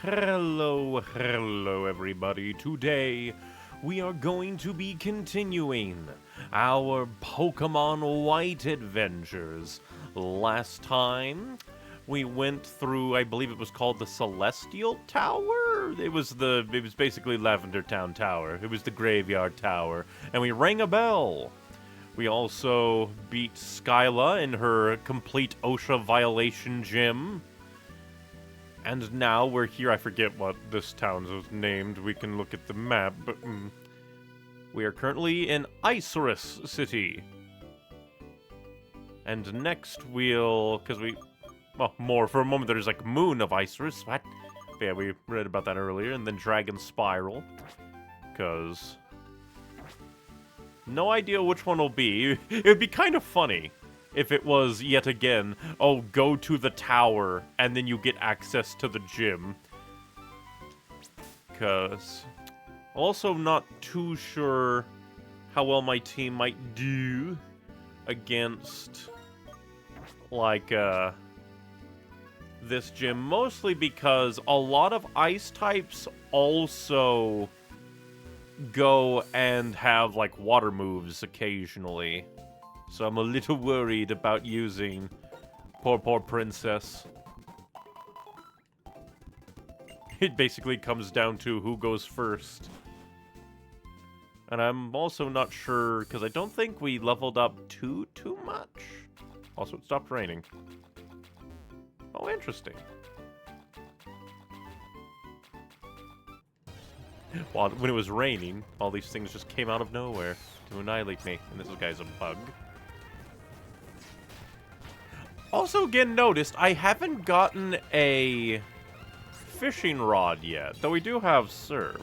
Hello everybody. Today we are going to be continuing our Pokemon White adventures. Last time we went through, I believe it was called the Celestial Tower? It was basically Lavender Town Tower. It was the Graveyard Tower. And we rang a bell. We also beat Skyla in her complete OSHA violation gym. And now we're here. I forget what this town was named. We can look at the map, but we are currently in Isurus City. And next we'll, more for a moment there's like Moon of Isurus. What? Yeah, we read about that earlier. And then Dragon Spiral, because no idea which one will be. It would be kind of funny if it was, yet again, oh, go to the tower, and then you get access to the gym. Because also not too sure how well my team might do against, like, this gym. Mostly because a lot of ice types also go and have, like, water moves occasionally. So I'm a little worried about using poor Princess. It basically comes down to who goes first. And I'm also not sure, because I don't think we leveled up too much. Also, it stopped raining. Oh, interesting. Well, when it was raining, all these things just came out of nowhere to annihilate me. And this guy's a bug. Also, again, noticed, I haven't gotten a fishing rod yet, though we do have surf.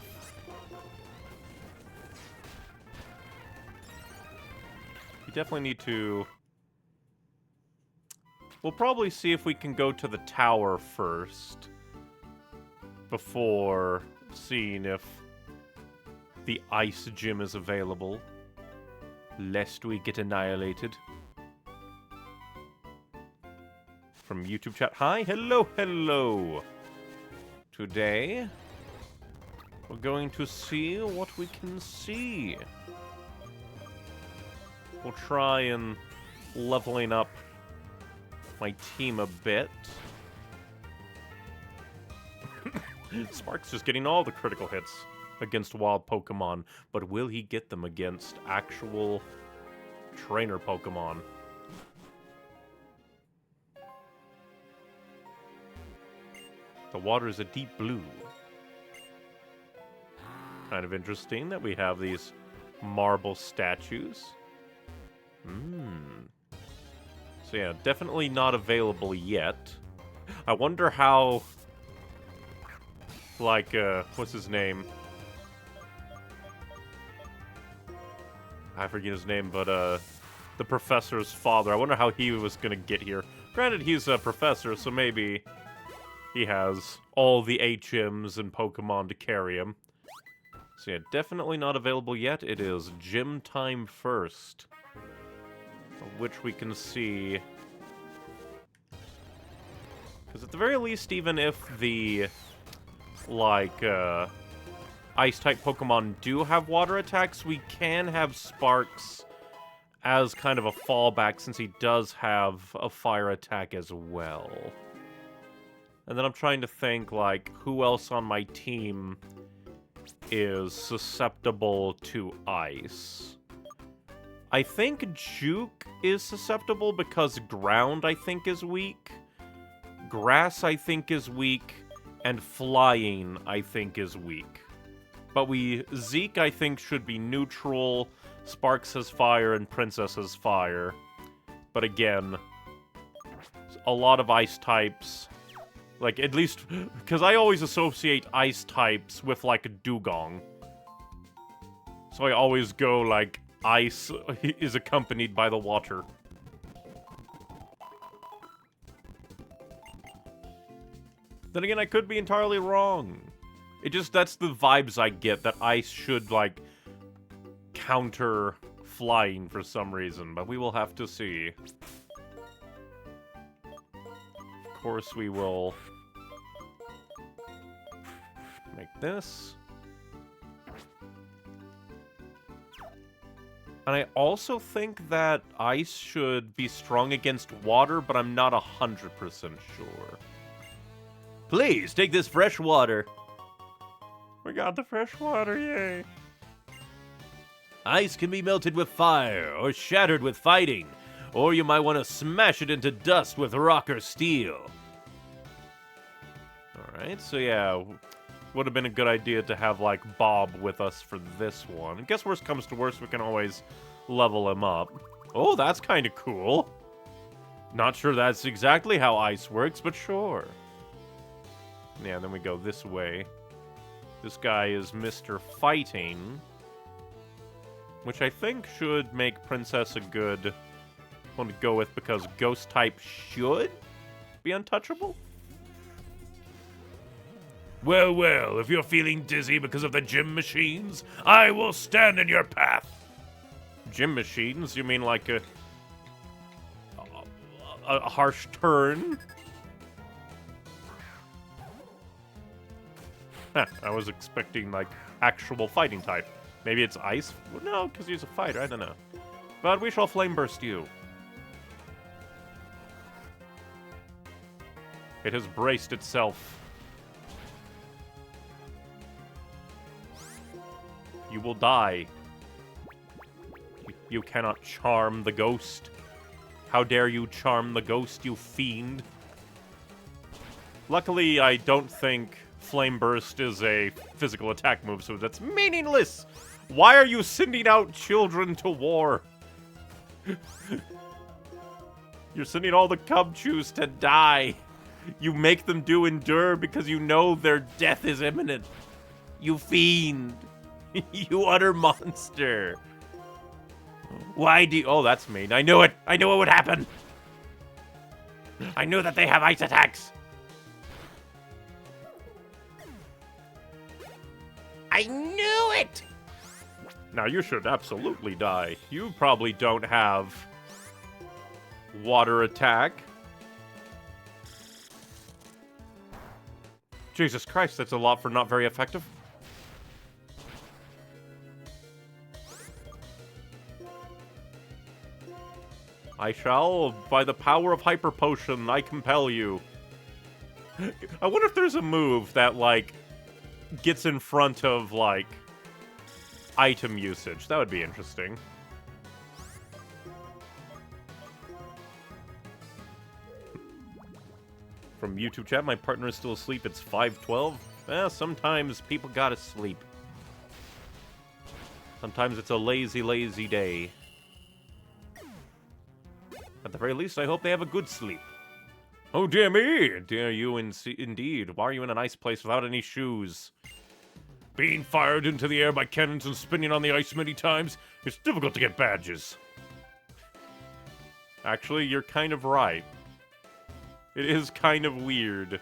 We definitely need to... We'll probably see if we can go to the tower first, before seeing if the ice gym is available, lest we get annihilated. From YouTube chat. Hi, hello. Today, we're going to see what we can see. We'll try and leveling up my team a bit. Spark's just getting all the critical hits against wild Pokemon, but will he get them against actual trainer Pokemon? The water is a deep blue. Kind of interesting that we have these marble statues. So yeah, definitely not available yet. I wonder how, like, what's his name? I forget his name, but, the professor's father. I wonder how he was gonna get here. Granted, he's a professor, so maybe he has all the HMs and Pokemon to carry him. So yeah, definitely not available yet. It is gym time first, which we can see. Because at the very least, even if the, like, Ice-type Pokemon do have water attacks, we can have Sparks as kind of a fallback, since he does have a fire attack as well. And then I'm trying to think, like, who else on my team is susceptible to ice. I think Juke is susceptible because ground, I think, is weak. Grass, I think, is weak. And flying, I think, is weak. But Zeke, I think, should be neutral. Sparks has fire and Princess has fire. But again, a lot of ice types... Like, at least, because I always associate ice types with, like, a dugong. So I always go, like, ice is accompanied by the water. Then again, I could be entirely wrong. That's the vibes I get, that ice should, like, counter flying for some reason. But we will have to see. Of course we will Like this. And I also think that ice should be strong against water, but I'm not 100% sure. Please, take this fresh water. We got the fresh water, yay. Ice can be melted with fire, or shattered with fighting, or you might want to smash it into dust with rock or steel. Alright, so yeah, would have been a good idea to have, like, Bob with us for this one. I guess worst comes to worst, we can always level him up. Oh, that's kind of cool. Not sure that's exactly how ice works, but sure. Yeah, then we go this way. This guy is Mr. Fighting, which I think should make Princess a good one to go with because Ghost type should be untouchable. Well, well, if you're feeling dizzy because of the gym machines, I will stand in your path. Gym machines? You mean like a harsh turn? Huh, I was expecting, like, actual fighting type. Maybe it's ice? No, because he's a fighter, I don't know. But we shall flame burst you. It has braced itself. You will die. You cannot charm the ghost. How dare you charm the ghost, you fiend? Luckily, I don't think Flame Burst is a physical attack move, so that's meaningless! Why are you sending out children to war? You're sending all the Cubchus to die. You make them do endure because you know their death is imminent. You fiend. You utter monster. Why do you... Oh, that's mean. I knew it. I knew it would happen. I knew that they have ice attacks. I knew it! Now, you should absolutely die. You probably don't have water attack. Jesus Christ, that's a lot for not very effective. I shall, by the power of Hyper Potion, I compel you. I wonder if there's a move that, like, gets in front of, like, item usage. That would be interesting. From YouTube chat, my partner is still asleep. It's 5:12. Sometimes people gotta sleep. Sometimes it's a lazy, lazy day. At the very least, I hope they have a good sleep. Oh, dear me! Dear you, indeed. Why are you in a nice place without any shoes? Being fired into the air by cannons and spinning on the ice many times, it's difficult to get badges. Actually, you're kind of right. It is kind of weird.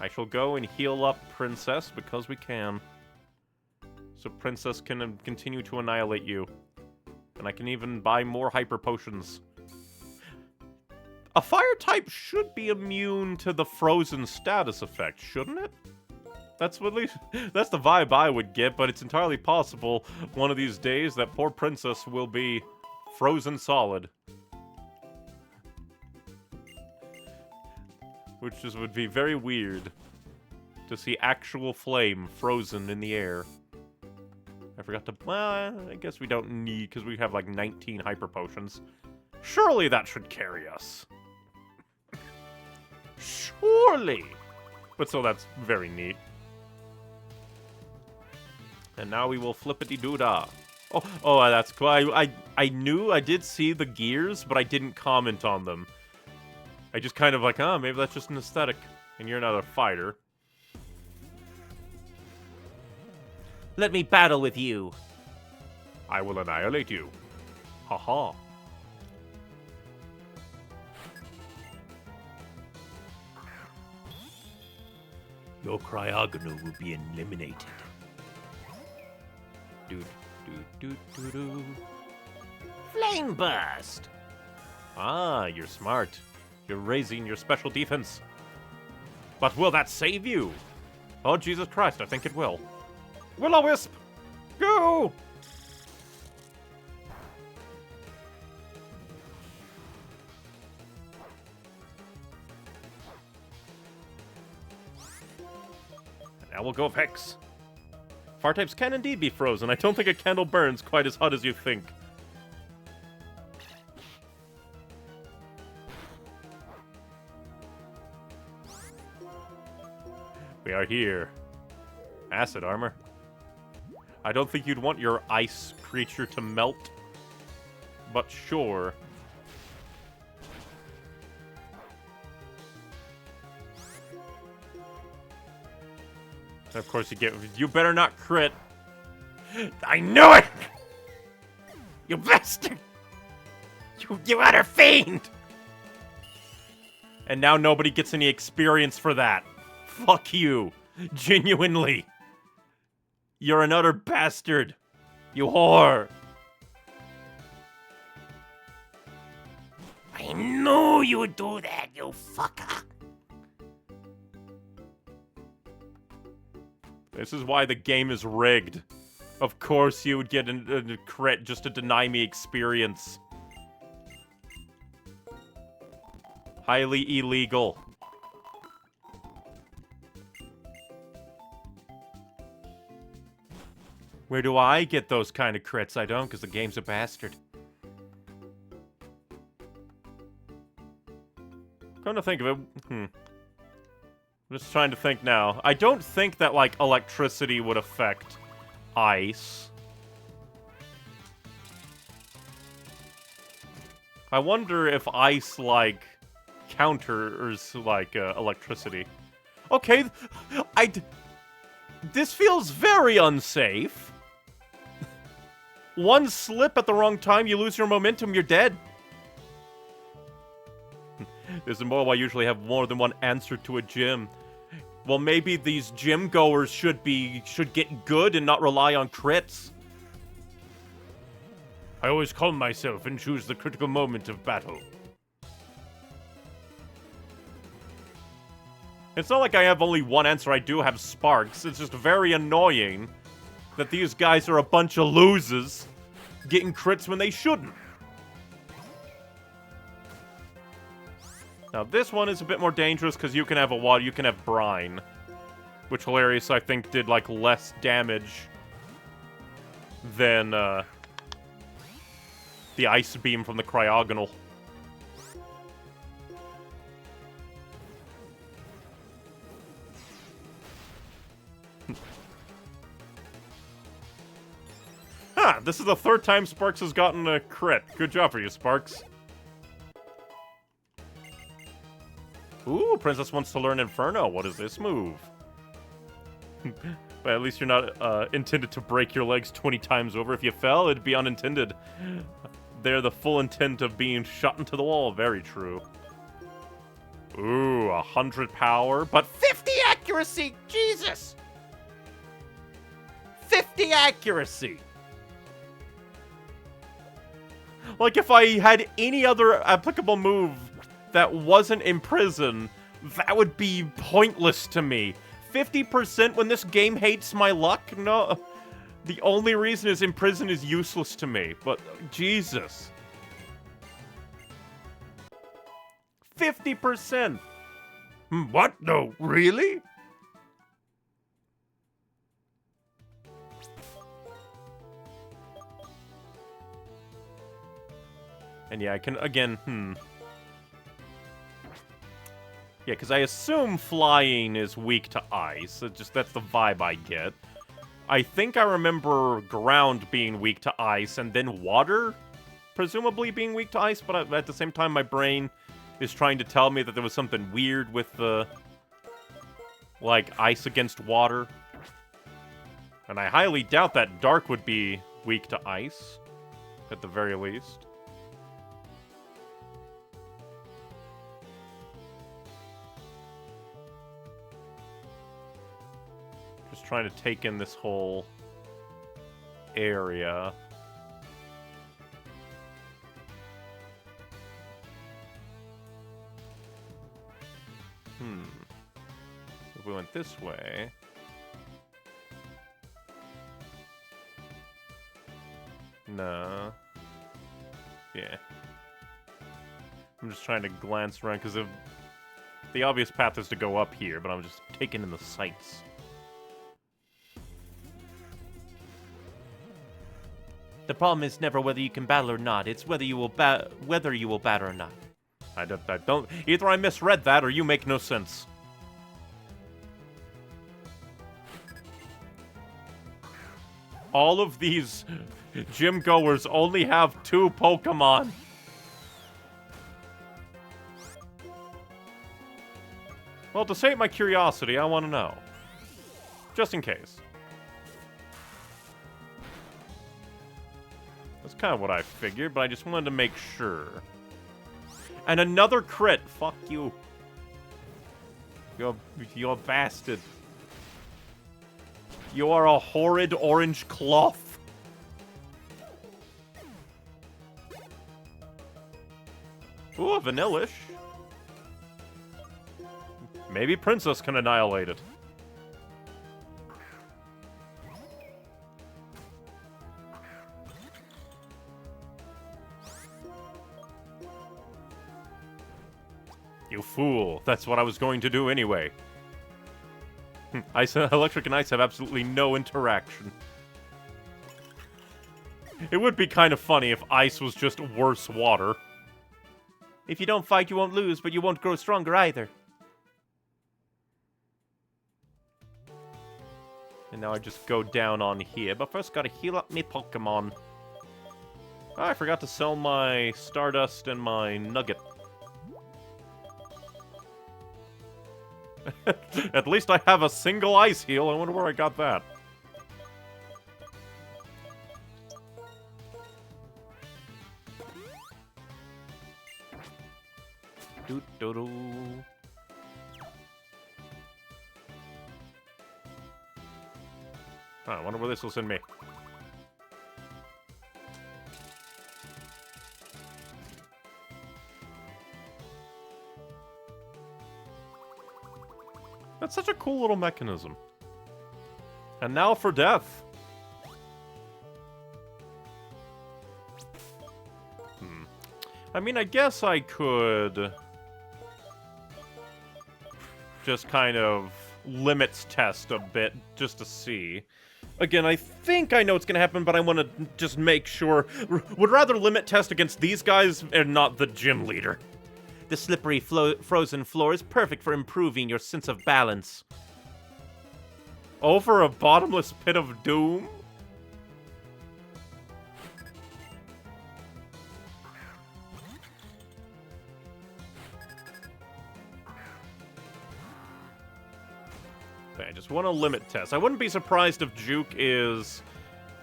I shall go and heal up Princess because we can. So Princess can continue to annihilate you. And I can even buy more hyper potions. A fire type should be immune to the frozen status effect, shouldn't it? That's what at least that's the vibe I would get, but it's entirely possible one of these days that poor Princess will be frozen solid. Which just would be very weird to see actual flame frozen in the air. I forgot to... Well, I guess we don't need, because we have like 19 hyper potions. Surely that should carry us. Surely! But so that's very neat. And now we will flippity-doo-dah. Oh, that's cool. I knew I did see the gears, but I didn't comment on them. I just kind of like, oh, maybe that's just an aesthetic. And you're another fighter. Let me battle with you. I will annihilate you. Haha. Your Cryogonal will be eliminated. Flame Burst! Ah, you're smart. You're raising your special defense. But will that save you? Oh, Jesus Christ, I think it will. Will-O-Wisp! Go! Now we'll go with Hex. Fire types can indeed be frozen. I don't think a candle burns quite as hot as you think. We are here. Acid armor. I don't think you'd want your ice creature to melt, but sure. And of course you better not crit. I knew it! You bastard! You utter fiend! And now nobody gets any experience for that. Fuck you. Genuinely. You're an utter bastard. You whore. I knew you would do that, you fucker. This is why the game is rigged. Of course you would get a crit just to deny me experience. Highly illegal. Where do I get those kind of crits? I don't, because the game's a bastard. Come to think of it, I'm just trying to think now. I don't think that, like, electricity would affect ice. I wonder if ice, like, counters, like, electricity. Okay, this feels very unsafe. One slip at the wrong time, you lose your momentum, you're dead. This is more why I usually have more than one answer to a gym. Well, maybe these gym goers should get good and not rely on crits. I always calm myself and choose the critical moment of battle. It's not like I have only one answer, I do have sparks. It's just very annoying that these guys are a bunch of losers getting crits when they shouldn't. Now this one is a bit more dangerous because you can have you can have brine. Which, hilarious, I think did like less damage than the ice beam from the cryogonal. This is the third time Sparks has gotten a crit. Good job for you, Sparks. Ooh, Princess wants to learn Inferno. What is this move? But at least you're not intended to break your legs 20 times over. If you fell, it'd be unintended. They're the full intent of being shot into the wall. Very true. Ooh, 100 power, but 50 accuracy! Jesus! 50 accuracy! Like, if I had any other applicable move that wasn't Imprison, that would be pointless to me. 50% when this game hates my luck? No. The only reason is Imprison is useless to me, but Jesus. 50%! What? No, really? And yeah, I can, again, Yeah, because I assume flying is weak to ice. That's the vibe I get. I think I remember ground being weak to ice, and then water presumably being weak to ice, but at the same time, my brain is trying to tell me that there was something weird with the, like, ice against water. And I highly doubt that dark would be weak to ice, at the very least. Just trying to take in this whole area. we went this way... No. Yeah. I'm just trying to glance around, because the obvious path is to go up here, but I'm just taking in the sights. The problem is never whether you can battle or not. It's whether you will battle or not. I don't... Either I misread that, or you make no sense. All of these gym goers only have 2 Pokemon. Well, to sate my curiosity, I want to know. Just in case. That's kind of what I figured, but I just wanted to make sure. And another crit! Fuck you. You're a bastard. You are a horrid orange cloth. Ooh, a Vanillish. Maybe Princess can annihilate it. You fool. That's what I was going to do anyway. Electric and ice have absolutely no interaction. It would be kind of funny if ice was just worse water. If you don't fight, you won't lose, but you won't grow stronger either. And now I just go down on here, but first gotta heal up me Pokemon. Oh, I forgot to sell my Stardust and my Nugget. At least I have a single ice heal. I wonder where I got that. Doo-doo-doo. I wonder where this will send me. That's such a cool little mechanism. And now for death. I mean, I guess I could just kind of limits test a bit, just to see. Again, I think I know what's gonna happen, but I want to just make sure. Would rather limit test against these guys and not the gym leader. The slippery frozen floor is perfect for improving your sense of balance. Over a bottomless pit of doom? I just want to limit test. I wouldn't be surprised if Juke is,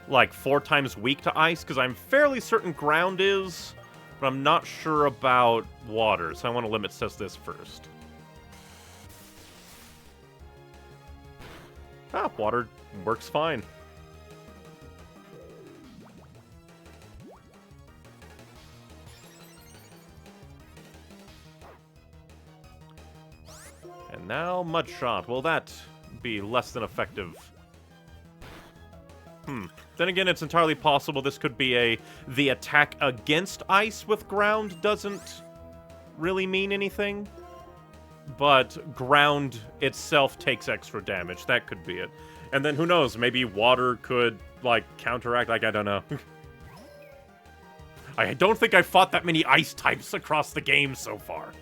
like, 4 times weak to ice, because I'm fairly certain ground is, but I'm not sure about water, so I want to limit test this first. Ah, water works fine. And now Mud Shot. Will that be less than effective? Then again, it's entirely possible this could be the attack against ice with ground doesn't really mean anything. But ground itself takes extra damage. That could be it. And then who knows, maybe water could, like, counteract, like, I don't know. I don't think I've fought that many ice types across the game so far.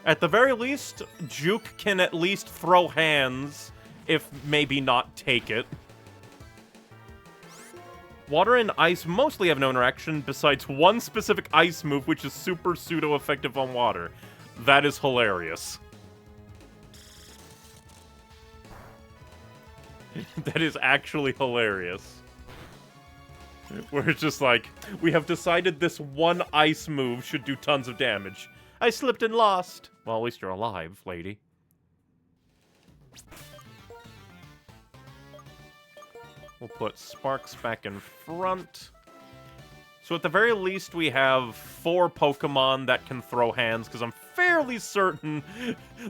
At the very least, Juke can at least throw hands, if maybe not take it. Water and ice mostly have no interaction, besides one specific ice move, which is super pseudo-effective on water. That is hilarious. That is actually hilarious. Where it's just like, we have decided this one ice move should do tons of damage. I slipped and lost. Well, at least you're alive, lady. We'll put Sparks back in front. So at the very least, we have 4 Pokemon that can throw hands, because I'm fairly certain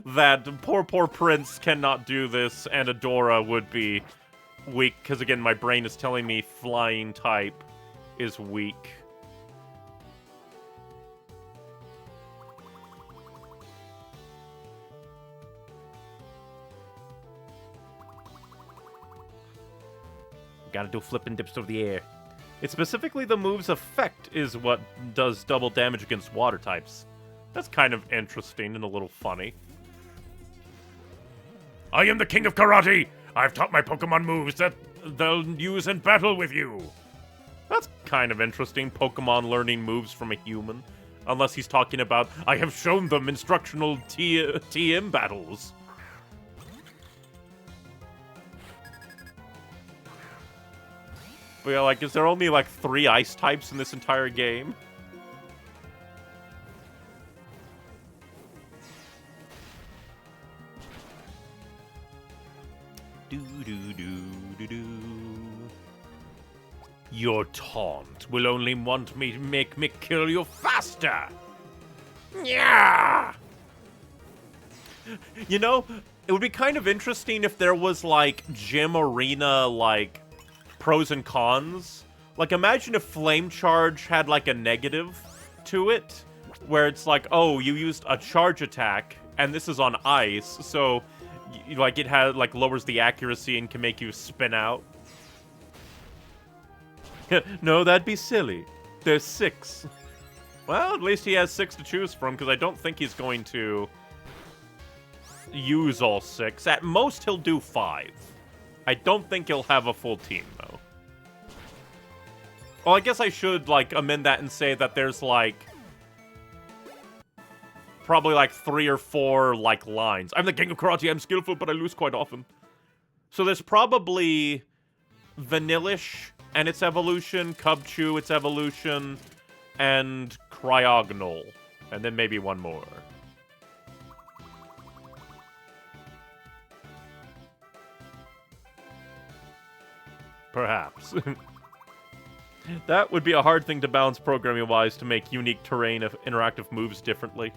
that poor Prince cannot do this, and Adora would be weak, because again, my brain is telling me Flying type is weak. Gotta do flipping dips over the air. It's specifically the move's effect is what does double damage against water types. That's kind of interesting and a little funny. I am the king of karate! I've taught my Pokemon moves that they'll use in battle with you! That's kind of interesting, Pokemon learning moves from a human. Unless he's talking about, I have shown them instructional TM battles. But yeah, like, is there only, like, 3 ice types in this entire game? Do-do-do-do-do. Your taunt will only want me to make me kill you faster! Yeah! You know, it would be kind of interesting if there was, like, gym arena, like, pros and cons. Like, imagine if Flame Charge had, like, a negative to it, where it's like, oh, you used a charge attack, and this is on ice, so, like, it has, like, lowers the accuracy and can make you spin out. No, that'd be silly. There's 6. Well, at least he has 6 to choose from, because I don't think he's going to use all 6. At most, he'll do 5. I don't think he'll have a full team, though. Well, I guess I should, like, amend that and say that there's, like, probably, like, 3 or 4, like, lines. I'm the king of karate, I'm skillful, but I lose quite often. So there's probably Vanillish and its evolution, Cubchoo, its evolution, and Cryogonal. And then maybe one more. Perhaps. That would be a hard thing to balance programming-wise to make unique terrain of interactive moves differently.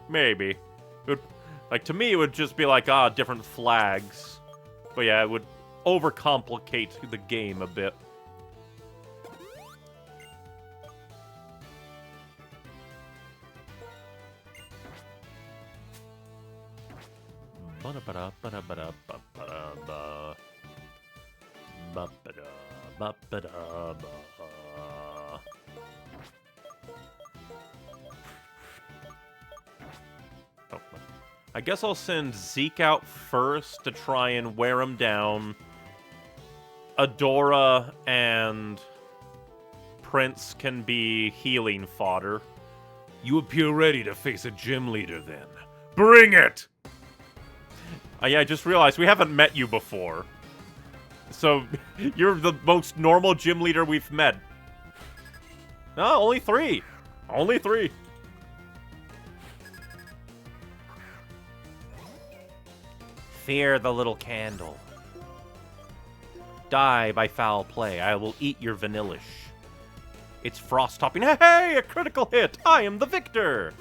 Maybe. It would, like, to me, it would just be like, different flags. But yeah, it would overcomplicate the game a bit. I guess I'll send Zeke out first to try and wear him down. Adora and Prince can be healing fodder. You appear ready to face a gym leader then. Bring it! Yeah, I just realized we haven't met you before. So, you're the most normal gym leader we've met. No, only 3. Only 3. Fear the little candle. Die by foul play. I will eat your Vanillish. It's frost topping. Hey, a critical hit! I am the victor!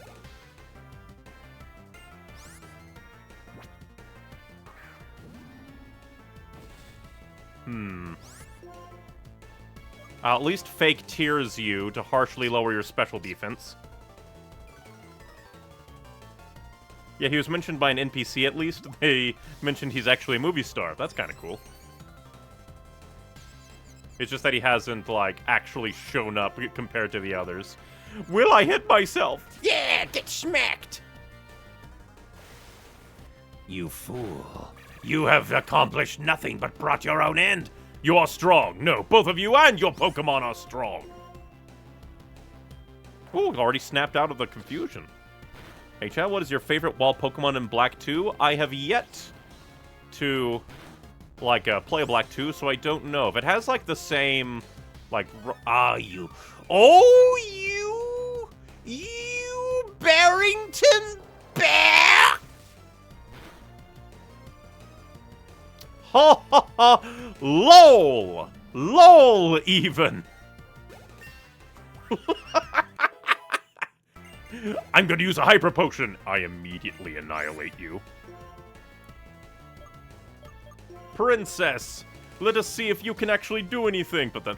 At least fake tears you to harshly lower your special defense. Yeah, he was mentioned by an NPC at least. They mentioned he's actually a movie star. That's kind of cool. It's just that he hasn't, like, actually shown up compared to the others. Will I hit myself? Yeah, get smacked! You fool. You have accomplished nothing but brought your own end. You are strong. No, both of you and your Pokemon are strong. Ooh, already snapped out of the confusion. Hey, Chad, what is your favorite wild Pokemon in Black 2? I have yet to, like, play Black 2, so I don't know. If it has, like, the same, like, you Barrington Bear! Ha ha ha! LOL! LOL, even! I'm gonna use a hyper potion. I immediately annihilate you. Princess, let us see if you can actually do anything. But then,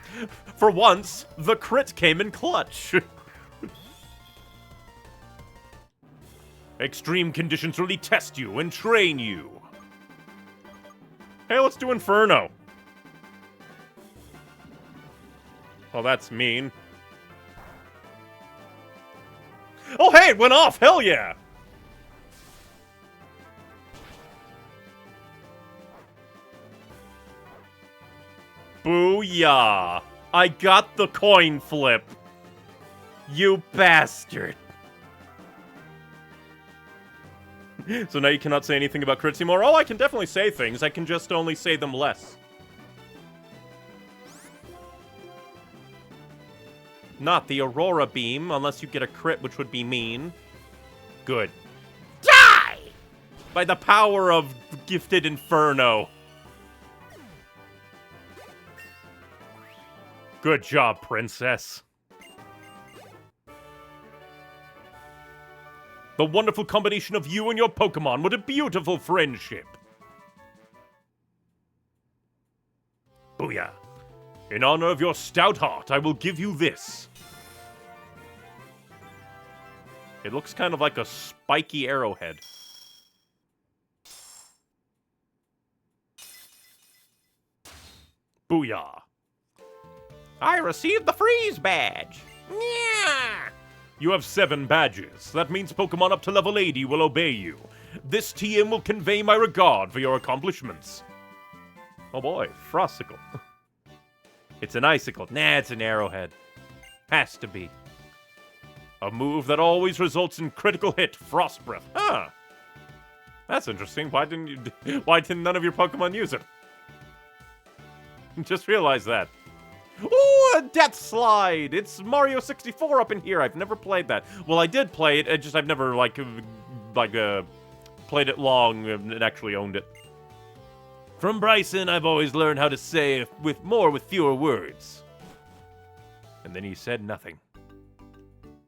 for once, the crit came in clutch. Extreme conditions really test you and train you. Hey, let's do Inferno. Oh, that's mean. Oh, hey, it went off! Hell yeah! Booyah! I got the coin flip! You bastard! So now you cannot say anything about crits anymore? Oh, I can definitely say things. I can just only say them less. Not the Aurora Beam, unless you get a crit, which would be mean. Good. Die! By the power of Gifted Inferno. Good job, Princess. The wonderful combination of you and your Pokemon. What a beautiful friendship. Booyah. In honor of your stout heart, I will give you this. It looks kind of like a spiky arrowhead. Booyah. I received the freeze badge. Yeah. You have 7 badges. That means Pokemon up to level 80 will obey you. This TM will convey my regard for your accomplishments. Oh boy, Frosticle. It's an icicle. Nah, it's an arrowhead. Has to be. A move that always results in critical hit, Frost Breath. Huh. That's interesting. Why didn't none of your Pokemon use it? Just realized that. Ooh, a Death Slide! It's Mario 64 up in here. I've never played that. Well, I did play it. I've never, played it long and actually owned it. From Bryson, I've always learned how to say with fewer words. And then he said nothing.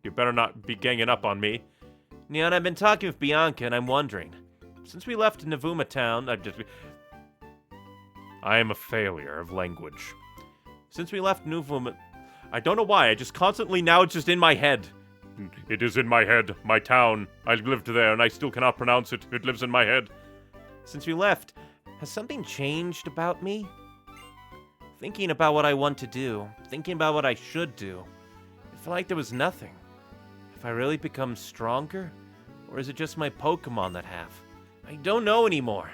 You better not be ganging up on me. Neon, I've been talking with Bianca, and I'm wondering. Since we left Navuma Town, I am a failure of language. Since we left Nuvuma... I don't know why, it's just in my head. It is in my head, my town. I lived there, and I still cannot pronounce it. It lives in my head. Since we left, has something changed about me? Thinking about what I want to do, thinking about what I should do, I feel like there was nothing. Have I really become stronger? Or is it just my Pokemon that have? I don't know anymore.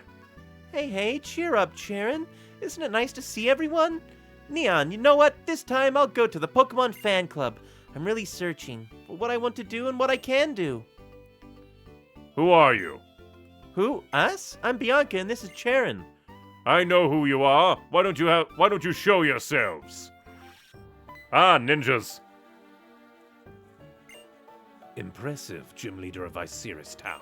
Hey, cheer up, Sharon. Isn't it nice to see everyone? Neon, you know what? This time I'll go to the Pokemon fan club. I'm really searching for what I want to do and what I can do. Who are you? Who? Us? I'm Bianca and this is Sharon. I know who you are. Why don't you show yourselves? Ah, ninjas. Impressive, Gym Leader of Iceris Town.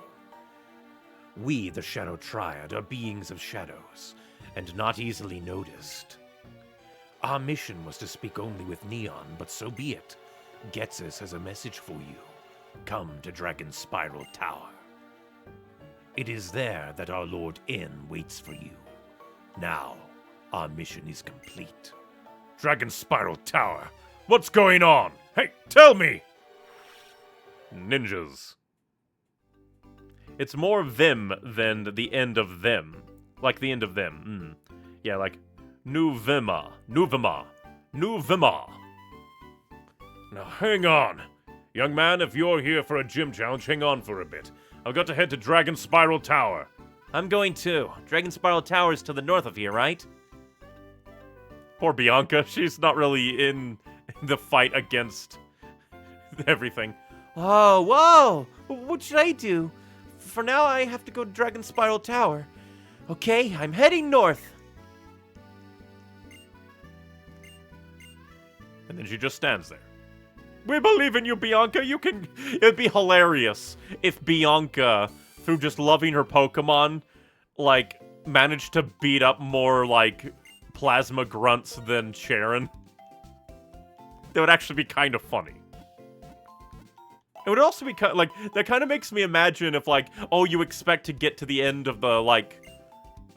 We, the Shadow Triad, are beings of shadows, and not easily noticed. Our mission was to speak only with Neon, but so be it. Getsus has a message for you. Come to Dragon Spiral Tower. It is there that our Lord N waits for you. Now, our mission is complete. Dragon Spiral Tower? What's going on? Hey, tell me! Ninjas. It's more them than the end of them. Like the end of them. Yeah, like Nuvema. Now hang on. Young man, if you're here for a gym challenge, hang on for a bit. I've got to head to Dragon Spiral Tower. I'm going too. Dragon Spiral Tower is to the north of here, right? Poor Bianca. She's not really in the fight against everything. Oh, whoa! What should I do? For now, I have to go to Dragon Spiral Tower. Okay, I'm heading north. And then she just stands there. We believe in you, Bianca. It'd be hilarious if Bianca, through just loving her Pokemon, managed to beat up more, plasma grunts than Sharon. That would actually be kind of funny. It would also be kind of, like, that kind of makes me imagine if, like, oh, you expect to get to the end of the, like,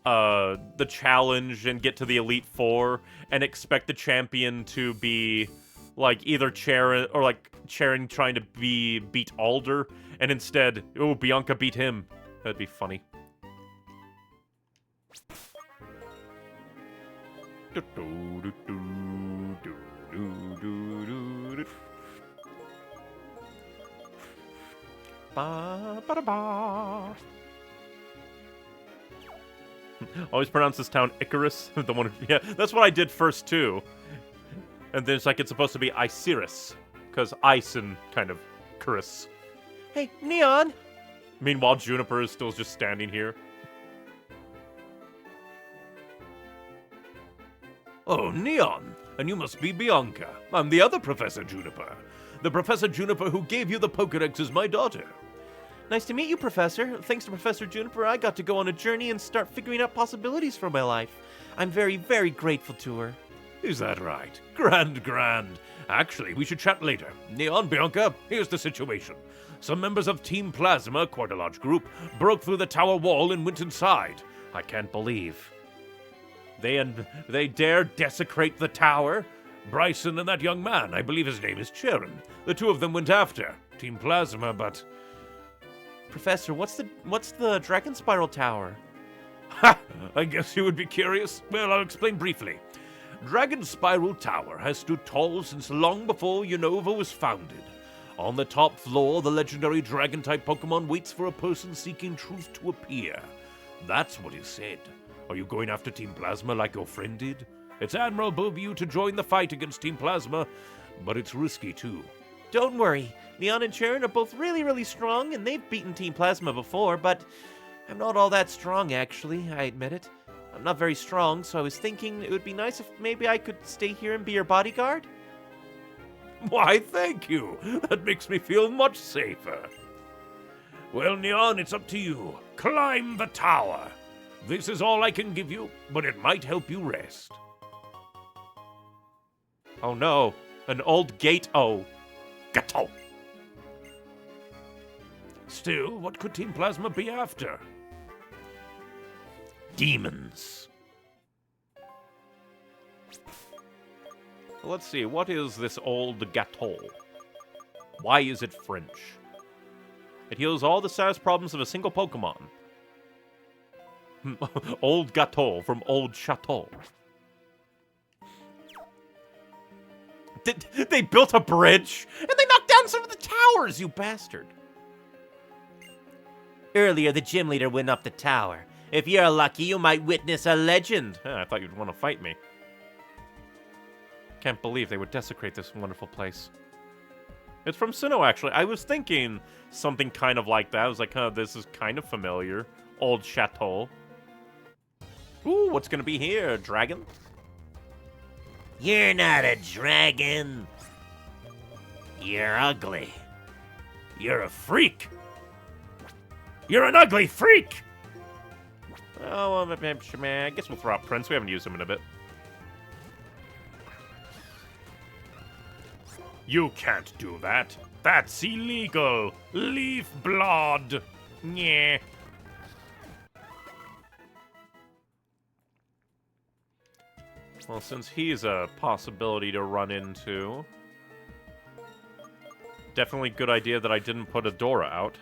the challenge and get to the Elite Four and expect the champion to be, like, either Charon or, like, Charon trying to beat Alder, and instead, oh, Bianca beat him. That'd be funny. Always pronounce this town Icarus. The one, yeah, that's what I did first too. And then it's like it's supposed to be Isiris, because ice and kind of Icarus. Hey, Neon. Meanwhile, Juniper is still just standing here. Oh, Neon, and you must be Bianca. I'm the other Professor Juniper. The Professor Juniper who gave you the Pokédex is my daughter. Nice to meet you, Professor. Thanks to Professor Juniper, I got to go on a journey and start figuring out possibilities for my life. I'm very, very grateful to her. Is that right? Grand, grand. Actually, we should chat later. Neon, Bianca, here's the situation. Some members of Team Plasma, quite a large group, broke through the tower wall and went inside. I can't believe. They dare desecrate the tower? Bryson and that young man, I believe his name is Charon. The two of them went after Team Plasma, but... Professor, what's the Dragon Spiral Tower? Ha! I guess you would be curious. Well, I'll explain briefly. Dragon Spiral Tower has stood tall since long before Unova was founded. On the top floor, the legendary Dragon-type Pokemon waits for a person seeking truth to appear. That's what is said. Are you going after Team Plasma like your friend did? It's admirable of you to join the fight against Team Plasma, but it's risky too. Don't worry. Neon and Charon are both really, really strong, and they've beaten Team Plasma before, but I'm not all that strong, actually, I admit it. I'm not very strong, so I was thinking it would be nice if maybe I could stay here and be your bodyguard? Why, thank you. That makes me feel much safer. Well, Neon, it's up to you. Climb the tower. This is all I can give you, but it might help you rest. Oh no, an old gate. Oh, gato. Still, what could Team Plasma be after? Demons. Let's see, what is this old gateau? Why is it French? It heals all the status problems of a single Pokemon. Old gateau from Old Chateau. They built a bridge, and they knocked down some of the towers, you bastard. Earlier, the gym leader went up the tower. If you're lucky, you might witness a legend. I thought you'd want to fight me. Can't believe they would desecrate this wonderful place. It's from Sinnoh, actually. I was thinking something kind of like that. I was like, oh, this is kind of familiar. Old Chateau. Ooh, what's gonna be here? Dragon? You're not a dragon. You're ugly. You're a freak. You're an ugly freak! Oh, well, I guess we'll throw out Prince. We haven't used him in a bit. You can't do that. That's illegal. Leaf blood. Yeah. Well, since he's a possibility to run into... Definitely good idea that I didn't put Adora out.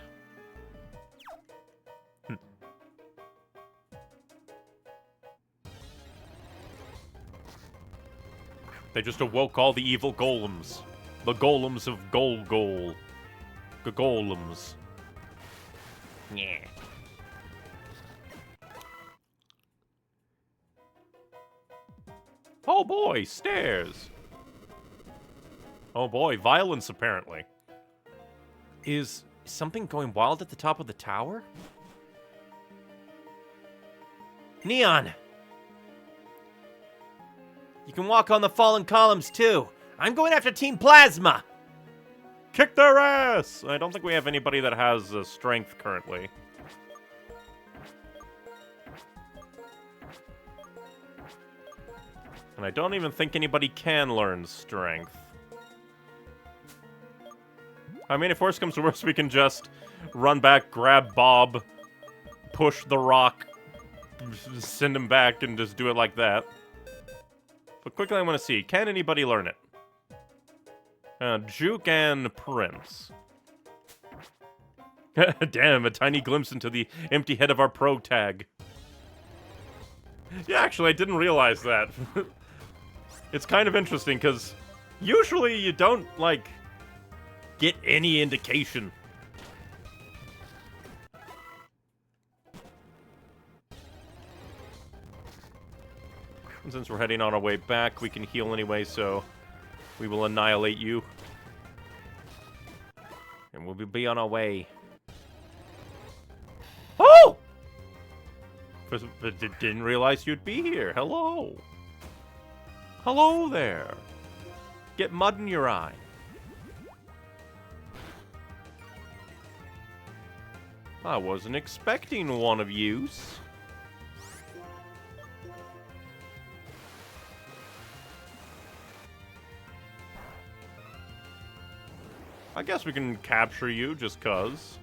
They just awoke all the evil golems. The golems of Golgol. The golems. Yeah. Oh boy, stairs. Oh boy, violence apparently. Is something going wild at the top of the tower? Neon! You can walk on the fallen columns, too. I'm going after Team Plasma! Kick their ass! I don't think we have anybody that has strength currently. And I don't even think anybody can learn strength. I mean, if worse comes to worse, we can just run back, grab Bob, push the rock, send him back, and just do it like that. But quickly I want to see, can anybody learn it? Juke and Prince. Damn, a tiny glimpse into the empty head of our pro tag. Yeah, actually, I didn't realize that. It's kind of interesting, because usually you don't, like, get any indication. And since we're heading on our way back, we can heal anyway, so we will annihilate you. And we'll be on our way. Oh! But didn't realize you'd be here. Hello. Hello there. Get mud in your eye. I wasn't expecting one of yous. I guess we can capture you just 'cause.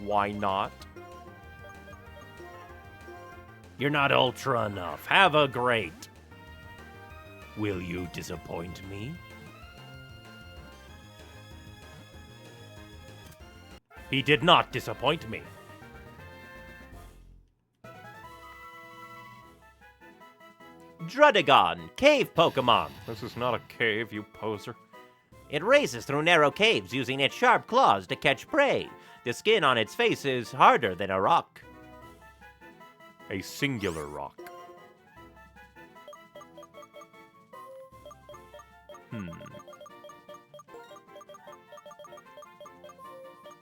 Why not? You're not ultra enough. Have a great. Will you disappoint me? He did not disappoint me. Drudagon, cave Pokemon. This is not a cave, you poser. It races through narrow caves using its sharp claws to catch prey. The skin on its face is harder than a rock. A singular rock.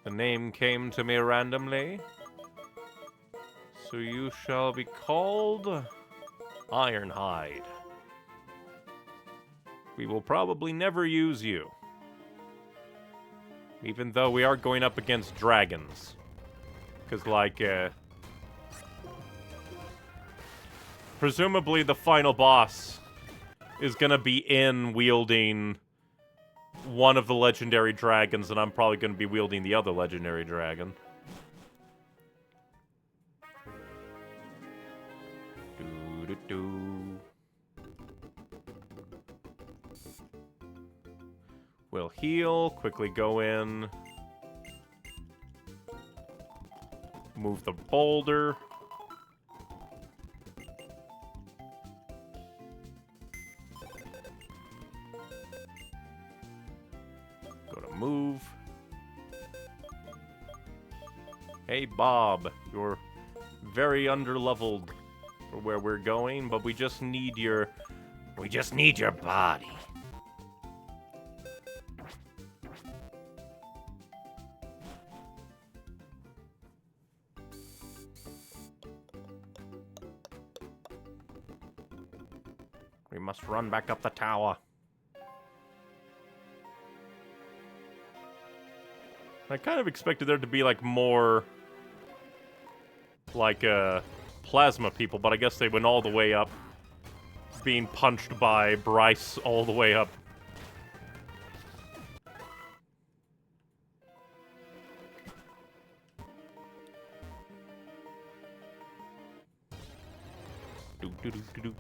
The name came to me randomly. So you shall be called Ironhide. We will probably never use you. Even though we are going up against dragons. Because, like, presumably the final boss is gonna be in wielding one of the legendary dragons, and I'm probably gonna be wielding the other legendary dragon. Doo-doo-doo. We'll heal, quickly go in. Move the boulder. Go to move. Hey, Bob, you're very underleveled for where we're going, but we just need your body. We must run back up the tower. I kind of expected there to be, like, more, like, plasma people, but I guess they went all the way up, being punched by Bryce all the way up. Do-do-do-do-do.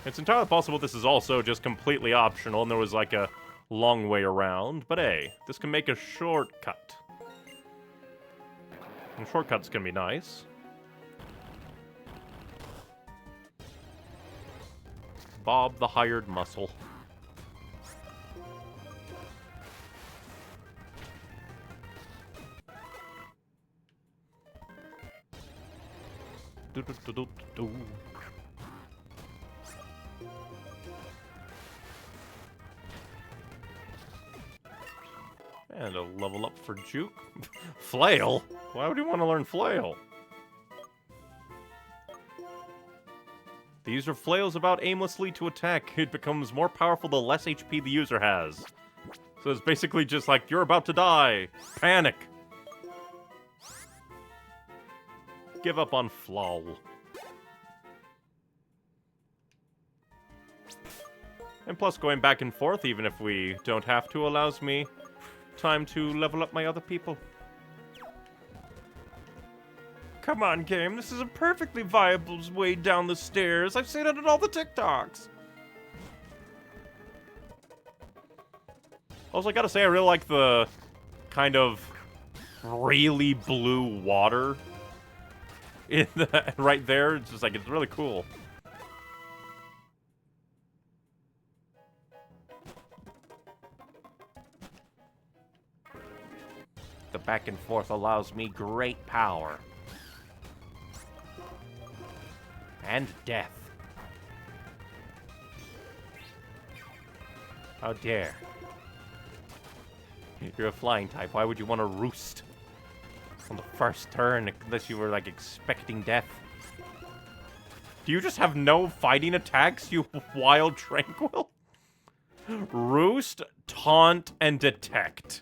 It's entirely possible this is also just completely optional and there was like a long way around, but hey, this can make a shortcut. And shortcuts can be nice. Bob the hired muscle. Do-do-do-do-do. And a level up for Juke. Flail? Why would you want to learn Flail? The user flails about aimlessly to attack. It becomes more powerful the less HP the user has. So it's basically just like, you're about to die. Panic. Give up on Flail. And plus, going back and forth, even if we don't have to, allows me time to level up my other people. Come on, game. This is a perfectly viable way down the stairs. I've seen it in all the TikToks. Also, I gotta say, I really like the kind of really blue water in the, right there. It's just like, it's really cool. The back and forth allows me great power. And death. How dare. You're a flying type. Why would you want to roost on the first turn unless you were, like, expecting death? Do you just have no fighting attacks, you wild tranquil? Roost, taunt, and detect.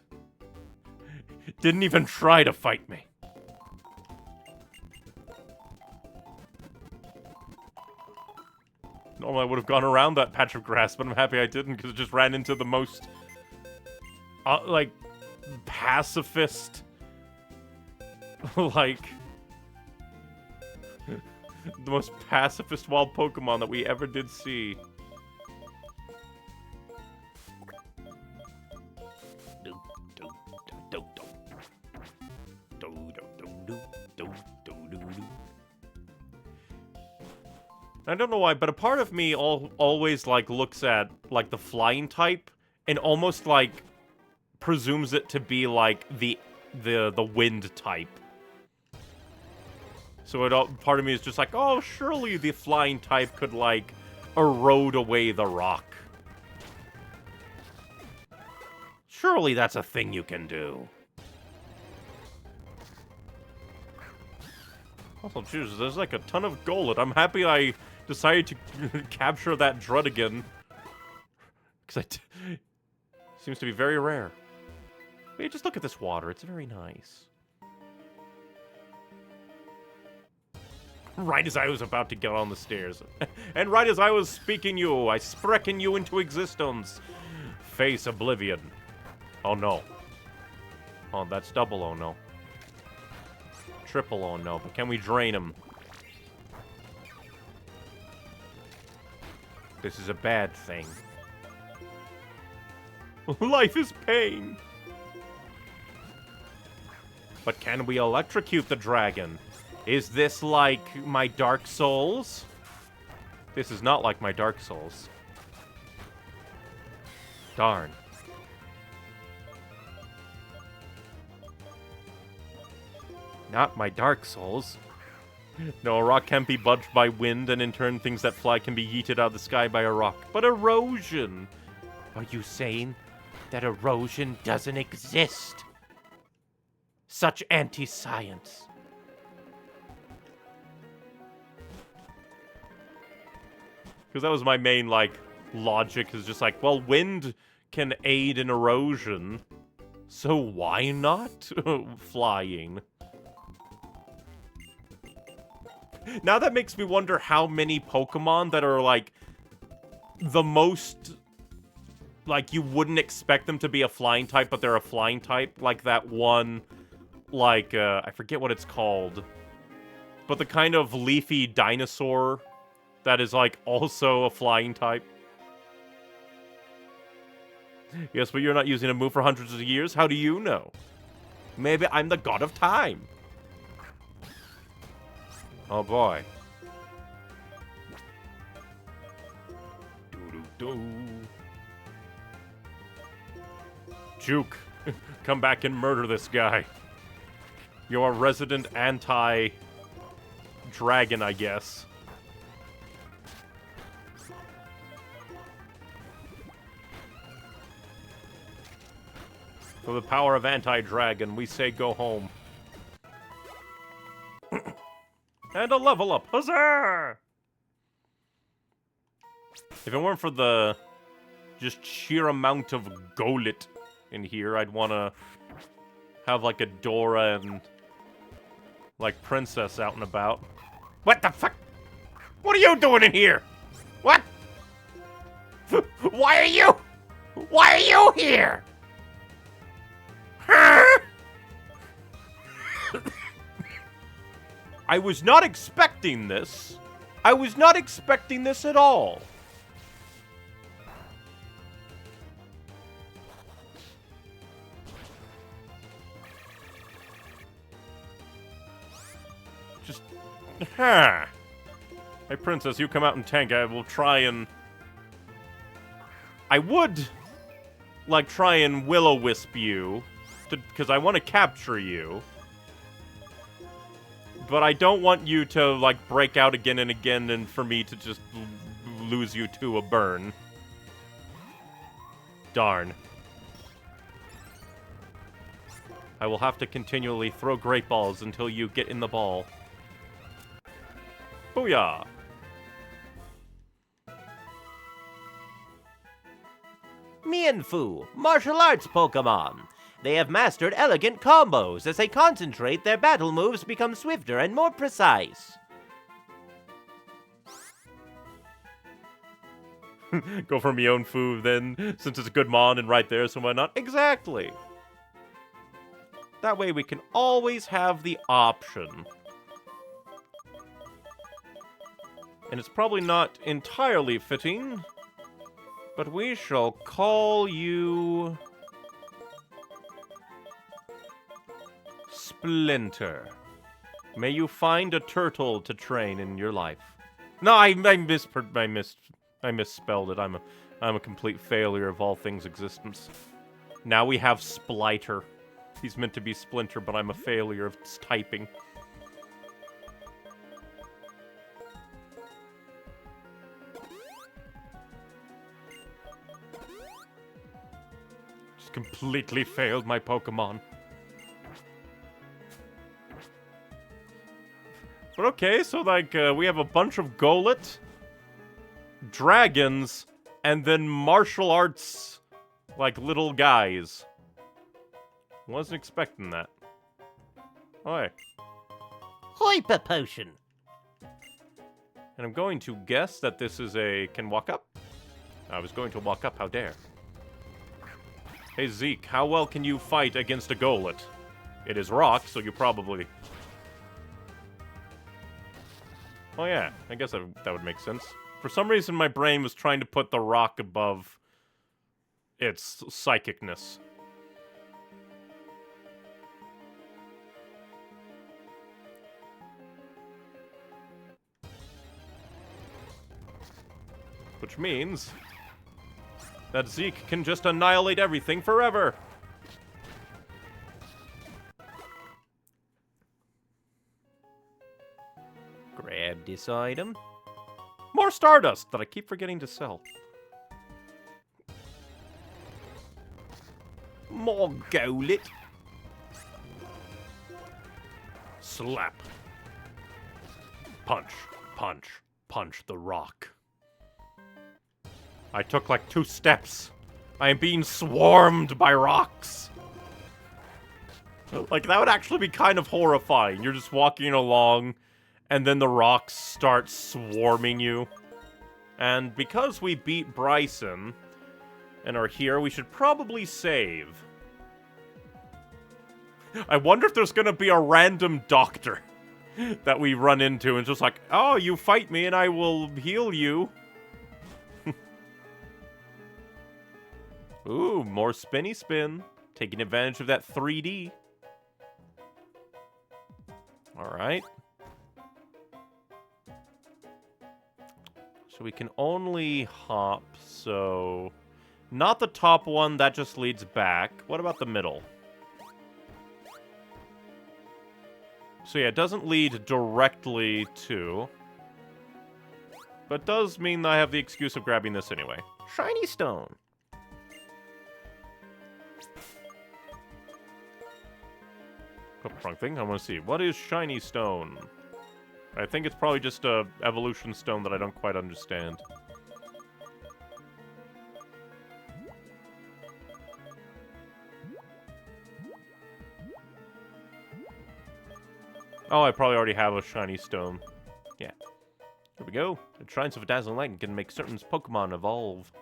Didn't even try to fight me. Normally I would have gone around that patch of grass, but I'm happy I didn't, because it just ran into the most, like, pacifist, like, the most pacifist wild Pokemon that we ever did see. I don't know why, but a part of me always, like, looks at, like, the flying type and almost, like, presumes it to be, like, the wind type. So part of me is just like, oh, surely the flying type could, like, erode away the rock. Surely that's a thing you can do. Also, jeez, there's, like, a ton of gold. I'm happy I decided to capture that Druddigan. Because seems to be very rare. But yeah, just look at this water. It's very nice. Right as I was about to get on the stairs. And right as I was speaking you, I sprechen you into existence. Face oblivion. Oh no. Oh, that's double oh no. Triple oh no. But can we drain him? This is a bad thing. Life is pain. But can we electrocute the dragon? Is this like my Dark Souls? This is not like my Dark Souls. Darn. Not my Dark Souls. No, a rock can't be budged by wind, and in turn things that fly can be yeeted out of the sky by a rock. But erosion! Are you saying that erosion doesn't exist? Such anti-science. Because that was my main, like, logic, is just like, well, wind can aid in erosion, so why not flying? Now that makes me wonder how many Pokemon that are, like, the most, like, you wouldn't expect them to be a flying type, but they're a flying type. Like that one, like, I forget what it's called. But the kind of leafy dinosaur that is, like, also a flying type. Yes, but you're not using a move for hundreds of years? How do you know? Maybe I'm the god of time. Oh boy. Doo-doo-doo. Juke, come back and murder this guy. You're a resident anti-dragon, I guess. For the power of anti-dragon, we say go home. And a level up. Huzzah! If it weren't for the just sheer amount of Golit in here, I'd want to have like a Dora and like Princess out and about. What the fuck? What are you doing in here? What? Why are you here? Huh? I was not expecting this. I was not expecting this at all. Just, huh. Hey, Princess, you come out and tank. I will try and... I would, like, try and will-o-wisp you, because I want to capture you. But I don't want you to, like, break out again and again and for me to just lose you to a burn. Darn. I will have to continually throw great balls until you get in the ball. Booyah! Mienfoo, martial arts Pokemon. They have mastered elegant combos. As they concentrate, their battle moves become swifter and more precise. Go for Mienfoo then, since it's a good mon and right there, so why not? Exactly! That way we can always have the option. And it's probably not entirely fitting, but we shall call you... Splinter. May you find a turtle to train in your life. No, I misspelled it. I'm a complete failure of all things existence. Now we have Spliter. He's meant to be Splinter, but I'm a failure of typing. Just completely failed my Pokemon. But okay, so like, we have a bunch of Golett, dragons, and then martial arts, like, little guys. Wasn't expecting that. Oi. Hyper Potion. And I'm going to guess that this is a... Can walk up? I was going to walk up, how dare. Hey Zeke, how well can you fight against a Golett? It is rock, so you probably... Oh yeah, I guess that would make sense. For some reason, my brain was trying to put the rock above its psychicness. Which means that Zeke can just annihilate everything forever. Grab this item. More Stardust that I keep forgetting to sell. More Golett. Slap. Punch, punch, punch the rock. I took like 2 steps. I am being swarmed by rocks. Like, that would actually be kind of horrifying. You're just walking along, and then the rocks start swarming you. And because we beat Bryson and are here, we should probably save. I wonder if there's gonna be a random doctor that we run into and just like, oh, you fight me and I will heal you. Ooh, more spinny spin. Taking advantage of that 3D. Alright. So we can only hop, so... Not the top one, that just leads back. What about the middle? So yeah, it doesn't lead directly to... But does mean that I have the excuse of grabbing this anyway. Shiny Stone. Oh, wrong thing. I want to see. What is Shiny Stone? I think it's probably just a evolution stone that I don't quite understand. Oh, I probably already have a Shiny Stone. Yeah. Here we go. The Shrines of Dazzling Light can make certain Pokemon evolve.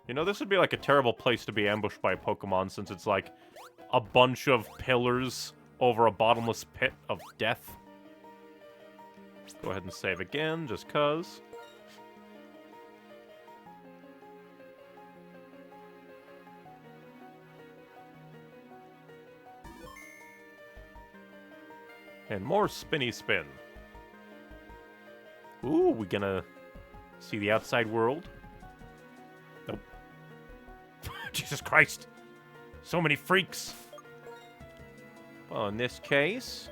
You know, this would be like a terrible place to be ambushed by a Pokemon since it's like a bunch of pillars over a bottomless pit of death. Go ahead and save again, just cuz. And more spinny spin. Ooh, we gonna see the outside world? Nope. Jesus Christ. So many freaks. Well, in this case,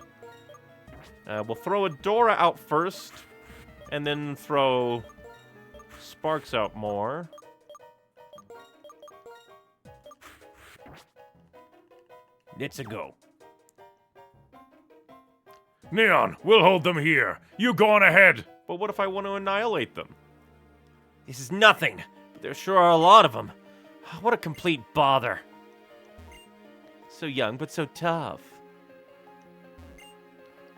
we'll throw Adora out first, and then throw Sparks out more. Let's go. Neon, we'll hold them here. You go on ahead. But what if I want to annihilate them? This is nothing, but there sure are a lot of them. What a complete bother. So young, but so tough.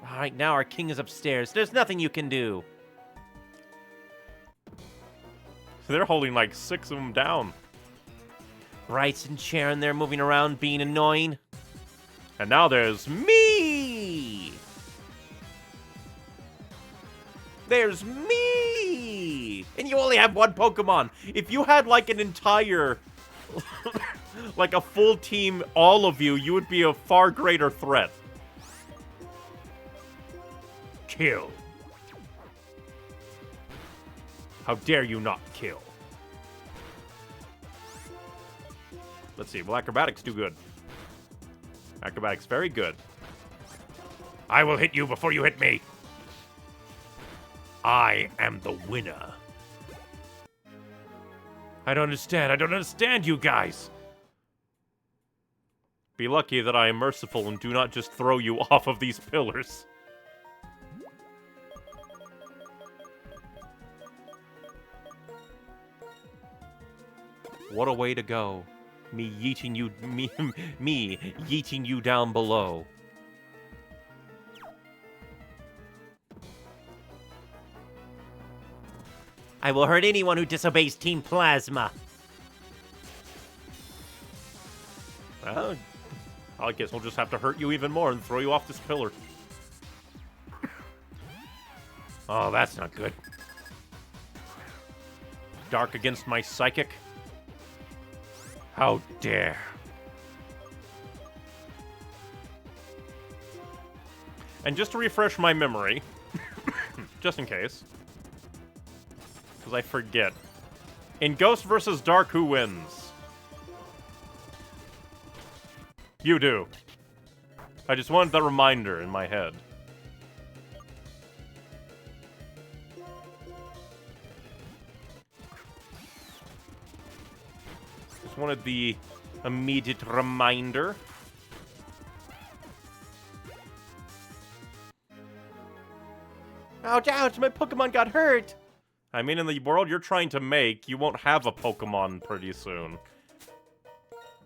All right, now our king is upstairs. There's nothing you can do. They're holding like 6 of them down. Bright's and Sharon, they're moving around being annoying. And now there's me! There's me! And you only have one Pokemon. If you had like an entire, like a full team, all of you, you would be a far greater threat. Kill. How dare you not kill? Let's see, will Acrobatics do good? Acrobatics, very good. I will hit you before you hit me. I am the winner. I don't understand you guys. Be lucky that I am merciful and do not just throw you off of these pillars. What a way to go. Me yeeting you, me yeeting you down below. I will hurt anyone who disobeys Team Plasma. Well, I guess we'll just have to hurt you even more and throw you off this pillar. Oh, that's not good. Dark against my Psychic? How dare. And just to refresh my memory, just in case, because I forget, in Ghost versus Dark, who wins? You do. I just wanted that reminder in my head. Just wanted the immediate reminder. Ouch, ouch, my Pokemon got hurt. I mean, in the world you're trying to make, you won't have a Pokemon pretty soon.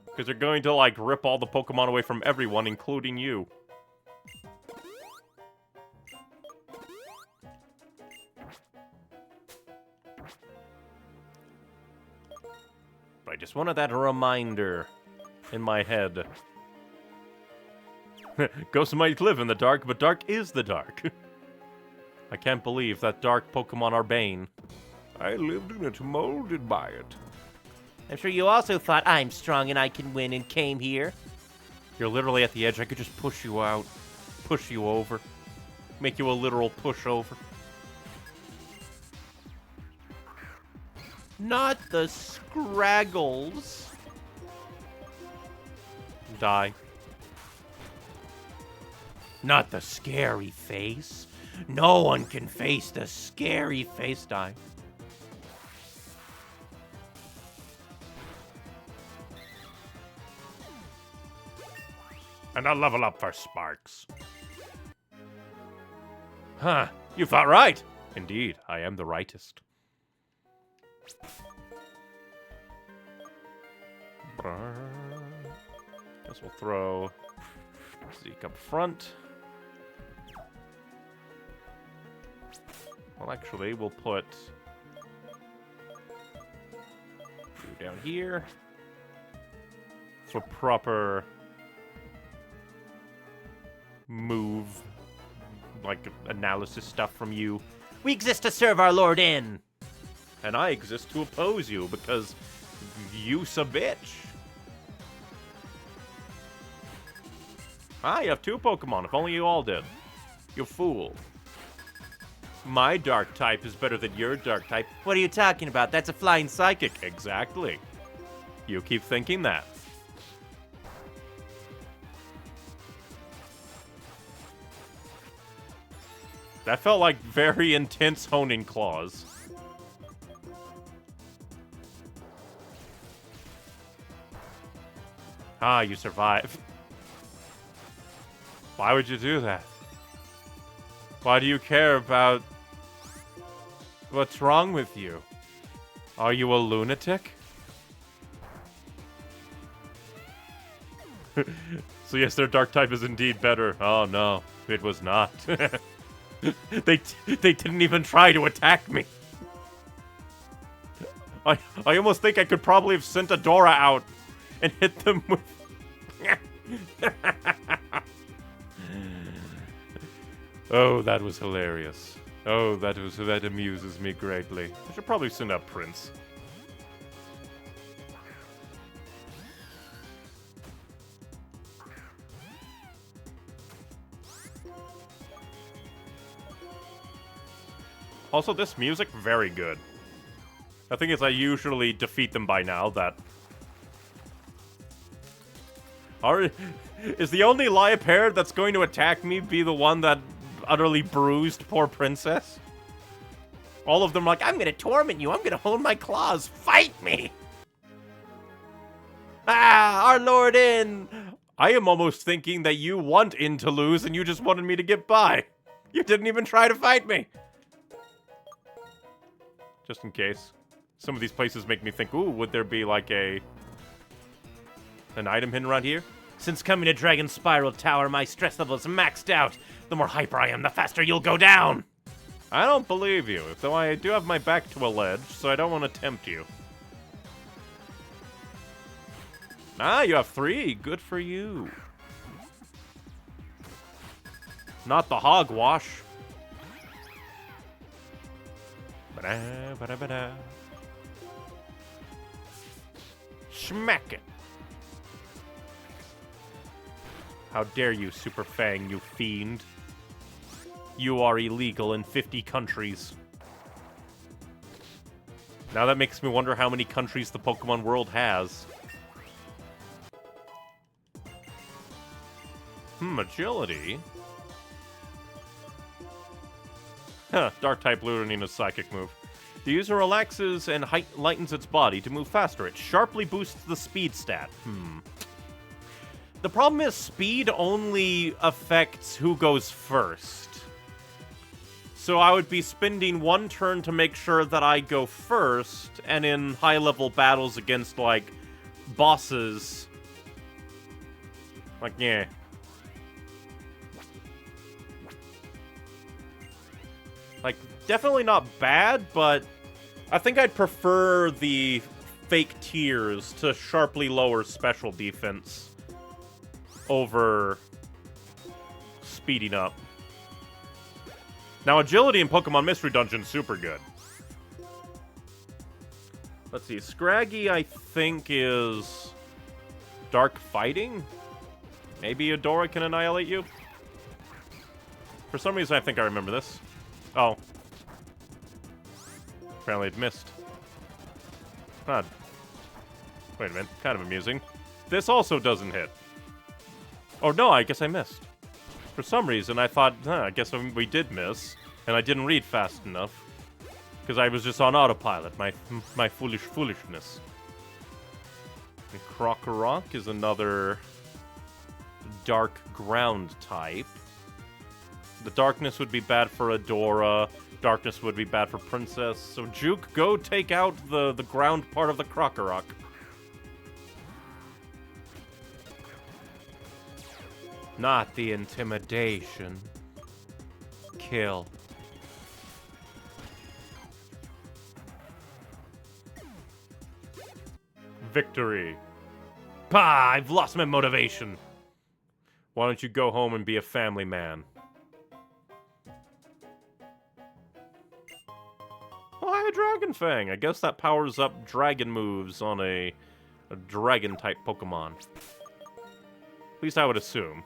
Because they're going to, like, rip all the Pokemon away from everyone, including you. But I just wanted that reminder in my head. Ghosts might live in the dark, but dark is the dark. I can't believe that dark Pokemon are Bane. I lived in it, molded by it. I'm sure you also thought I'm strong and I can win and came here. You're literally at the edge. I could just push you out, push you over, make you a literal pushover. Not the Scraggles. Die. Not the scary face. No one can face the scary face. Die. And I'll level up for Sparks. Huh, you thought right. Indeed, I am the rightest. Guess we'll throw Zeke up front. Well, actually, we'll put down here for proper move, like, analysis stuff from you. We exist to serve our lord in. And I exist to oppose you because you's a bitch. Ah, you have 2 Pokemon. If only you all did. You fool. My dark type is better than your dark type. What are you talking about? That's a flying psychic. Exactly. You keep thinking that. That felt like very intense honing claws. Ah, you survived. Why would you do that? Why do you care about what's wrong with you? Are you a lunatic? So yes, their dark type is indeed better. Oh no, it was not. They didn't even try to attack me. I almost think I could probably have sent Adora out and hit them with... Oh, that was hilarious. Oh, that amuses me greatly. I should probably send out Prince. Also, this music, very good. I think as I usually defeat them by now, that... Is the only Liepard that's going to attack me be the one that utterly bruised poor Princess? All of them are like, I'm gonna torment you, I'm gonna hone my claws, fight me! Ah, our Lord In! I am almost thinking that you want In to lose and you just wanted me to get by. You didn't even try to fight me. Just in case. Some of these places make me think, ooh, would there be like an item hidden around here? Since coming to Dragon Spiral Tower, my stress level is maxed out. The more hyper I am, the faster you'll go down. I don't believe you, though I do have my back to a ledge, so I don't want to tempt you. Ah, you have 3. Good for you. Not the hogwash. Ba-da, ba-da, ba-da. Smack it. How dare you, Super Fang, you fiend. You are illegal in 50 countries. Now that makes me wonder how many countries the Pokemon world has. Agility? Huh, Dark-type learning a Psychic move. The user relaxes and lightens its body to move faster. It sharply boosts the speed stat. The problem is speed only affects who goes first. So I would be spending 1 turn to make sure that I go first, and in high-level battles against, like, bosses... Like, yeah. Like, definitely not bad, but I think I'd prefer the fake tiers to sharply lower special defense over speeding up. Now, agility in Pokemon Mystery Dungeon is super good. Let's see, Scraggy, I think, is Dark Fighting? Maybe Adora can annihilate you? For some reason, I think I remember this. Oh. Apparently it missed. Huh. Wait a minute, kind of amusing. This also doesn't hit. Oh no, I guess I missed. For some reason, I thought, I guess we did miss, and I didn't read fast enough. Because I was just on autopilot, my foolishness. And Krokorok is another dark ground type. The darkness would be bad for Adora. Darkness would be bad for Princess. So Juke, go take out the ground part of the Krokorok. Not the intimidation. Kill. Victory. Pah, I've lost my motivation. Why don't you go home and be a family man? Oh, I have a Dragon Fang. I guess that powers up dragon moves on a dragon-type Pokemon. At least I would assume.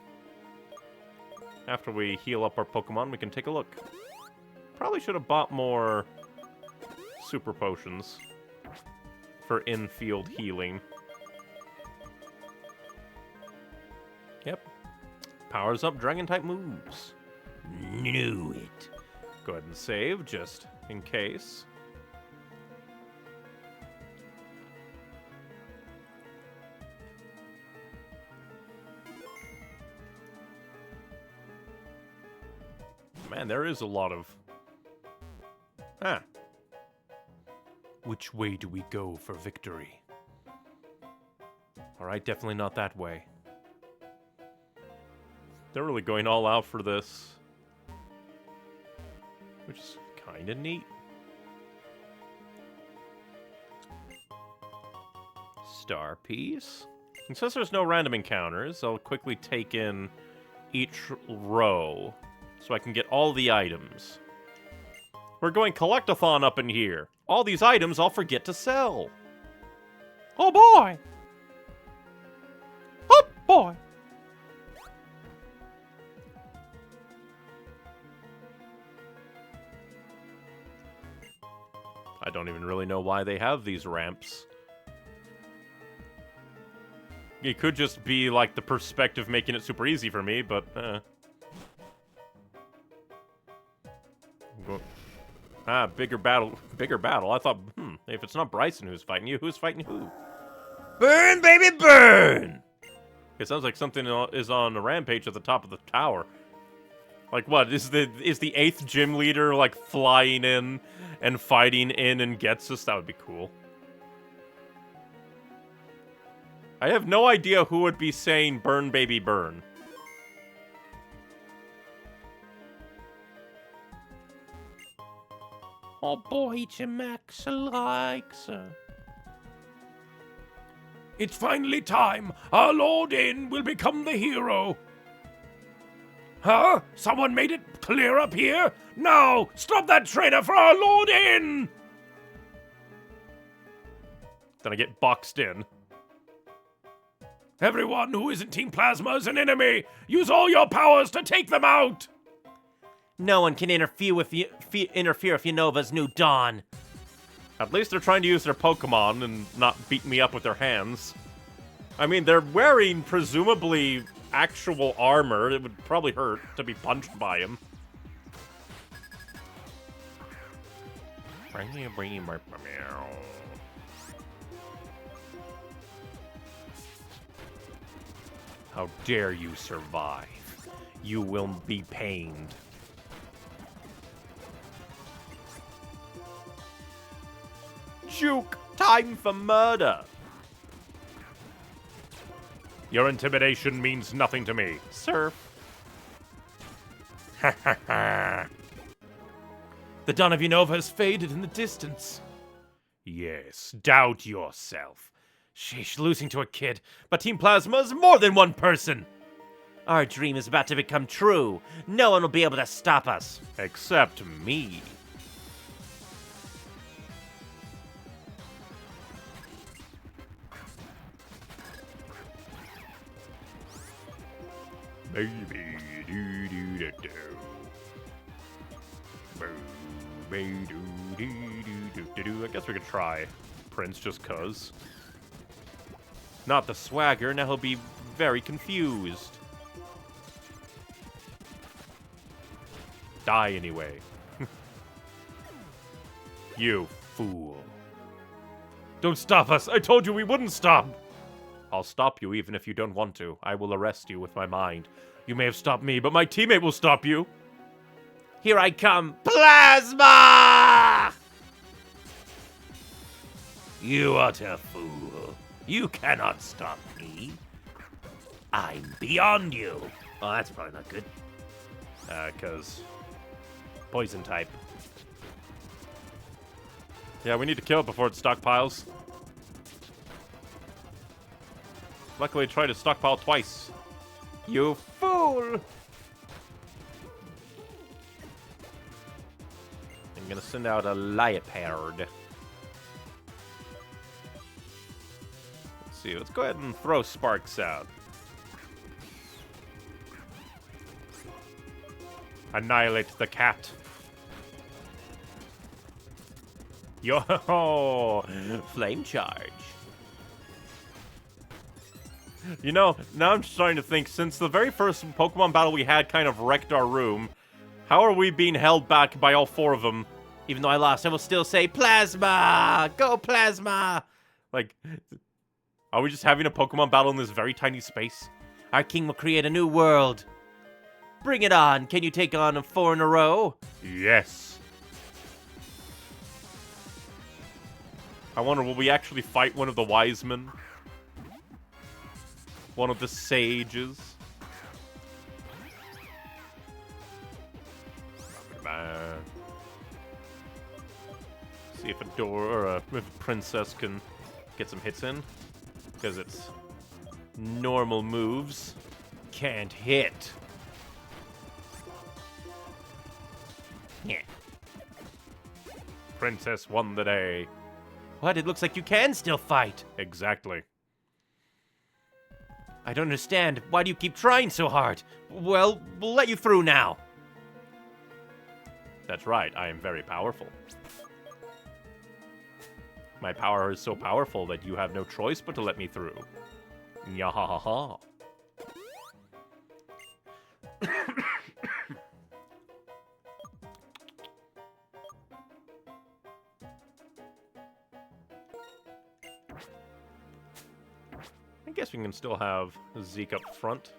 After we heal up our Pokemon, we can take a look. Probably should have bought more Super Potions for in-field healing. Yep. Powers up Dragon-type moves. Knew it. Go ahead and save, just in case. Man, there is a lot of... Ah. Which way do we go for victory? Alright, definitely not that way. They're really going all out for this. Which is kind of neat. Star piece. And since there's no random encounters, I'll quickly take in each row so I can get all the items. We're going collect-a-thon up in here. All these items I'll forget to sell. Oh boy! Oh boy! I don't even really know why they have these ramps. It could just be like the perspective making it super easy for me, but bigger battle. Bigger battle. I thought, if it's not Bryson who's fighting you, who's fighting who? Burn, baby, burn! It sounds like something is on a rampage at the top of the tower. Like what? Is the 8th gym leader like flying in and fighting in and gets us? That would be cool. I have no idea who would be saying burn baby burn. Oh boy, Max likes her. It's finally time. Our Lord In will become the hero. Huh? Someone made it clear up here? No! Stop that traitor for our Lord In! Then I get boxed in. Everyone who isn't Team Plasma is an enemy! Use all your powers to take them out! No one can interfere with Unova's new dawn. At least they're trying to use their Pokemon and not beat me up with their hands. I mean, they're wearing, presumably, actual armor. It would probably hurt to be punched by him. How dare you survive? You will be pained. Juke! Time for murder! Your intimidation means nothing to me. Sir. Ha ha ha. The dawn of Unova has faded in the distance. Yes, doubt yourself. Sheesh, losing to a kid. But Team Plasma's more than one person. Our dream is about to become true. No one will be able to stop us. Except me. Baby do do do do. Baby do do do do do. I guess we could try Prince just cuz. Not the swagger, now he'll be very confused. Die anyway. You fool. Don't stop us! I told you we wouldn't stop! I'll stop you even if you don't want to. I will arrest you with my mind. You may have stopped me, but my teammate will stop you. Here I come. Plasma! You utter fool. You cannot stop me. I'm beyond you. Oh, that's probably not good. 'Cause poison type. Yeah, we need to kill it before it stockpiles. Luckily, I tried to stockpile twice. You fool! I'm gonna send out a leopard. Let's see, let's go ahead and throw sparks out. Annihilate the cat. Yo! Flame charge. You know, now I'm starting to think, since the very first Pokemon battle we had kind of wrecked our room, how are we being held back by all four of them? Even though I lost, I will still say Plasma! Go Plasma! Like, are we just having a Pokemon battle in this very tiny space? Our king will create a new world. Bring it on. Can you take on 4 in a row? Yes. I wonder, will we actually fight one of the wise men? One of the sages? See if a door or if a princess can get some hits in. Because it's normal moves. Can't hit. Yeah. Princess won the day. What? It looks like you can still fight. Exactly. I don't understand. Why do you keep trying so hard? Well, we'll let you through now. That's right, I am very powerful. My power is so powerful that you have no choice but to let me through. Nyahaha. I guess we can still have Zeke up front.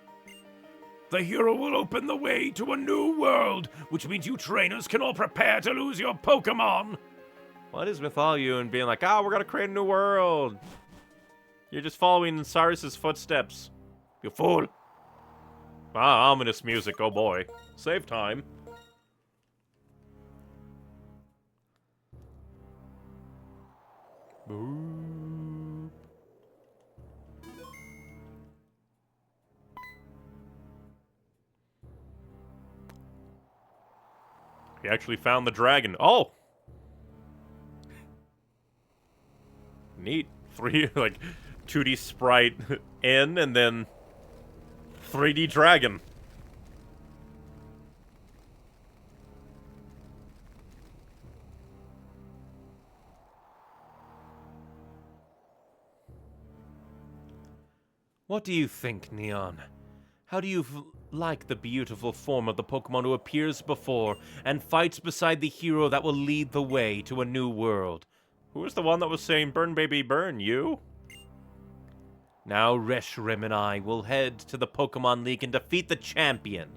The hero will open the way to a new world, which means you trainers can all prepare to lose your Pokemon. What is with all you and being like, we're gonna create a new world? You're just following Cyrus's footsteps. You fool. Ominous music, oh boy. Save time. Boop. We actually found the dragon. Oh! Neat. 2D sprite in, and then 3D dragon. What do you think, Neon? How do you like the beautiful form of the Pokemon who appears before and fights beside the hero that will lead the way to a new world? Who was the one that was saying, burn baby burn, you? Now Reshiram and I will head to the Pokemon League and defeat the champion.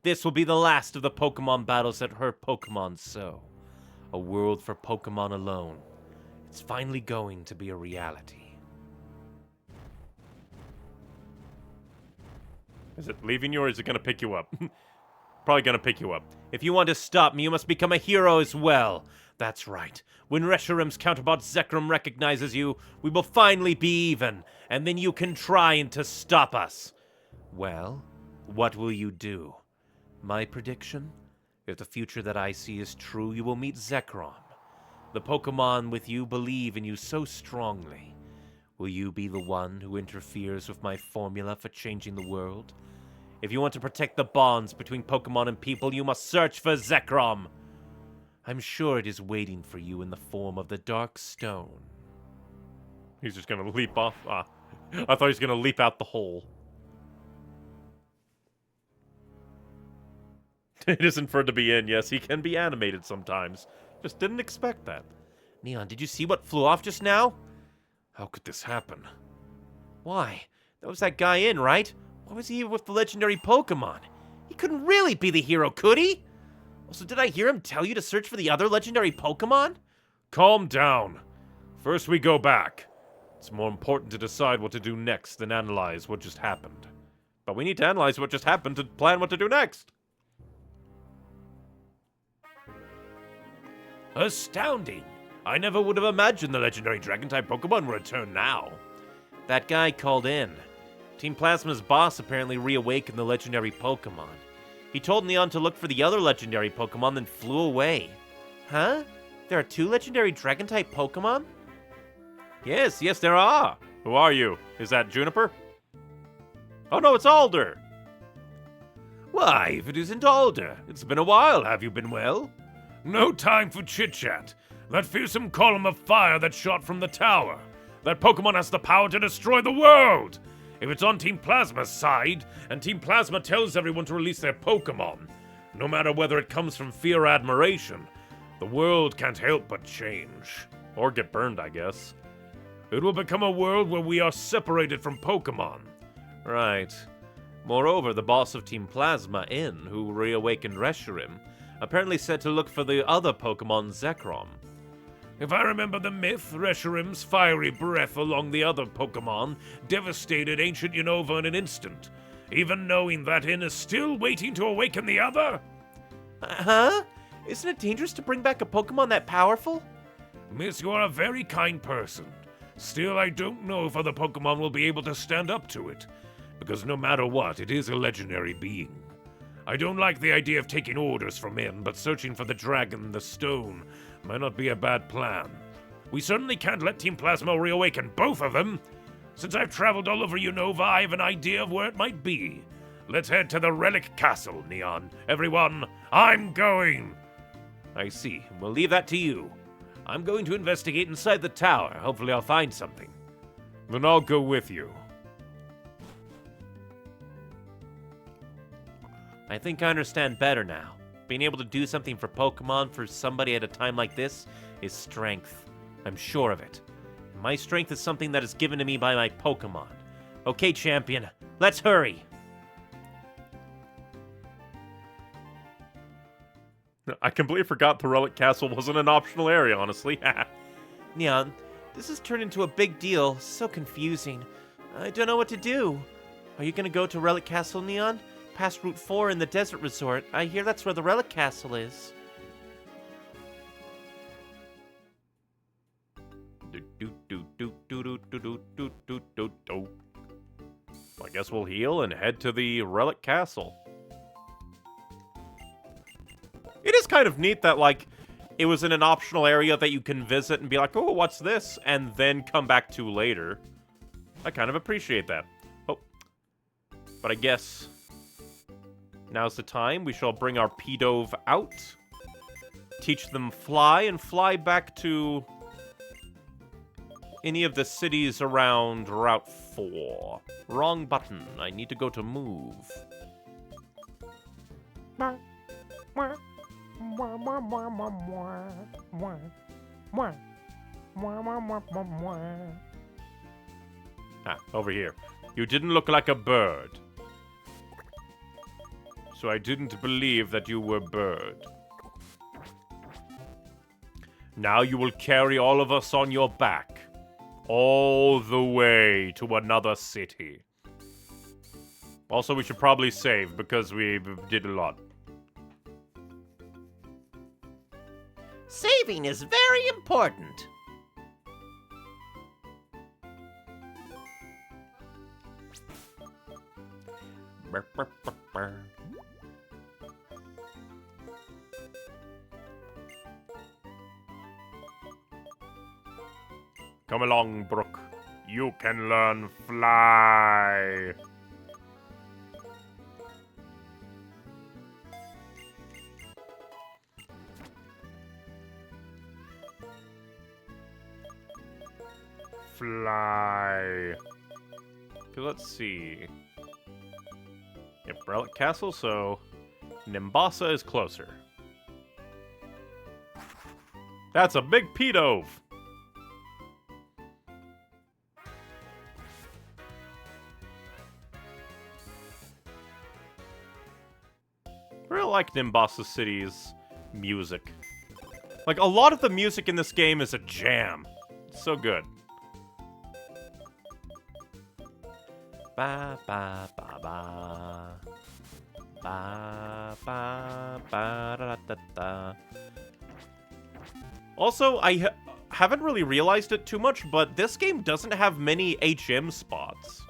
This will be the last of the Pokemon battles that hurt Pokemon so. A world for Pokemon alone. It's finally going to be a reality. Is it leaving you or is it gonna pick you up? Probably gonna pick you up. If you want to stop me, you must become a hero as well. That's right. When Reshiram's counterpart Zekrom recognizes you, we will finally be even, and then you can try to stop us. Well, what will you do? My prediction? If the future that I see is true, you will meet Zekrom. The Pokemon with you believe in you so strongly. Will you be the one who interferes with my formula for changing the world? If you want to protect the bonds between Pokemon and people, you must search for Zekrom. I'm sure it is waiting for you in the form of the Dark Stone. He's just gonna leap off. I thought he was gonna leap out the hole. It isn't for it to be in. Yes, he can be animated sometimes. Just didn't expect that. Neon, did you see what flew off just now? How could this happen? Why? That was that guy in, right? Why was he with the legendary Pokemon? He couldn't really be the hero, could he? Also, did I hear him tell you to search for the other legendary Pokemon? Calm down. First we go back. It's more important to decide what to do next than analyze what just happened. But we need to analyze what just happened to plan what to do next. Astounding. I never would have imagined the legendary Dragon-type Pokemon would return now. That guy called in. Team Plasma's boss apparently reawakened the legendary Pokemon. He told Neon to look for the other legendary Pokemon, then flew away. Huh? There are 2 legendary Dragon-type Pokemon? Yes, there are. Who are you? Is that Juniper? Oh no, it's Alder. Why, if it isn't Alder, it's been a while. Have you been well? No time for chit-chat. That fearsome column of fire that shot from the tower. That Pokemon has the power to destroy the world. If it's on Team Plasma's side, and Team Plasma tells everyone to release their Pokemon, no matter whether it comes from fear or admiration, the world can't help but change. Or get burned, I guess. It will become a world where we are separated from Pokemon. Right. Moreover, the boss of Team Plasma, In, who reawakened Reshiram, apparently said to look for the other Pokemon Zekrom. If I remember the myth, Reshiram's fiery breath along the other Pokemon devastated ancient Unova in an instant. Even knowing that In is still waiting to awaken the other? Huh? Isn't it dangerous to bring back a Pokemon that powerful? Miss, you are a very kind person. Still, I don't know if other Pokemon will be able to stand up to it, because no matter what, it is a legendary being. I don't like the idea of taking orders from In, but searching for the dragon in the stone might not be a bad plan. We certainly can't let Team Plasma reawaken both of them. Since I've traveled all over Unova, I have an idea of where it might be. Let's head to the Relic Castle, Neon. Everyone, I'm going! I see. We'll leave that to you. I'm going to investigate inside the tower. Hopefully I'll find something. Then I'll go with you. I think I understand better now. Being able to do something for Pokemon for somebody at a time like this is strength. I'm sure of it. My strength is something that is given to me by my Pokemon. Okay, champion, let's hurry! I completely forgot the Relic Castle wasn't an optional area, honestly. Neon, this has turned into a big deal. So confusing. I don't know what to do. Are you gonna go to Relic Castle, Neon? Past Route 4 in the Desert Resort. I hear that's where the Relic Castle is. I guess we'll heal and head to the Relic Castle. It is kind of neat that, like, it was in an optional area that you can visit and be like, oh, what's this? And then come back to later. I kind of appreciate that. Oh. But I guess now's the time. We shall bring our Pidove out. Teach them fly and fly back to any of the cities around Route 4. Wrong button. I need to go to move. Ah, over here. You didn't look like a bird. So I didn't believe that you were bird. Now you will carry all of us on your back. All the way to another city. Also, we should probably save because we did a lot. Saving is very important. Come along, Brook. You can learn fly. Fly. Okay, let's see. Yep, Relic Castle, so Nimbasa is closer. That's a big Pidove. I really like Nimbasa City's music. Like, a lot of the music in this game is a jam. It's so good. Ba ba ba ba. Ba ba ba da da da. Also, I haven't really realized it too much, but this game doesn't have many HM spots.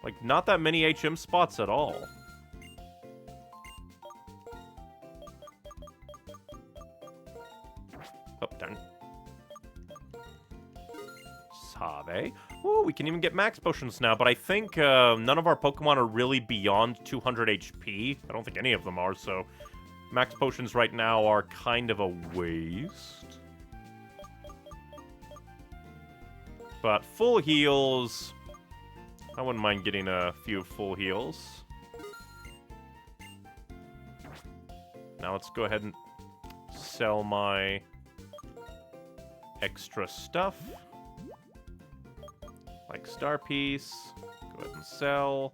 Like, not that many HM spots at all. Oh, darn. Sabe. Ooh, we can even get max potions now, but I think none of our Pokemon are really beyond 200 HP. I don't think any of them are, so max potions right now are kind of a waste. But full heals, I wouldn't mind getting a few full heals. Now let's go ahead and sell my extra stuff. Like Star Piece, go ahead and sell.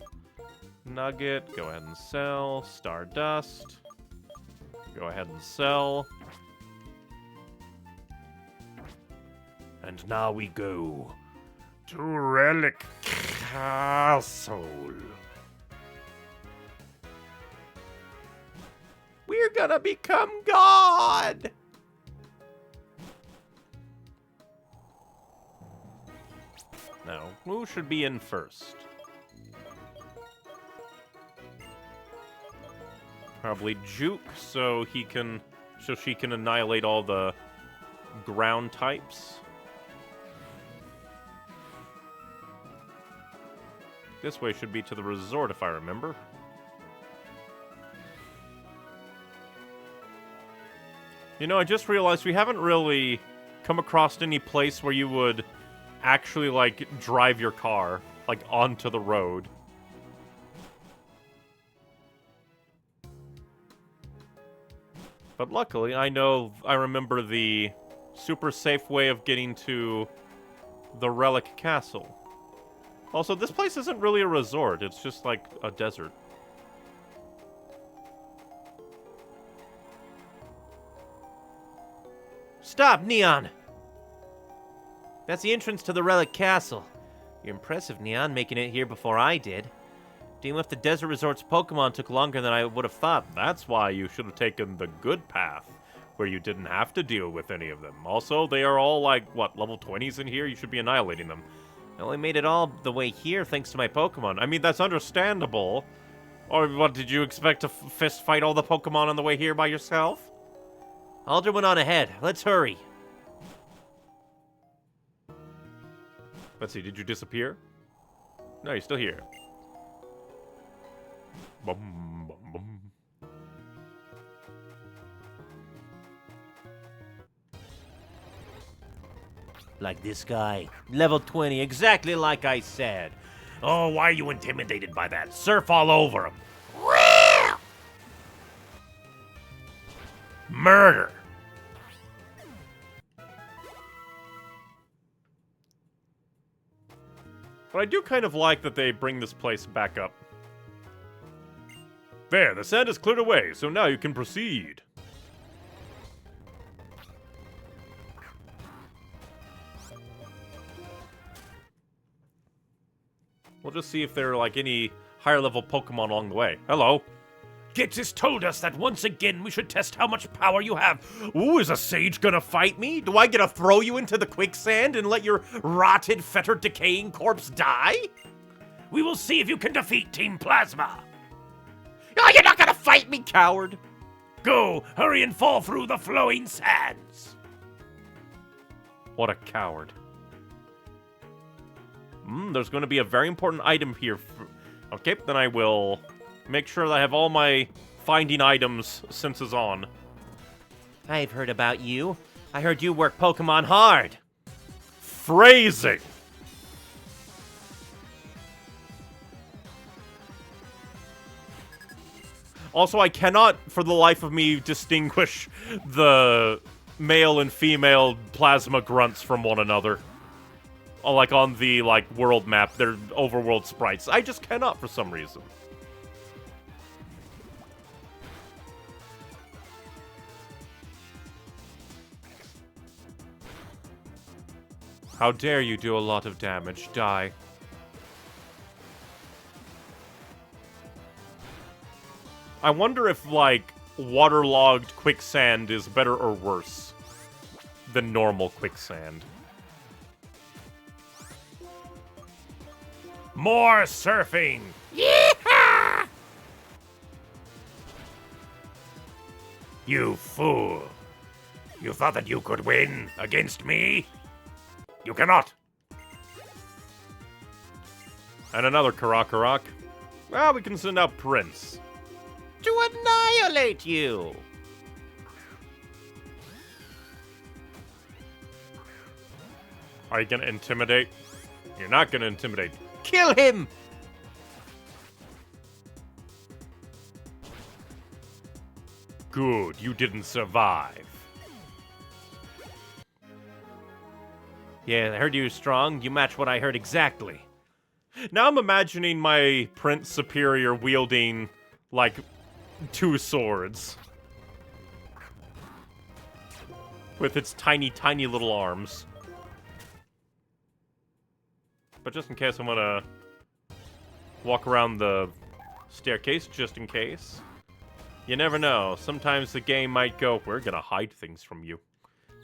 Nugget, go ahead and sell. Stardust, go ahead and sell. And now we go to Relic Castle. We're gonna become God! Now, who should be in first? Probably Juke, so she can annihilate all the ground types. This way should be to the resort, if I remember. You know, I just realized we haven't really come across any place where you would actually, like, drive your car, like, onto the road. But luckily, I remember the super safe way of getting to the Relic Castle. Also, this place isn't really a resort, it's just like a desert. Stop, Neon! That's the entrance to the Relic Castle. You're impressive, Neon, making it here before I did. Dealing with the Desert Resort's Pokemon took longer than I would have thought. That's why you should have taken the good path, where you didn't have to deal with any of them. Also, they are all like, what, level 20s in here? You should be annihilating them. I only made it all the way here thanks to my Pokemon. I mean, that's understandable. Or what, did you expect to fist fight all the Pokemon on the way here by yourself? Alder went on ahead. Let's hurry. Let's see, did you disappear? No, you're still here. Bum, bum, bum. Like this guy. Level 20, exactly like I said. Oh, why are you intimidated by that? Surf all over him. Murder. But I do kind of like that they bring this place back up. There, the sand is cleared away, so now you can proceed. We'll just see if there are, like, any higher level Pokemon along the way. Hello. Gitsis told us that once again we should test how much power you have. Ooh, is a sage gonna fight me? Do I get to throw you into the quicksand and let your rotted, fettered, decaying corpse die? We will see if you can defeat Team Plasma. Oh, you're not gonna fight me, coward! Go, hurry and fall through the flowing sands. What a coward. There's going to be a very important item here. Okay, then I will make sure that I have all my finding items senses on. I've heard about you. I heard you work Pokemon hard. Phrasing! Also, I cannot, for the life of me, distinguish the male and female plasma grunts from one another. Like, on the, like, world map, they're overworld sprites. I just cannot for some reason. How dare you do a lot of damage. Die. I wonder if, like, waterlogged quicksand is better or worse than normal quicksand. More surfing! Yeehaw! You fool! You thought that you could win against me? You cannot! And another Karak. Well, we can send out Prince. To annihilate you! Are you gonna intimidate? You're not gonna intimidate. Kill him! Good, you didn't survive. Yeah, I heard you were strong. You match what I heard exactly. Now I'm imagining my Prince Superior wielding, like, 2 swords. With its tiny, tiny little arms. But just in case, I'm gonna walk around the staircase, just in case. You never know. Sometimes the game might go, we're gonna hide things from you.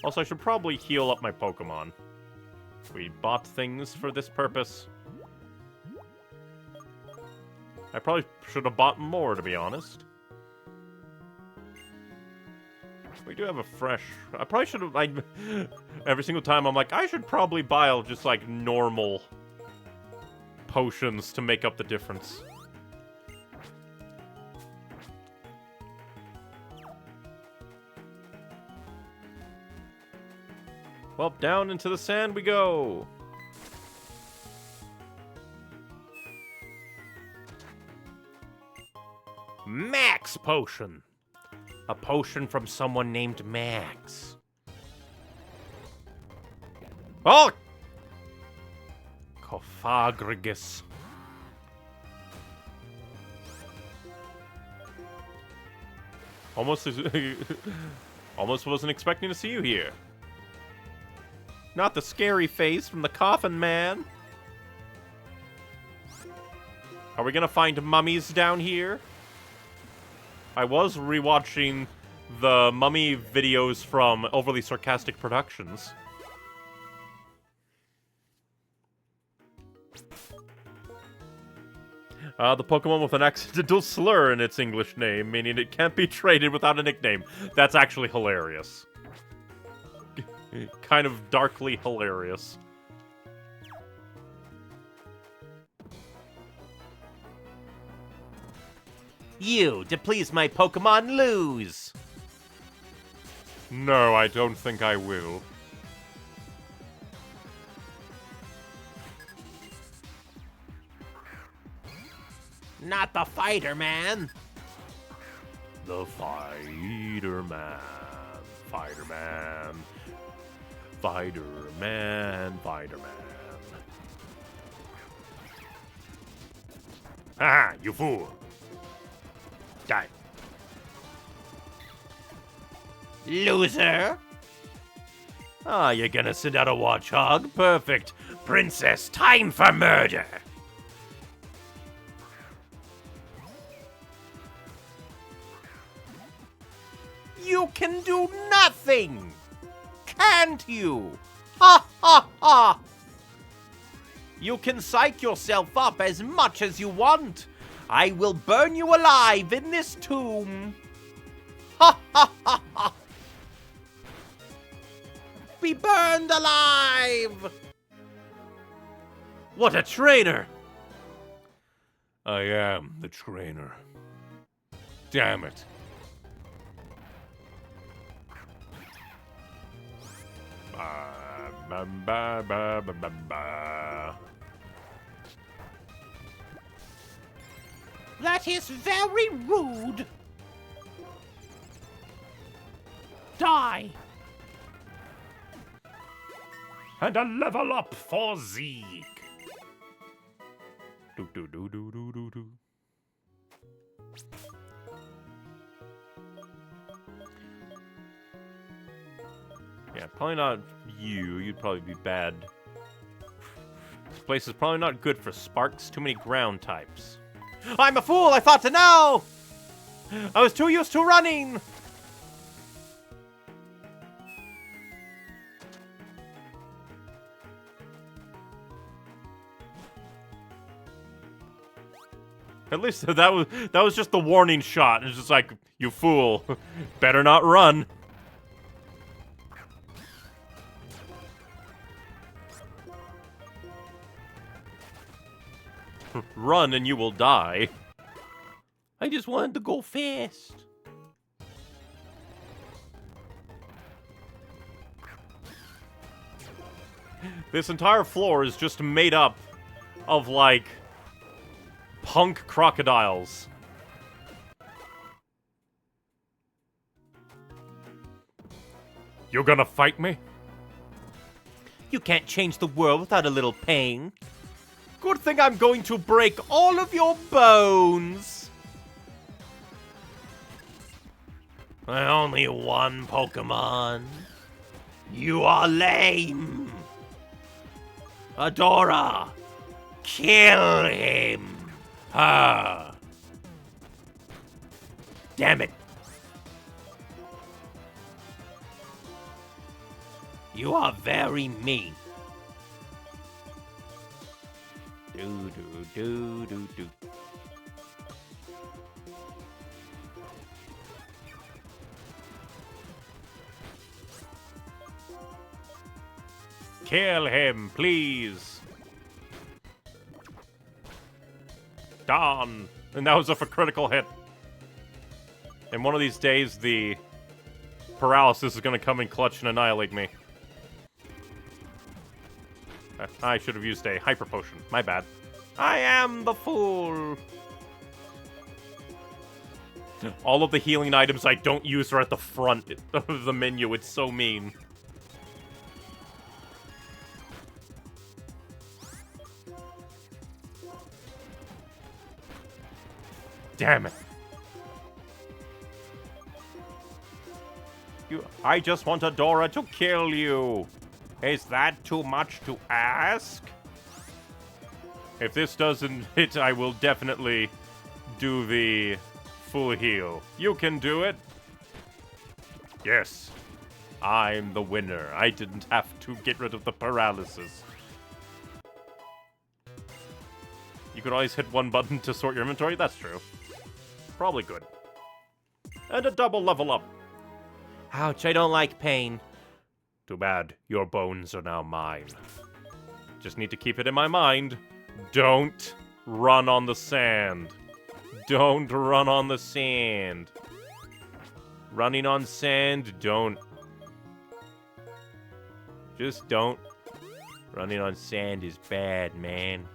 Also, I should probably heal up my Pokemon. We bought things for this purpose. I probably should have bought more, to be honest. We do have a fresh... I probably should have... every single time I'm like, I should probably buy just, like, normal potions to make up the difference. Well, down into the sand we go. Max Potion. A potion from someone named Max. Oh! Cophagragus. Almost wasn't expecting to see you here. Not the scary face from the Coffin Man. Are we gonna find mummies down here? I was rewatching the mummy videos from Overly Sarcastic Productions. The Pokemon with an accidental slur in its English name, meaning it can't be traded without a nickname. That's actually hilarious. Kind of darkly hilarious. You, to please my Pokemon, lose! No, I don't think I will. Not the fighter, man! The Fighter Man. Fighter Man. Fighter Man. Fighter Man. Haha, you fool! Die. Loser! Ah, you're gonna send out a Watchog? Perfect. Princess, time for murder! You can do nothing! Can't you? Ha ha ha! You can psych yourself up as much as you want. I will burn you alive in this tomb. Ha ha ha ha! Be burned alive! What a trainer! I am the trainer. Damn it. Ba, ba, ba, ba, ba, ba. That is very rude. Die. And a level up for Zeke. Do do do do do do do. Yeah, probably not you. You'd probably be bad. This place is probably not good for sparks. Too many ground types. I'm a fool, I thought to know! I was too used to running! At least that was just the warning shot. It's just like, you fool. Better not run. Run and you will die. I just wanted to go fast. This entire floor is just made up of, like, punk crocodiles. You gonna fight me? You can't change the world without a little pain. Good thing I'm going to break all of your bones. Only one Pokemon. You are lame. Adora, kill him. Ah. Damn it. You are very mean. Do do do do do. Kill him, please. Done. And that was a critical hit. And one of these days, the paralysis is going to come in clutch and annihilate me. I should have used a hyper potion. My bad. I am the fool. All of the healing items I don't use are at the front of the menu. It's so mean. Damn it. I just want Adora to kill you. Is that too much to ask? If this doesn't hit, I will definitely do the full heal. You can do it. Yes. I'm the winner. I didn't have to get rid of the paralysis. You could always hit one button to sort your inventory. That's true. Probably good. And a double level up. Ouch, I don't like pain. Too bad. Your bones are now mine. Just need to keep it in my mind. Don't run on the sand. Don't run on the sand. Running on sand, don't. Just don't. Running on sand is bad, man.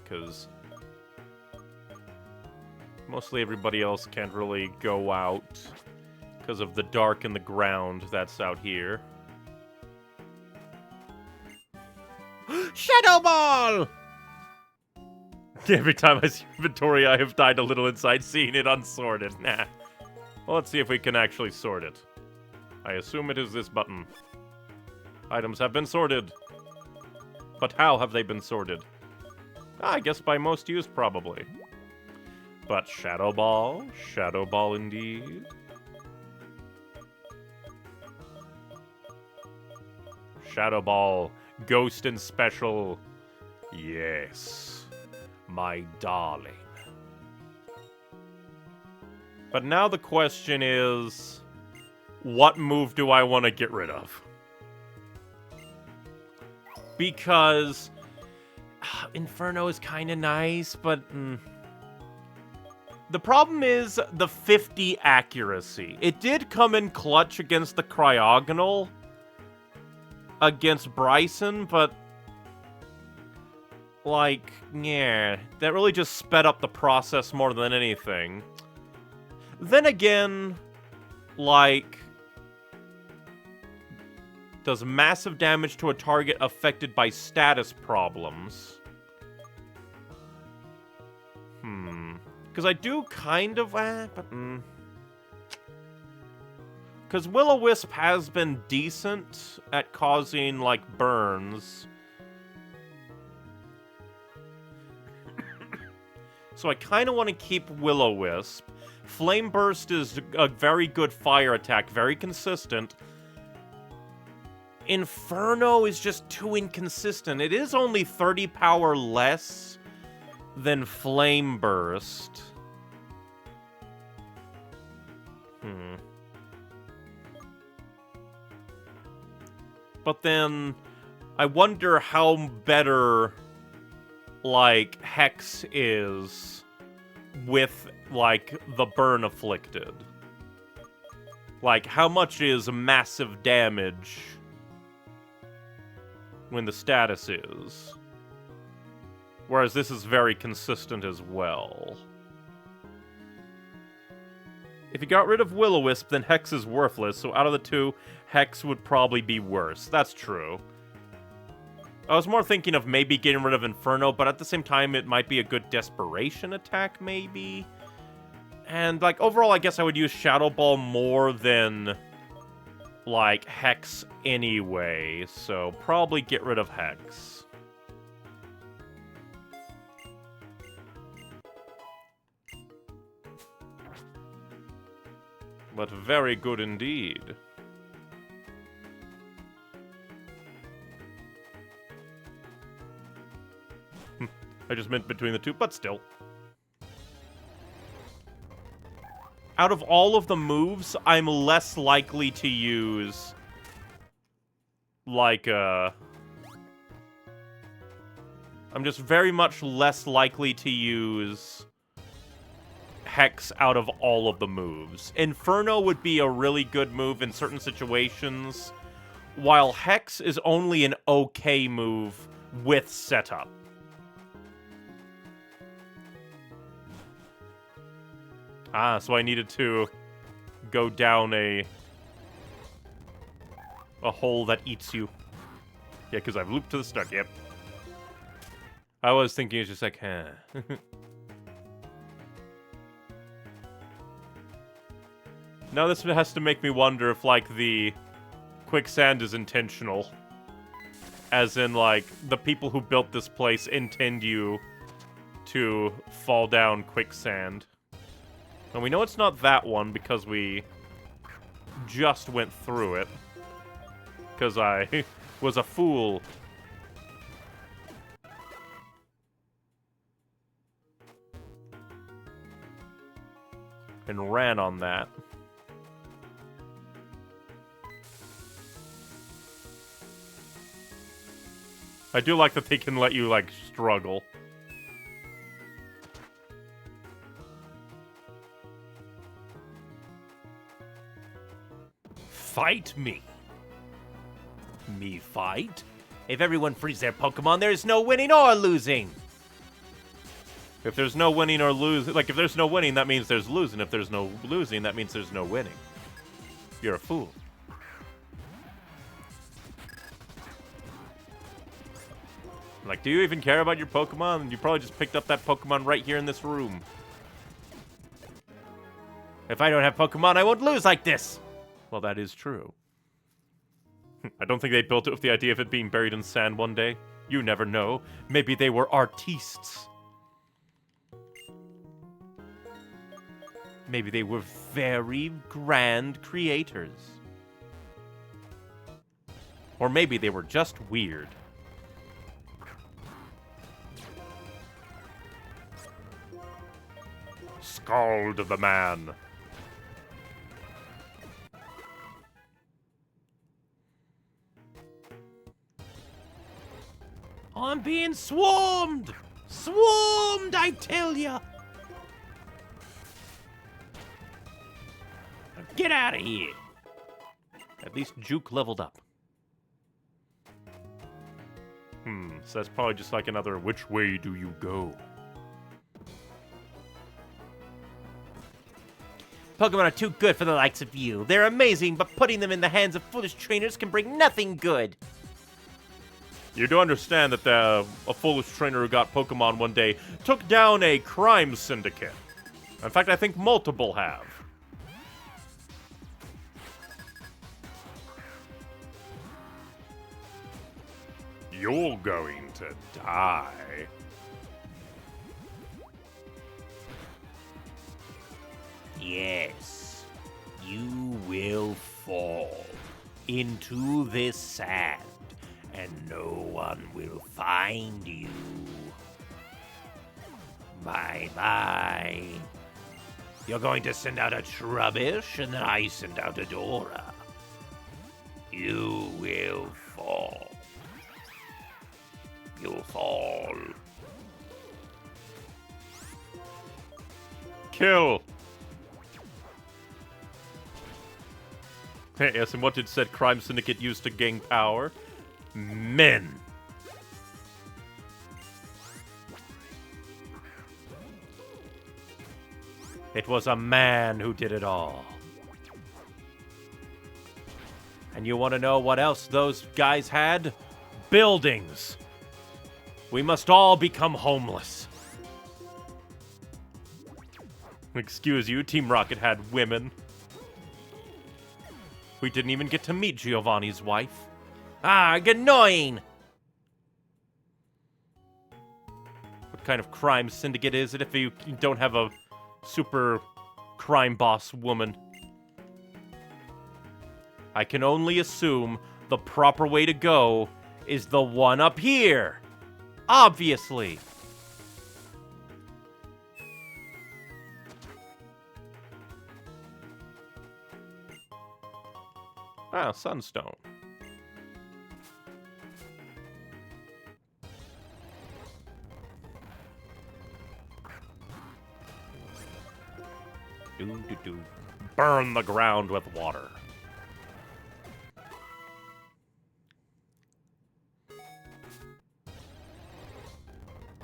Because mostly everybody else can't really go out because of the dark in the ground that's out here. Shadow Ball! Every time I see inventory, I have died a little inside seeing it unsorted. Nah. Well, let's see if we can actually sort it. I assume it is this button. Items have been sorted. But how have they been sorted? I guess by most used, probably. But Shadow Ball indeed. Shadow Ball, Ghost and Special. Yes, my darling. But now the question is, what move do I want to get rid of? Because Inferno is kind of nice, but the problem is the 50 accuracy. It did come in clutch against the Cryogonal, against Bryson, but like, yeah, that really just sped up the process more than anything. Then again, like, does massive damage to a target affected by status problems. Because I do kind of, but, because Will-O-Wisp has been decent at causing, like, burns. So I kind of want to keep Will-O-Wisp. Flame Burst is a very good fire attack, very consistent. Inferno is just too inconsistent. It is only 30 power less than Flame Burst. But then, I wonder how better, like, Hex is with, like, the Burn Afflicted. Like, how much is massive damage when the status is? Whereas this is very consistent as well. If you got rid of Will-O-Wisp, then Hex is worthless, so out of the two, Hex would probably be worse. That's true. I was more thinking of maybe getting rid of Inferno, but at the same time, it might be a good desperation attack, maybe? And, like, overall, I guess I would use Shadow Ball more than, like, Hex anyway, so probably get rid of Hex. But very good indeed. I just meant between the two, but still. Out of all of the moves, I'm less likely to use, like, I'm just very much less likely to use Hex out of all of the moves. Inferno would be a really good move in certain situations, while Hex is only an okay move with setup. Ah, so I needed to go down a hole that eats you. Yeah, because I've looped to the start, yep. I was thinking it's just like, huh. Now this has to make me wonder if, like, the quicksand is intentional. As in, like, the people who built this place intend you to fall down quicksand. And we know it's not that one because we just went through it. Because I was a fool. And ran on that. I do like that they can let you, like, struggle. Fight me. Me fight? If everyone frees their Pokemon, there's no winning or losing. If there's no winning or losing, like, if there's no winning, that means there's losing. If there's no losing, that means there's no winning. You're a fool. Like, do you even care about your Pokemon? You probably just picked up that Pokemon right here in this room. If I don't have Pokemon, I won't lose like this. Well, that is true. I don't think they built it with the idea of it being buried in sand one day. You never know. Maybe they were artistes. Maybe they were very grand creators. Or maybe they were just weird. Scald the man. I'm being swarmed! Swarmed, I tell ya! Get out of here! At least Juke leveled up. So that's probably just like another, which way do you go? Pokemon are too good for the likes of you. They're amazing, but putting them in the hands of foolish trainers can bring nothing good. You do understand that a foolish trainer who got Pokemon one day took down a crime syndicate. In fact, I think multiple have. You're going to die. Yes, you will fall into this sand, and no one will find you. Bye-bye. You're going to send out a Trubbish, and then I send out a Dora. You will fall. You'll fall. Kill! Yes, and what did said crime syndicate use to gain power? Men. It was a man who did it all. And you want to know what else those guys had? Buildings. We must all become homeless. Excuse you, Team Rocket had women. We didn't even get to meet Giovanni's wife. Ah, annoying! What kind of crime syndicate is it if you don't have a super crime boss woman? I can only assume the proper way to go is the one up here. Obviously. Ah, sunstone. Do. Burn the ground with water.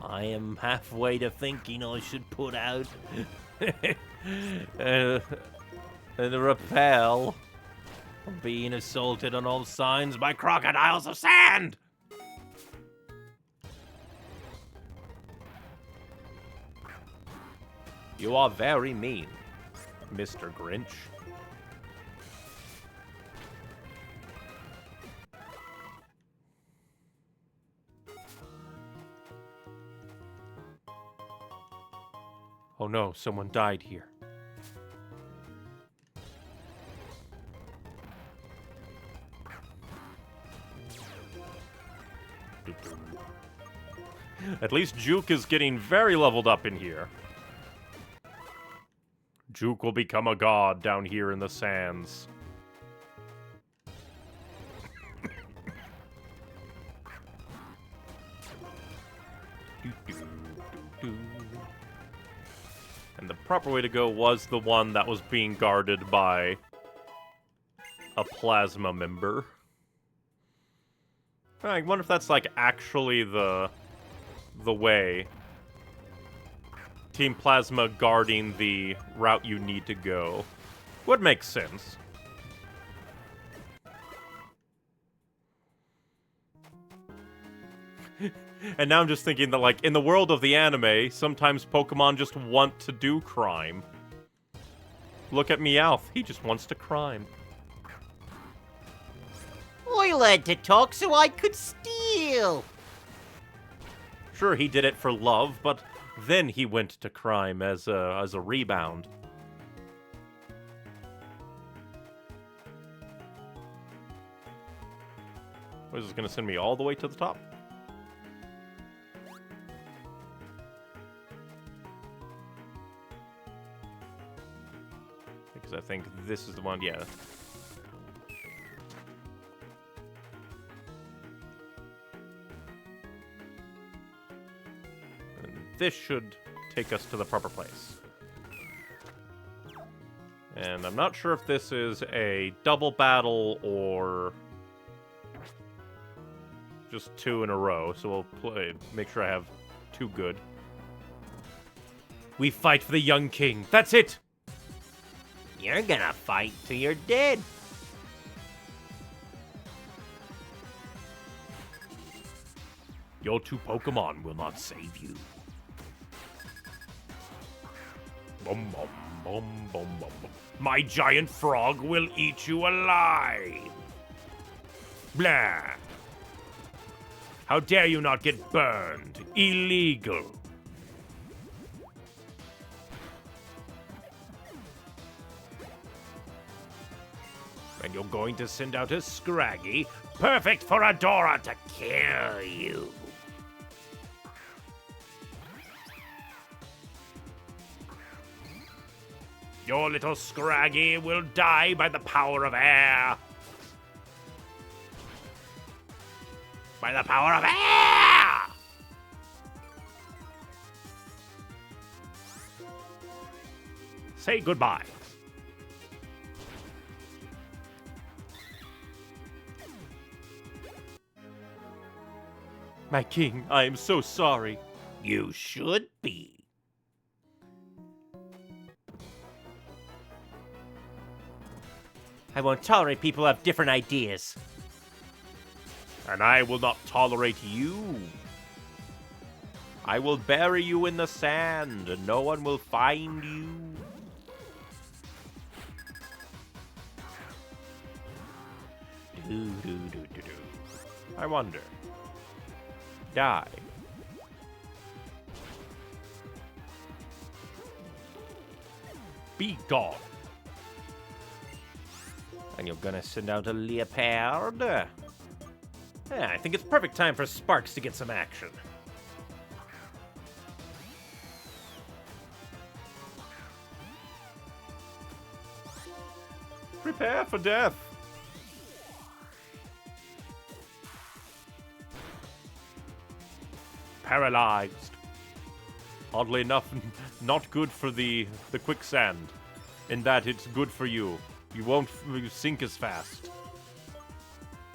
I am halfway to thinking I should put out And repel from being assaulted on all sides by crocodiles of sand. you are very mean, Mr. Grinch. Oh no, someone died here. At least Juke is getting very leveled up in here. Juke will become a god down here in the sands. And the proper way to go was the one that was being guarded by a plasma member. I wonder if that's like actually the way. Team Plasma guarding the route you need to go. Would make sense. And now I'm just thinking that, like, in the world of the anime, sometimes Pokemon just want to do crime. Look at Meowth, he just wants to crime. I learned to talk so I could steal. Sure, he did it for love, but then he went to crime as a rebound. What, is this gonna send me all the way to the top? Because I think this is the one, yeah. And this should take us to the proper place. And I'm not sure if this is a double battle or just two in a row, so we'll make sure I have two good. We fight for the young king. That's it. You're gonna fight till you're dead. Your two Pokemon will not save you. Bum, bum, bum, bum, bum, bum. My giant frog will eat you alive. Blah. How dare you not get burned? Illegal. And you're going to send out a Scraggy, perfect for Adora to kill you. Your little Scraggy will die by the power of air. By the power of air! Say goodbye. My king, I am so sorry. You should be. I won't tolerate people who have different ideas. And I will not tolerate you. I will bury you in the sand, and no one will find you. I wonder. Die. Be gone. And you're gonna send out a leopard? Yeah, I think it's perfect time for Sparks to get some action. Prepare for death. Paralyzed. Oddly enough, not good for the quicksand. In that it's good for you. You won't sink as fast.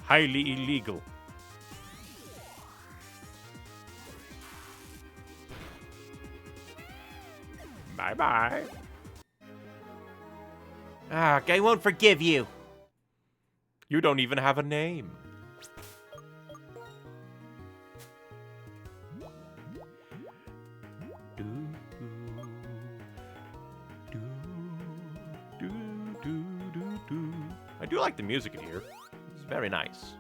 Highly illegal. Bye-bye. Ah, I won't forgive you. You don't even have a name. I do like the music in here. It's very nice.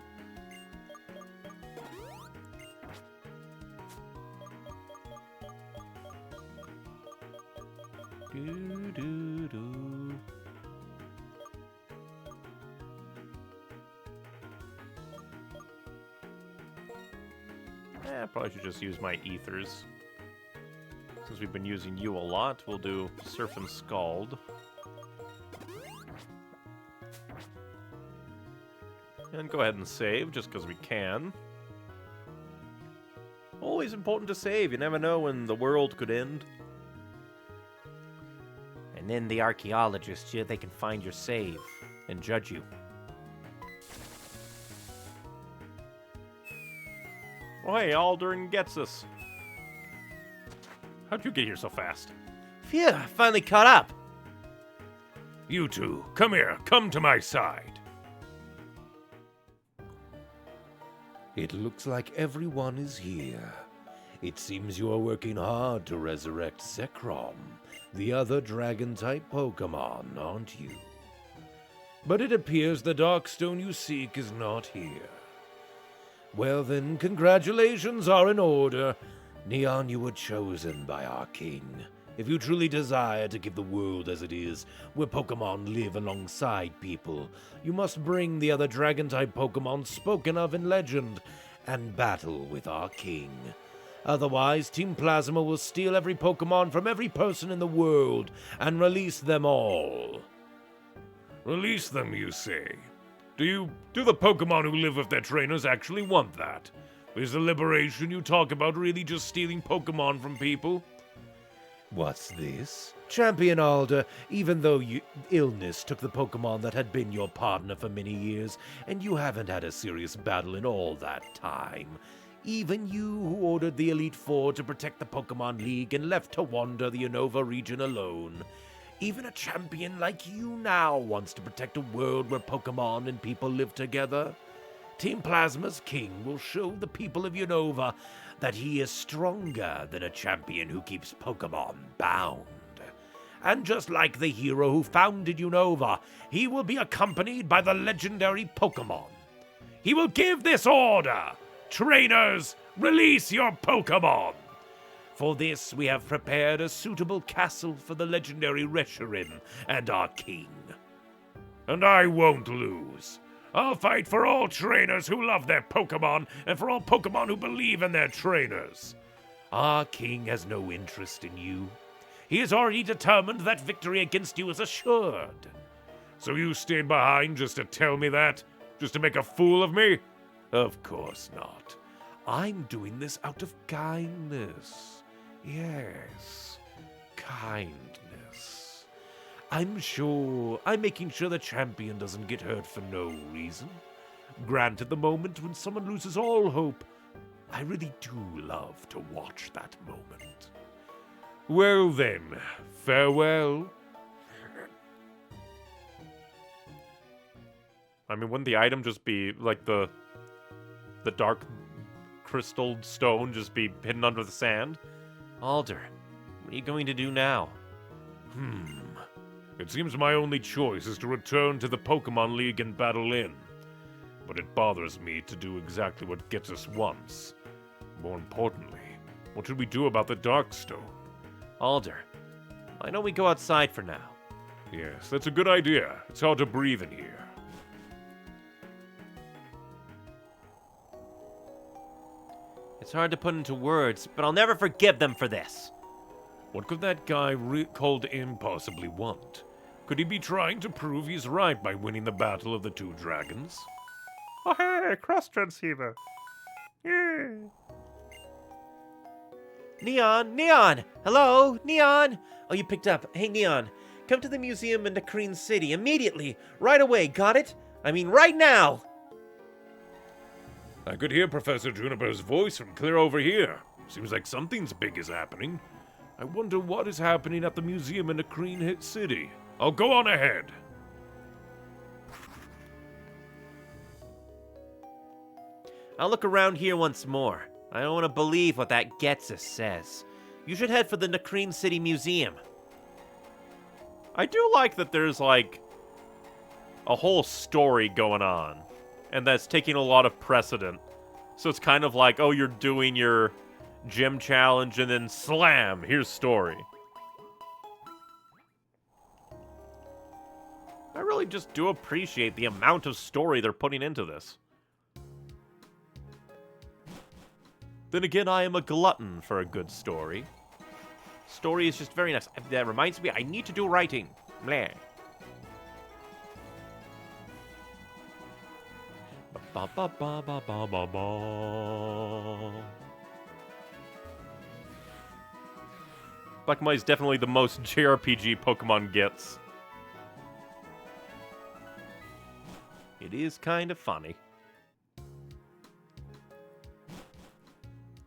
I probably should just use my ethers. Since we've been using you a lot, we'll do Surf and Scald. And go ahead and save, just because we can. Always important to save. You never know when the world could end. And then the archaeologists, they can find your save And judge you. Oh, hey, Aldrin gets us. How'd you get here so fast? Phew, I finally caught up. You two, come here. Come to my side. It looks like everyone is here. It seems you are working hard to resurrect Zekrom, the other dragon-type Pokemon, aren't you? But it appears the Darkstone you seek is not here. Well then, congratulations are in order. Neon, you were chosen by our king. If you truly desire to give the world as it is, where Pokemon live alongside people, you must bring the other dragon-type Pokemon spoken of in legend and battle with our king. Otherwise, Team Plasma will steal every Pokemon from every person in the world and release them all. Release them, you say? Do the Pokemon who live with their trainers actually want that? Is the liberation you talk about really just stealing Pokemon from people? What's this? Champion Alder, even though illness took the Pokemon that had been your partner for many years, and you haven't had a serious battle in all that time. Even you who ordered the Elite Four to protect the Pokemon League and left to wander the Unova region alone. Even a champion like you now wants to protect a world where Pokemon and people live together. Team Plasma's king will show the people of Unova that he is stronger than a champion who keeps Pokemon bound. And just like the hero who founded Unova, he will be accompanied by the legendary Pokemon. He will give this order: trainers, release your Pokemon! For this, we have prepared a suitable castle for the legendary Reshiram and our king. And I won't lose. I'll fight for all trainers who love their Pokemon and for all Pokemon who believe in their trainers. Our king has no interest in you. He has already determined that victory against you is assured. So you stayed behind just to tell me that? Just to make a fool of me? Of course not. I'm doing this out of kindness. Yes, kindness. I'm making sure the champion doesn't get hurt for no reason. Granted, the moment when someone loses all hope, I really do love to watch that moment. Well then, farewell. I mean, wouldn't the item just be like the dark crystal stone just be hidden under the sand? Alder, what are you going to do now? It seems my only choice is to return to the Pokemon League and battle in. But it bothers me to do exactly what gets us once. More importantly, what should we do about the Darkstone? Alder, I know we go outside for now. Yes, that's a good idea. It's hard to breathe in here. It's hard to put into words, but I'll never forgive them for this. What could that guy called In possibly want? Could he be trying to prove he's right by winning the battle of the two dragons? Oh, hey, cross transceiver. Yeah. Neon! Hello? Neon! Oh, you picked up. Hey, Neon, come to the museum in Nakreen City immediately. Right away, got it? I mean, right now! I could hear Professor Juniper's voice from clear over here. Seems like something's big is happening. I wonder what is happening at the museum in Nakreen City. I'll go on ahead. I'll look around here once more. I don't want to believe what that Getsus says. You should head for the Nakreen City Museum. I do like that there's, like, a whole story going on, and that's taking a lot of precedent. So it's kind of like, oh, you're doing your gym challenge, and then slam, here's story. I really just do appreciate the amount of story they're putting into this. Then again, I am a glutton for a good story. Story is just very nice. That reminds me, I need to do writing. Meh. Ba ba ba ba ba ba ba. Black and White is definitely the most JRPG Pokemon gets. It is kind of funny.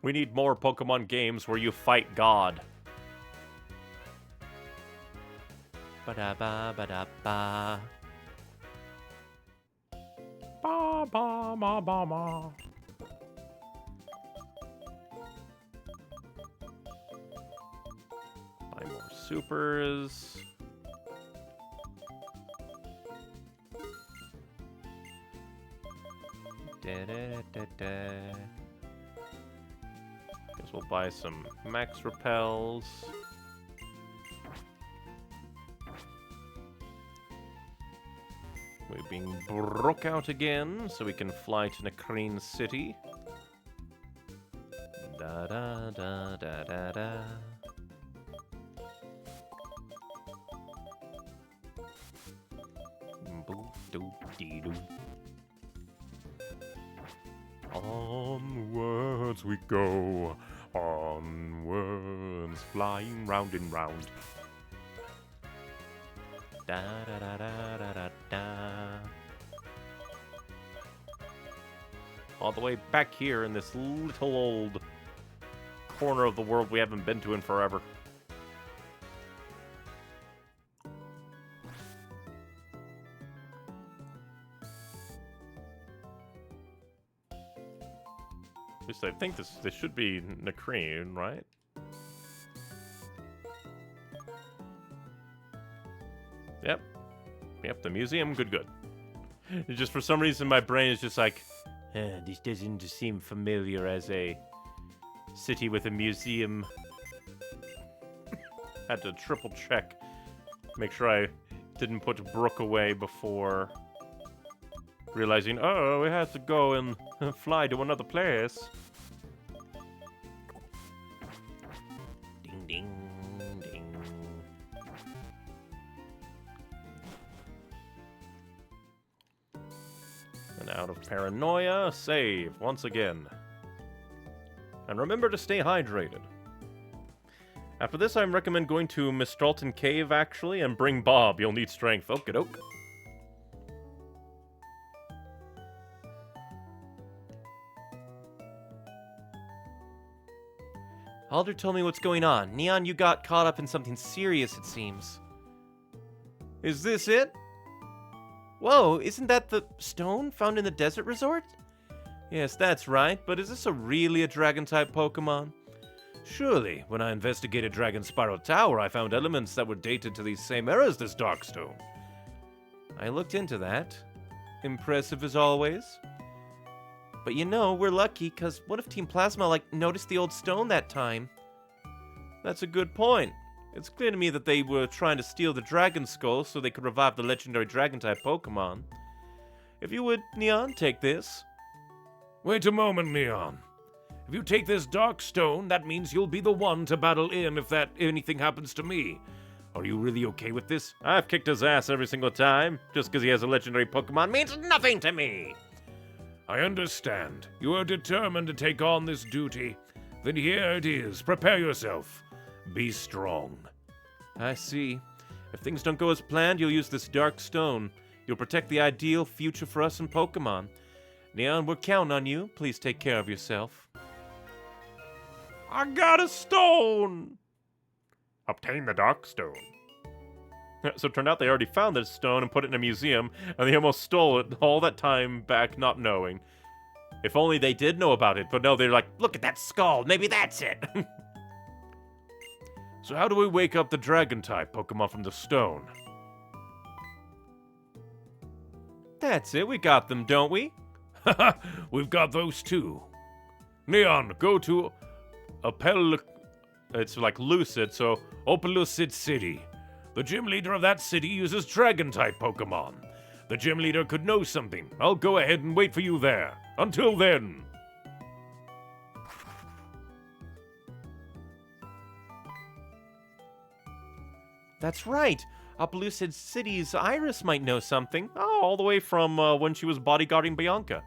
We need more Pokemon games where you fight God. Ba-da-ba, ba-da-ba. Ba ba ba ba ba. Buy more supers. Da-da-da-da-da. Guess we'll buy some max repels. We're being broke out again, so we can fly to Nakreen City. Da da da da da da. Boo doo dee doo. Onwards we go, onwards, flying round and round. Da da da da da da da. All the way back here in this little old corner of the world we haven't been to in forever. At least I think this should be Nakreen, right? Yep, the museum, good. It's just for some reason my brain is just like, this doesn't just seem familiar as a city with a museum. Had to triple check, make sure I Didn't put Brook away before realizing, oh, we have to go and fly to another place. Ding, ding, ding. And out of paranoia, save once again. And remember to stay hydrated. After this, I recommend going to Mistralton Cave, actually, and bring Bob. You'll need strength. Okie-doke. Alder told me what's going on. Neon, you got caught up in something serious, it seems. Is this it? Whoa, isn't that the stone found in the desert resort? Yes, that's right, but is this really a Dragon-type Pokemon? Surely, when I investigated Dragon Spiral Tower, I found elements that were dated to these same eras as this Darkstone. I looked into that. Impressive as always. But you know, we're lucky, because what if Team Plasma, noticed the old stone that time? That's a good point. It's clear to me that they were trying to steal the Dragon Skull so they could revive the legendary Dragon-type Pokemon. If you would, Neon, take this. Wait a moment, Neon. If you take this dark stone, that means you'll be the one to battle in if anything happens to me. Are you really okay with this? I've kicked his ass every single time. Just because he has a legendary Pokemon means nothing to me. I understand. You are determined to take on this duty. Then here it is. Prepare yourself. Be strong. I see. If things don't go as planned, you'll use this dark stone. You'll protect the ideal future for us in Pokemon. Neon, we're counting on you. Please take care of yourself. I got a stone! Obtain the dark stone. So it turned out they already found this stone and put it in a museum, and they almost stole it all that time back not knowing. If only they did know about it, but no, they're like, look at that skull, maybe that's it. So how do we wake up the Dragon-type Pokemon from the stone? That's it, we got them, don't we? Haha, we've got those too. Neon, go to It's like Lucid, so Opelucid City. The gym leader of that city uses Dragon-type Pokemon. The gym leader could know something. I'll go ahead and wait for you there. Until then. That's right. Opelucid City's Iris might know something. oh, all the way from when she was bodyguarding Bianca.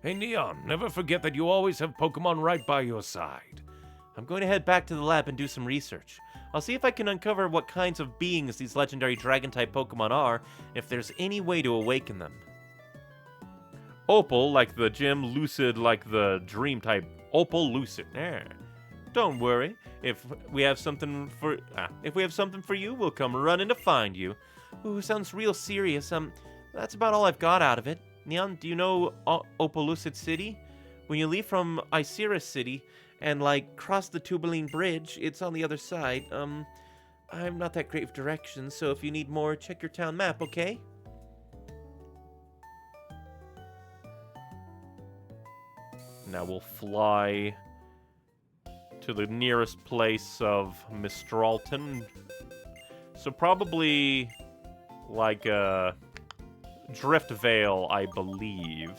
Hey, Neon, never forget that you always have Pokemon right by your side. I'm going to head back to the lab and do some research. I'll see if I can uncover what kinds of beings these legendary Dragon-type Pokemon are, if there's any way to awaken them. Opal, like the gym, Lucid, like the dream type. Opal Lucid. Don't worry. If we have something for you, we'll come running to find you. Ooh, sounds real serious. That's about all I've got out of it. Neon, do you know Opelucid City? When you leave from Iciris City and, cross the Tubaline Bridge, it's on the other side. I'm not that great with directions, so if you need more, check your town map, okay? Now we'll fly to the nearest place of Mistralton. So probably Drift Vale, I believe.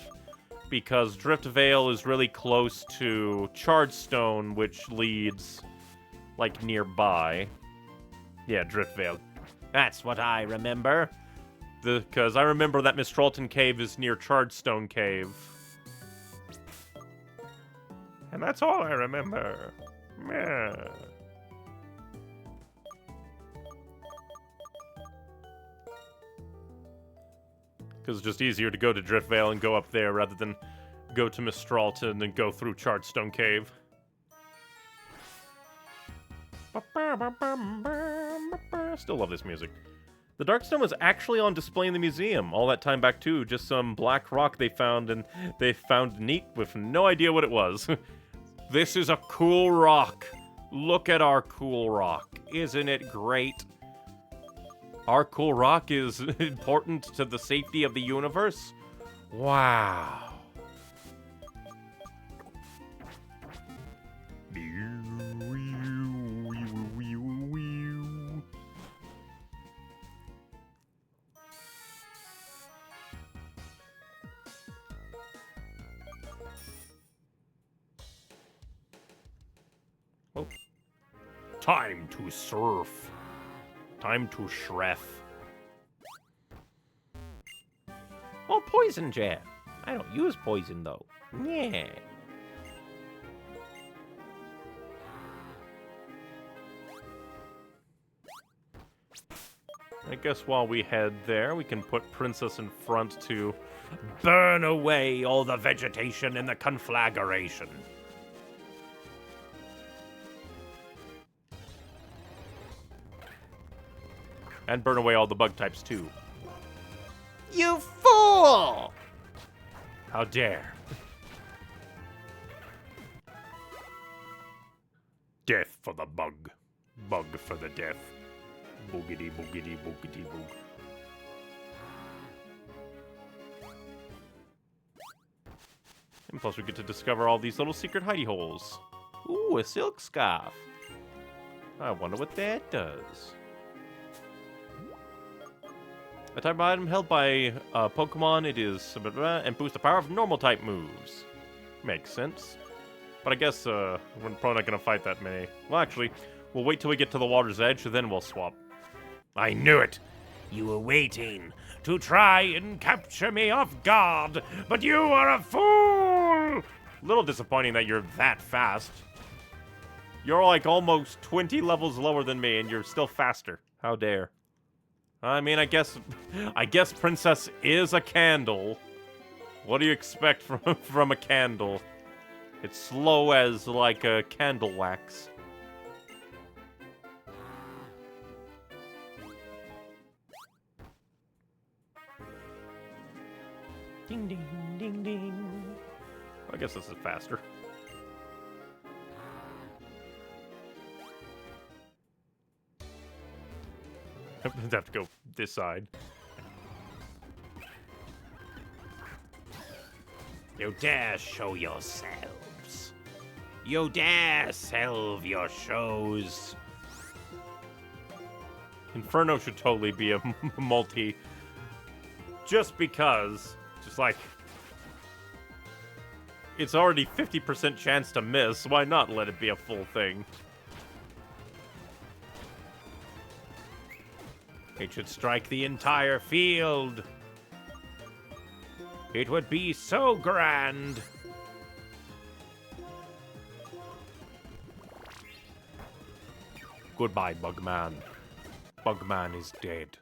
Because Drift Vale is really close to Chargestone, which leads, nearby. Yeah, Drift Vale. That's what I remember. Because I remember that Mistralton Cave is near Chargestone Cave. And that's all I remember. Yeah. Because it's just easier to go to Drift Vale and go up there rather than go to Mistralton and go through Chargestone Cave. Still love this music. The Darkstone was actually on display in the museum all that time back too. Just some black rock they found, and they found neat with no idea what it was. This is a cool rock. Look at our cool rock. Isn't it great? Our cool rock is important to the safety of the universe. Wow. Time to surf. Time to shref. Oh, poison jab. I don't use poison, though. Yeah. I guess while we head there, we can put Princess in front to burn away all the vegetation in the conflagration. And burn away all the bug types, too. You fool! How dare. Death for the bug. Bug for the death. Boogity boogity boogity boog. And plus we get to discover all these little secret hidey holes. Ooh, a silk scarf. I wonder what that does. A type item held by Pokemon, it is and boosts the power of normal type moves. Makes sense. But I guess we're probably not going to fight that many. Well, actually, we'll wait till we get to the water's edge, then we'll swap. I knew it. You were waiting to try and capture me off guard, but you are a fool! Little disappointing that you're that fast. You're like almost 20 levels lower than me, and you're still faster. How dare. I mean, I guess Princess is a candle. What do you expect from a candle? It's slow as like a candle wax. Ding ding ding ding. I guess this is faster. I have to go this side. You dare show yourselves. You dare salve your shows. Inferno should totally be a multi. Just because, just like, it's already 50% chance to miss. Why not let it be a full thing? It should strike the entire field. It would be so grand. Goodbye, Bugman. Bugman is dead.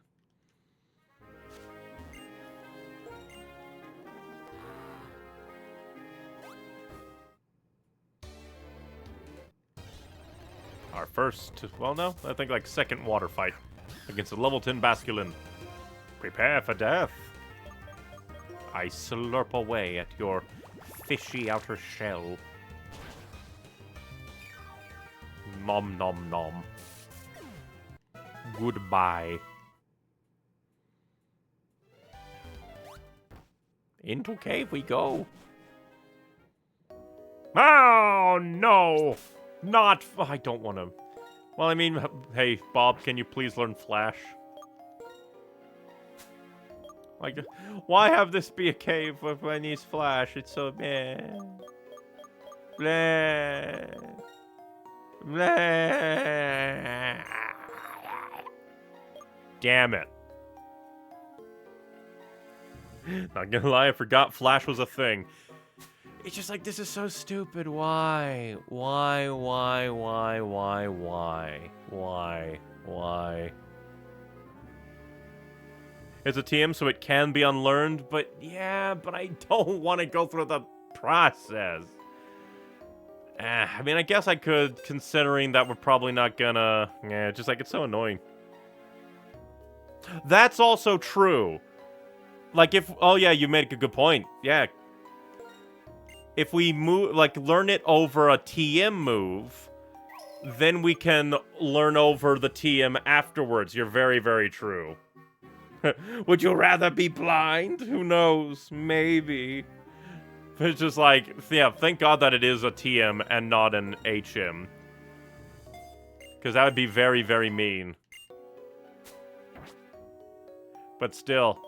Our first, well, no, I think like second water fight against a level 10 Basculin. Prepare for death. I slurp away at your fishy outer shell. Nom nom nom. Goodbye. Into cave we go. Oh no! Not. I don't want to. Well, I mean, hey, Bob, can you please learn Flash? Like, why have this be a cave when he's Flash? It's so blah. Blah. Blah. Damn it. Not gonna lie, I forgot Flash was a thing. It's just like, this is so stupid. Why? Why? It's a TM, so it can be unlearned, but yeah, but I don't want to go through the process. I mean, I guess I could, considering that we're probably not gonna... Yeah, just like, it's so annoying. That's also true. Like, if... Oh, yeah, you made a good point. Yeah. If we move, like, learn it over a TM move, then we can learn over the TM afterwards. You're very, very true. Would you rather be blind? Who knows? Maybe. It's just like, yeah, thank God that it is a TM and not an HM. Because that would be very, very mean. But still.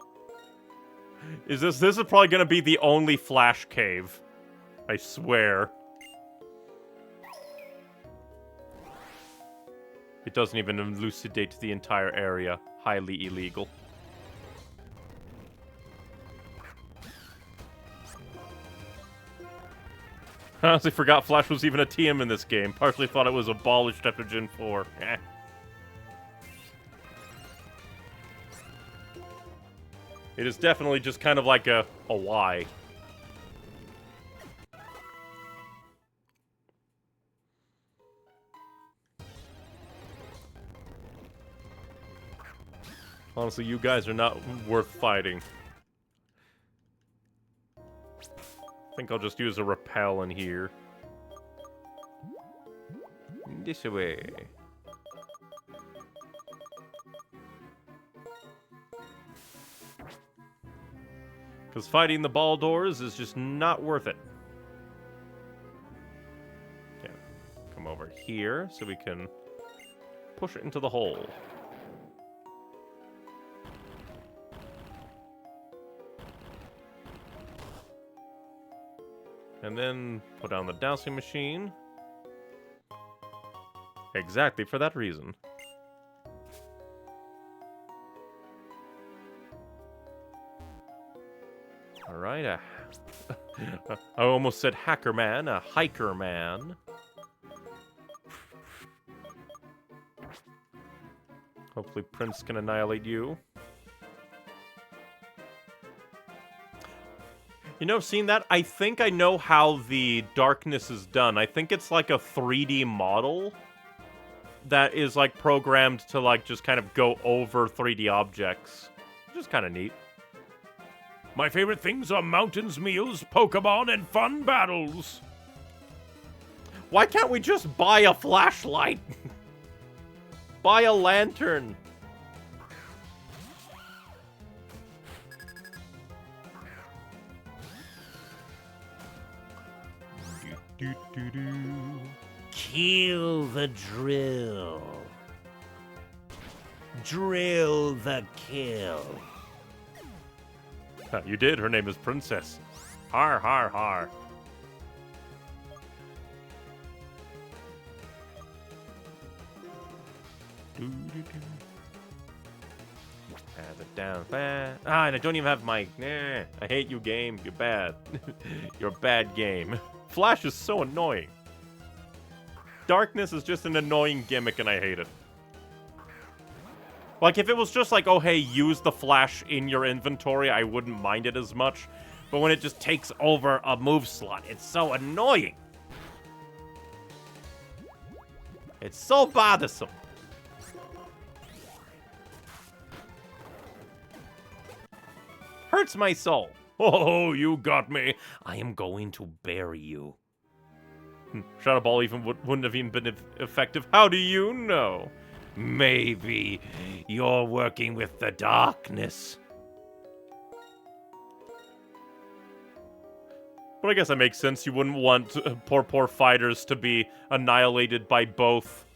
This is probably going to be the only Flash cave. I swear. It doesn't even elucidate the entire area. Highly illegal. I honestly forgot Flash was even a TM in this game. Partially thought it was abolished after Gen 4. Eh. It is definitely just kind of like a why. Honestly, you guys are not worth fighting. I think I'll just use a repel in here. This way. Because fighting the Baldors is just not worth it. Okay, come over here so we can push it into the hole. And then put down the dowsing machine. Exactly for that reason. Alright, I almost said hacker man, a hiker man. Hopefully Prince can annihilate you. You know, seeing that, I think I know how the darkness is done. I think it's like a 3D model that is like programmed to like just kind of go over 3D objects. Which is kind of neat. My favorite things are mountains, meals, Pokemon, and fun battles. Why can't we just buy a flashlight? Buy a lantern. Kill the drill. Drill the kill. You did. Her name is Princess. Har, har, har. Pass it down fast. Ah, and I don't even have my... Nah, I hate you, game. You're bad. You're a bad game. Flash is so annoying. Darkness is just an annoying gimmick, and I hate it. Like, if it was just like, oh, hey, use the Flash in your inventory, I wouldn't mind it as much. But when it just takes over a move slot, it's so annoying. It's so bothersome. Hurts my soul. Oh, you got me. I am going to bury you. Shadow Ball wouldn't have even been effective. How do you know? Maybe you're working with the darkness. But I guess that makes sense. You wouldn't want poor fighters to be annihilated by both,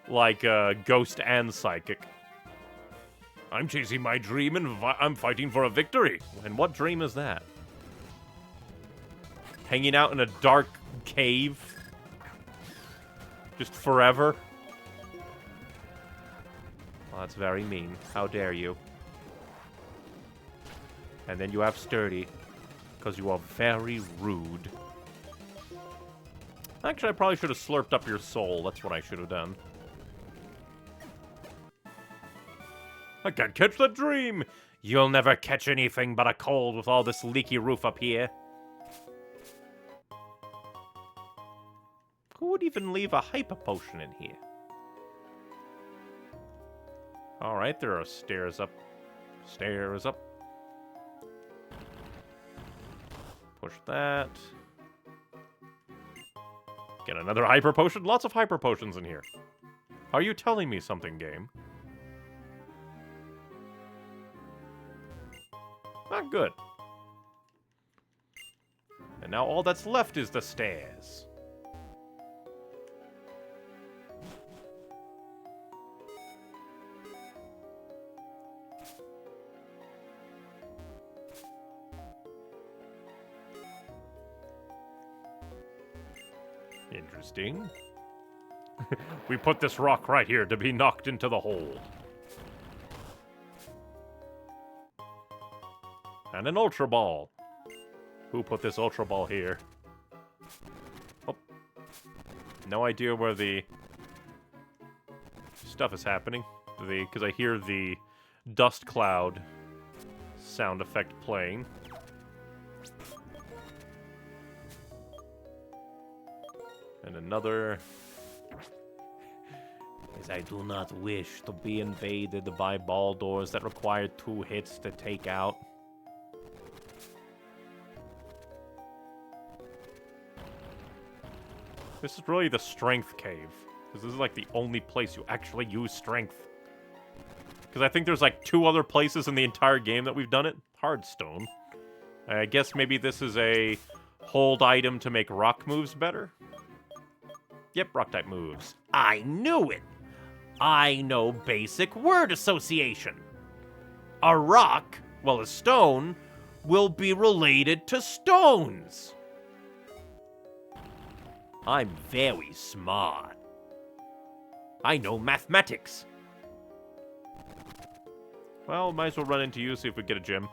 like, Ghost and Psychic. I'm chasing my dream and I'm fighting for a victory. And what dream is that? Hanging out in a dark cave? Just forever? Well, that's very mean. How dare you? And then you have Sturdy. Because you are very rude. Actually, I probably should have slurped up your soul. That's what I should have done. I can't catch the dream! You'll never catch anything but a cold with all this leaky roof up here. Who would even leave a hyper potion in here? Alright, there are stairs up. Stairs up. Push that. Get another hyper potion. Lots of hyper potions in here. Are you telling me something, game? Not good. And now all that's left is the stairs. Interesting. We put this rock right here to be knocked into the hole. And an Ultra Ball. Who put this Ultra Ball here? Oh. No idea where the stuff is happening. Because I hear the dust cloud sound effect playing. And another... As I do not wish to be invaded by ball doors that require 2 hits to take out. This is really the strength cave. Because this is like the only place you actually use strength. Because I think there's like 2 other places in the entire game that we've done it. Hardstone. I guess maybe this is a hold item to make rock moves better? Yep, rock type moves. I knew it! I know basic word association. A rock, well, a stone, will be related to stones. I'm very smart. I know mathematics. Well, might as well run into you, see if we get a gem.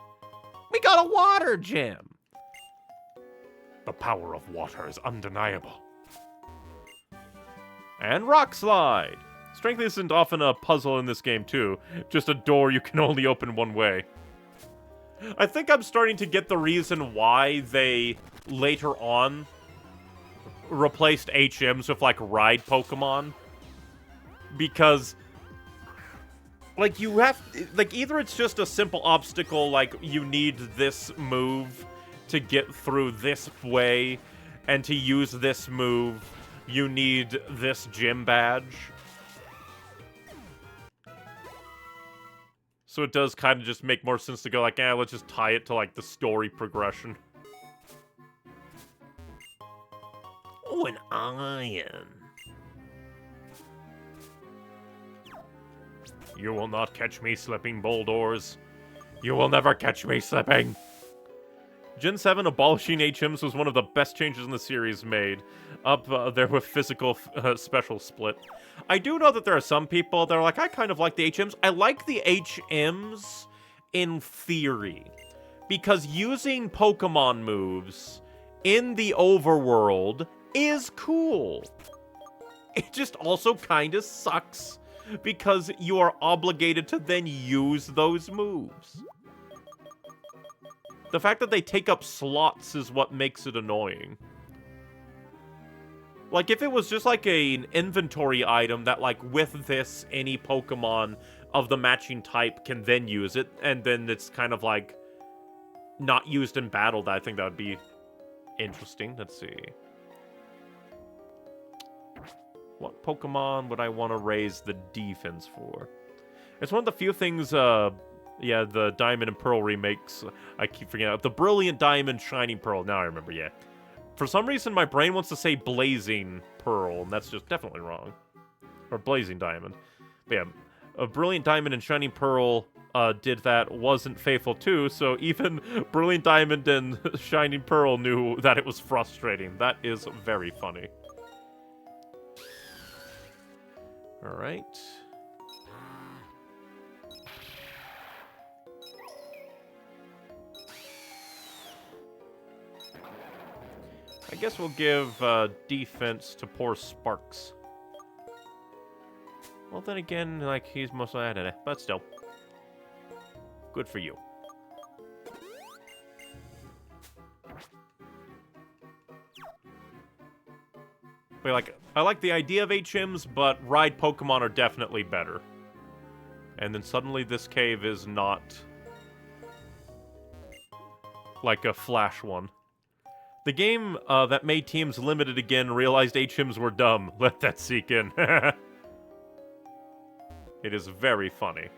We got a water gem. The power of water is undeniable. And Rock Slide! Strength isn't often a puzzle in this game, too. Just a door you can only open one way. I think I'm starting to get the reason why they, later on, replaced HMs with, like, ride Pokemon. Because, like, you have... Like, either it's just a simple obstacle, like, you need this move to get through this way, and to use this move, you need this gym badge. So it does kind of just make more sense to go like, let's just tie it to, like, the story progression. Oh, an iron. You will not catch me slipping, Boldors. You will never catch me slipping. Gen 7 abolishing HMs was one of the best changes in the series made. Up there with physical special split. I do know that there are some people that are like, I kind of like the HMs. I like the HMs in theory. Because using Pokemon moves in the overworld is cool. It just also kind of sucks because you are obligated to then use those moves. The fact that they take up slots is what makes it annoying. Like, if it was just like an inventory item that, like, with this, any Pokemon of the matching type can then use it, and then it's kind of, like, not used in battle, I think that would be interesting. Let's see. What Pokemon would I want to raise the defense for? It's one of the few things, yeah, the Diamond and Pearl remakes, I keep forgetting. The Brilliant Diamond, Shining Pearl, now I remember, yeah. For some reason, my brain wants to say Blazing Pearl, and that's just definitely wrong. Or Blazing Diamond. But yeah, a Brilliant Diamond and Shining Pearl did that, wasn't faithful too, so even Brilliant Diamond and Shining Pearl knew that it was frustrating. That is very funny. Alright. I guess we'll give defense to poor Sparks. Well, then again, like, he's mostly at it, but still. Good for you. But, like, I like the idea of HMs, but ride Pokemon are definitely better. And then suddenly this cave is not like a Flash one. The game that made teams limited again realized HMs were dumb. Let that sink in. It is very funny.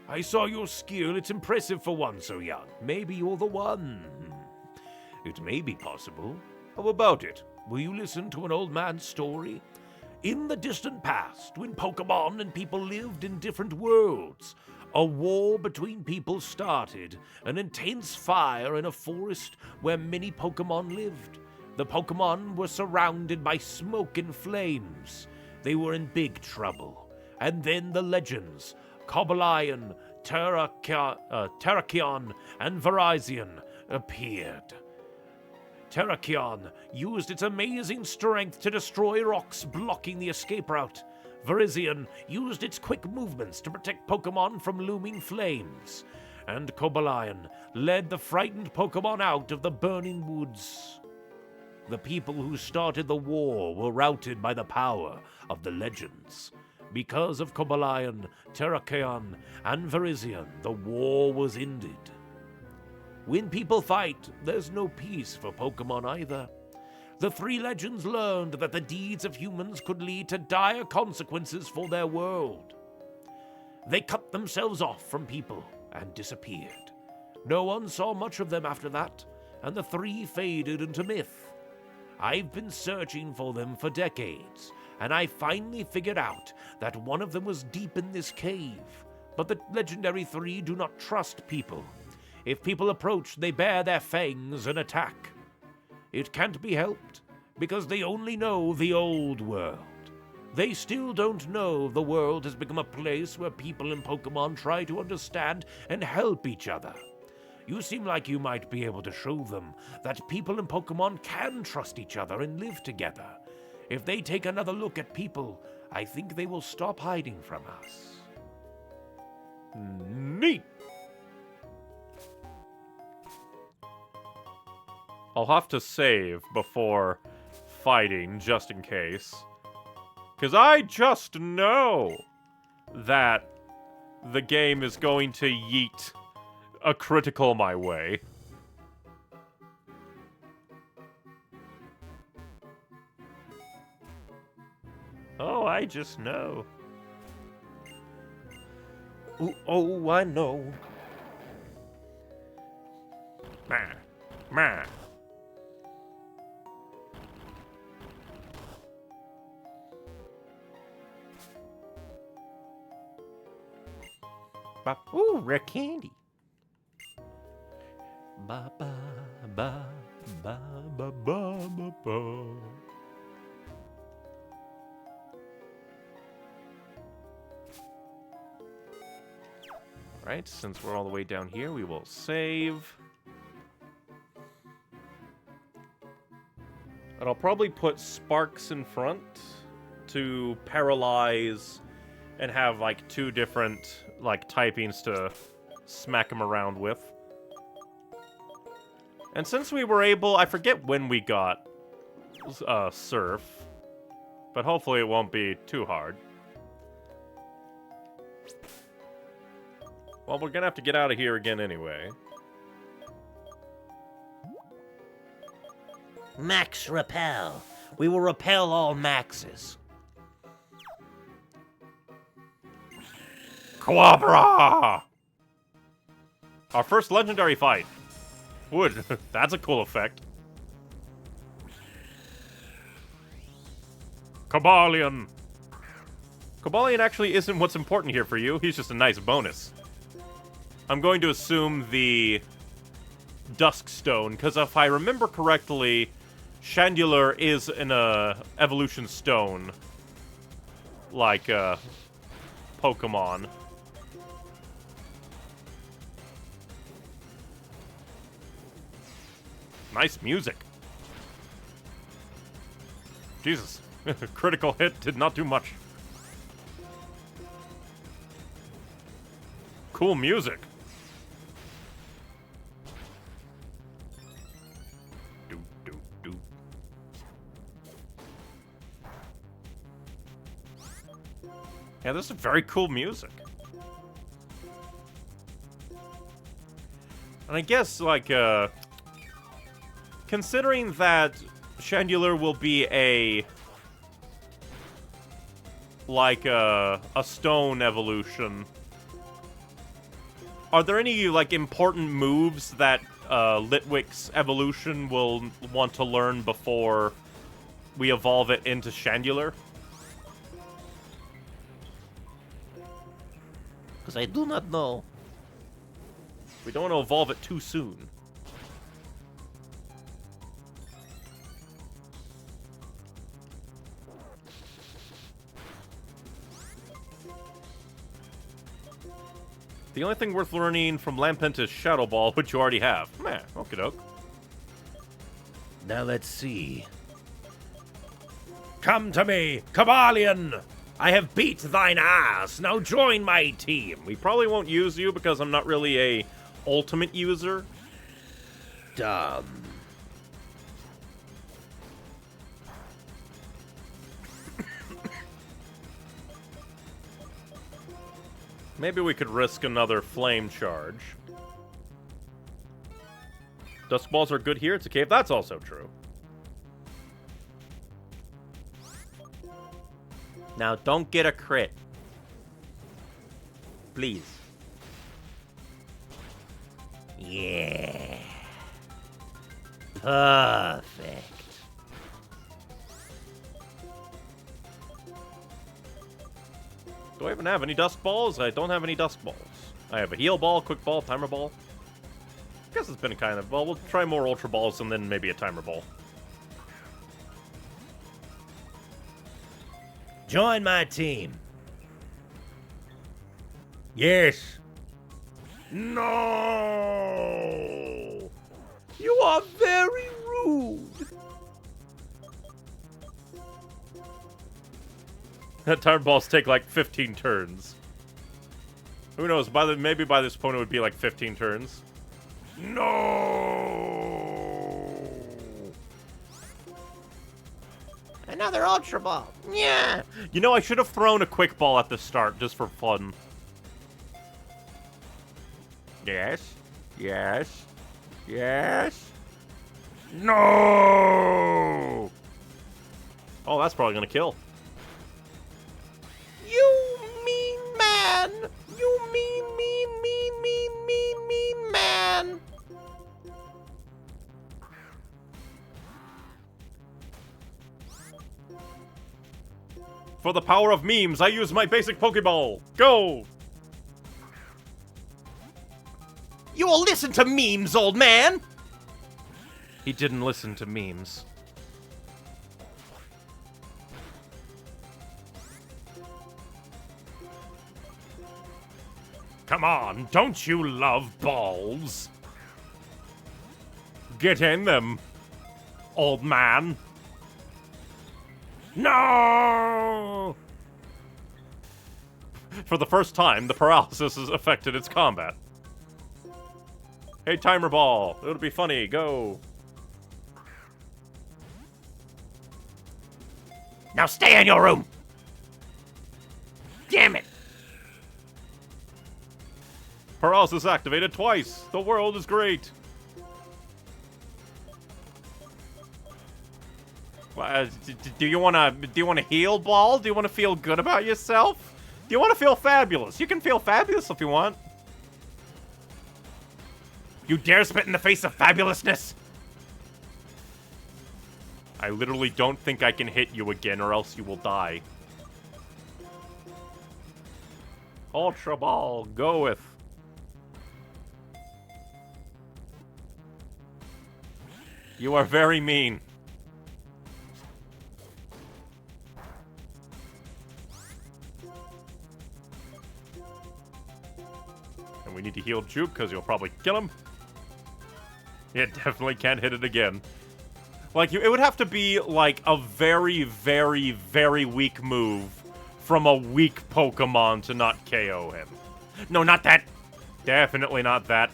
I saw your skill. It's impressive for one so young. Maybe you're the one. It may be possible. How about it? Will you listen to an old man's story? In the distant past, when Pokemon and people lived in different worlds, a war between people started, an intense fire in a forest where many Pokemon lived. The Pokemon were surrounded by smoke and flames. They were in big trouble. And then the legends, Cobalion, Terrakion, and Virizion appeared. Terrakion used its amazing strength to destroy rocks blocking the escape route. Virizion used its quick movements to protect Pokemon from looming flames. And Cobalion led the frightened Pokemon out of the burning woods. The people who started the war were routed by the power of the legends. Because of Cobalion, Terrakion, and Virizion, the war was ended. When people fight, there's no peace for Pokemon either. The three legends learned that the deeds of humans could lead to dire consequences for their world. They cut themselves off from people and disappeared. No one saw much of them after that, and the three faded into myth. I've been searching for them for decades, and I finally figured out that one of them was deep in this cave. But the legendary three do not trust people. If people approach, they bare their fangs and attack. It can't be helped, because they only know the old world. They still don't know the world has become a place where people and Pokemon try to understand and help each other. You seem like you might be able to show them that people and Pokemon can trust each other and live together. If they take another look at people, I think they will stop hiding from us. Neat. I'll have to save before fighting, just in case. Because I just know that the game is going to yeet a critical my way. Oh, I just know. Ooh, oh, I know. Meh. Meh. Ooh, rare candy. Ba ba ba ba ba ba ba ba. Right, since we're all the way down here, we will save. And I'll probably put sparks in front to paralyze and have like two different like typings to smack them around with. And since we were able, I forget when we got surf, but hopefully it won't be too hard. Well, we're gonna have to get out of here again anyway. Max repel. We will repel all Maxes. Quabra! Our first legendary fight. Wood. That's a cool effect. Cobalion. Cobalion actually isn't what's important here for you. He's just a nice bonus. I'm going to assume the Dusk Stone, because if I remember correctly, Chandelure is an evolution stone. Like, Pokemon. Nice music. Jesus. Critical hit did not do much. Cool music. Doop, doop, doop. Yeah, this is very cool music. And I guess, like, considering that Chandelure will be a stone evolution, are there any, like, important moves that Litwick's evolution will want to learn before we evolve it into Chandelure? Because I do not know. We don't want to evolve it too soon. The only thing worth learning from Lampent is Shadow Ball, which you already have. Meh, okie doke. Now let's see. Come to me, Kabalion! I have beat thine ass. Now join my team. We probably won't use you because I'm not really a ultimate user. Dumb. Maybe we could risk another flame charge. Dusk balls are good here. It's a cave. That's also true. Now, don't get a crit. Please. Yeah. Perfect. Do I even have any dust balls? I don't have any dust balls. I have a heal ball, quick ball, timer ball. I guess it's been kind of... Well, we'll try more ultra balls and then maybe a timer ball. Join my team. Yes. No! You are very rude! That timer balls take like 15 turns. Who knows? Maybe by this point it would be like 15 turns. No! Another Ultra Ball. Yeah. You know, I should have thrown a quick ball at the start just for fun. Yes. Yes. Yes. No! Oh, that's probably gonna kill. You mean man. You mean man. For the power of memes, I use my basic Pokeball. Go! You will listen to memes, old man! He didn't listen to memes. Come on, don't you love balls? Get in them, old man. No! For the first time, the paralysis has affected its combat. Hey, timer ball. It'll be funny. Go. Now stay in your room! Damn it! Paralysis activated twice. The world is great. Do you wanna heal, ball? Do you wanna feel good about yourself? Do you wanna feel fabulous? You can feel fabulous if you want. You dare spit in the face of fabulousness? I literally don't think I can hit you again, or else you will die. Ultra ball, goeth. You are very mean. And we need to heal Juke, because you'll probably kill him. It definitely can't hit it again. Like, it would have to be, like, a very, very, very weak move from a weak Pokemon to not KO him. No, not that. Definitely not that.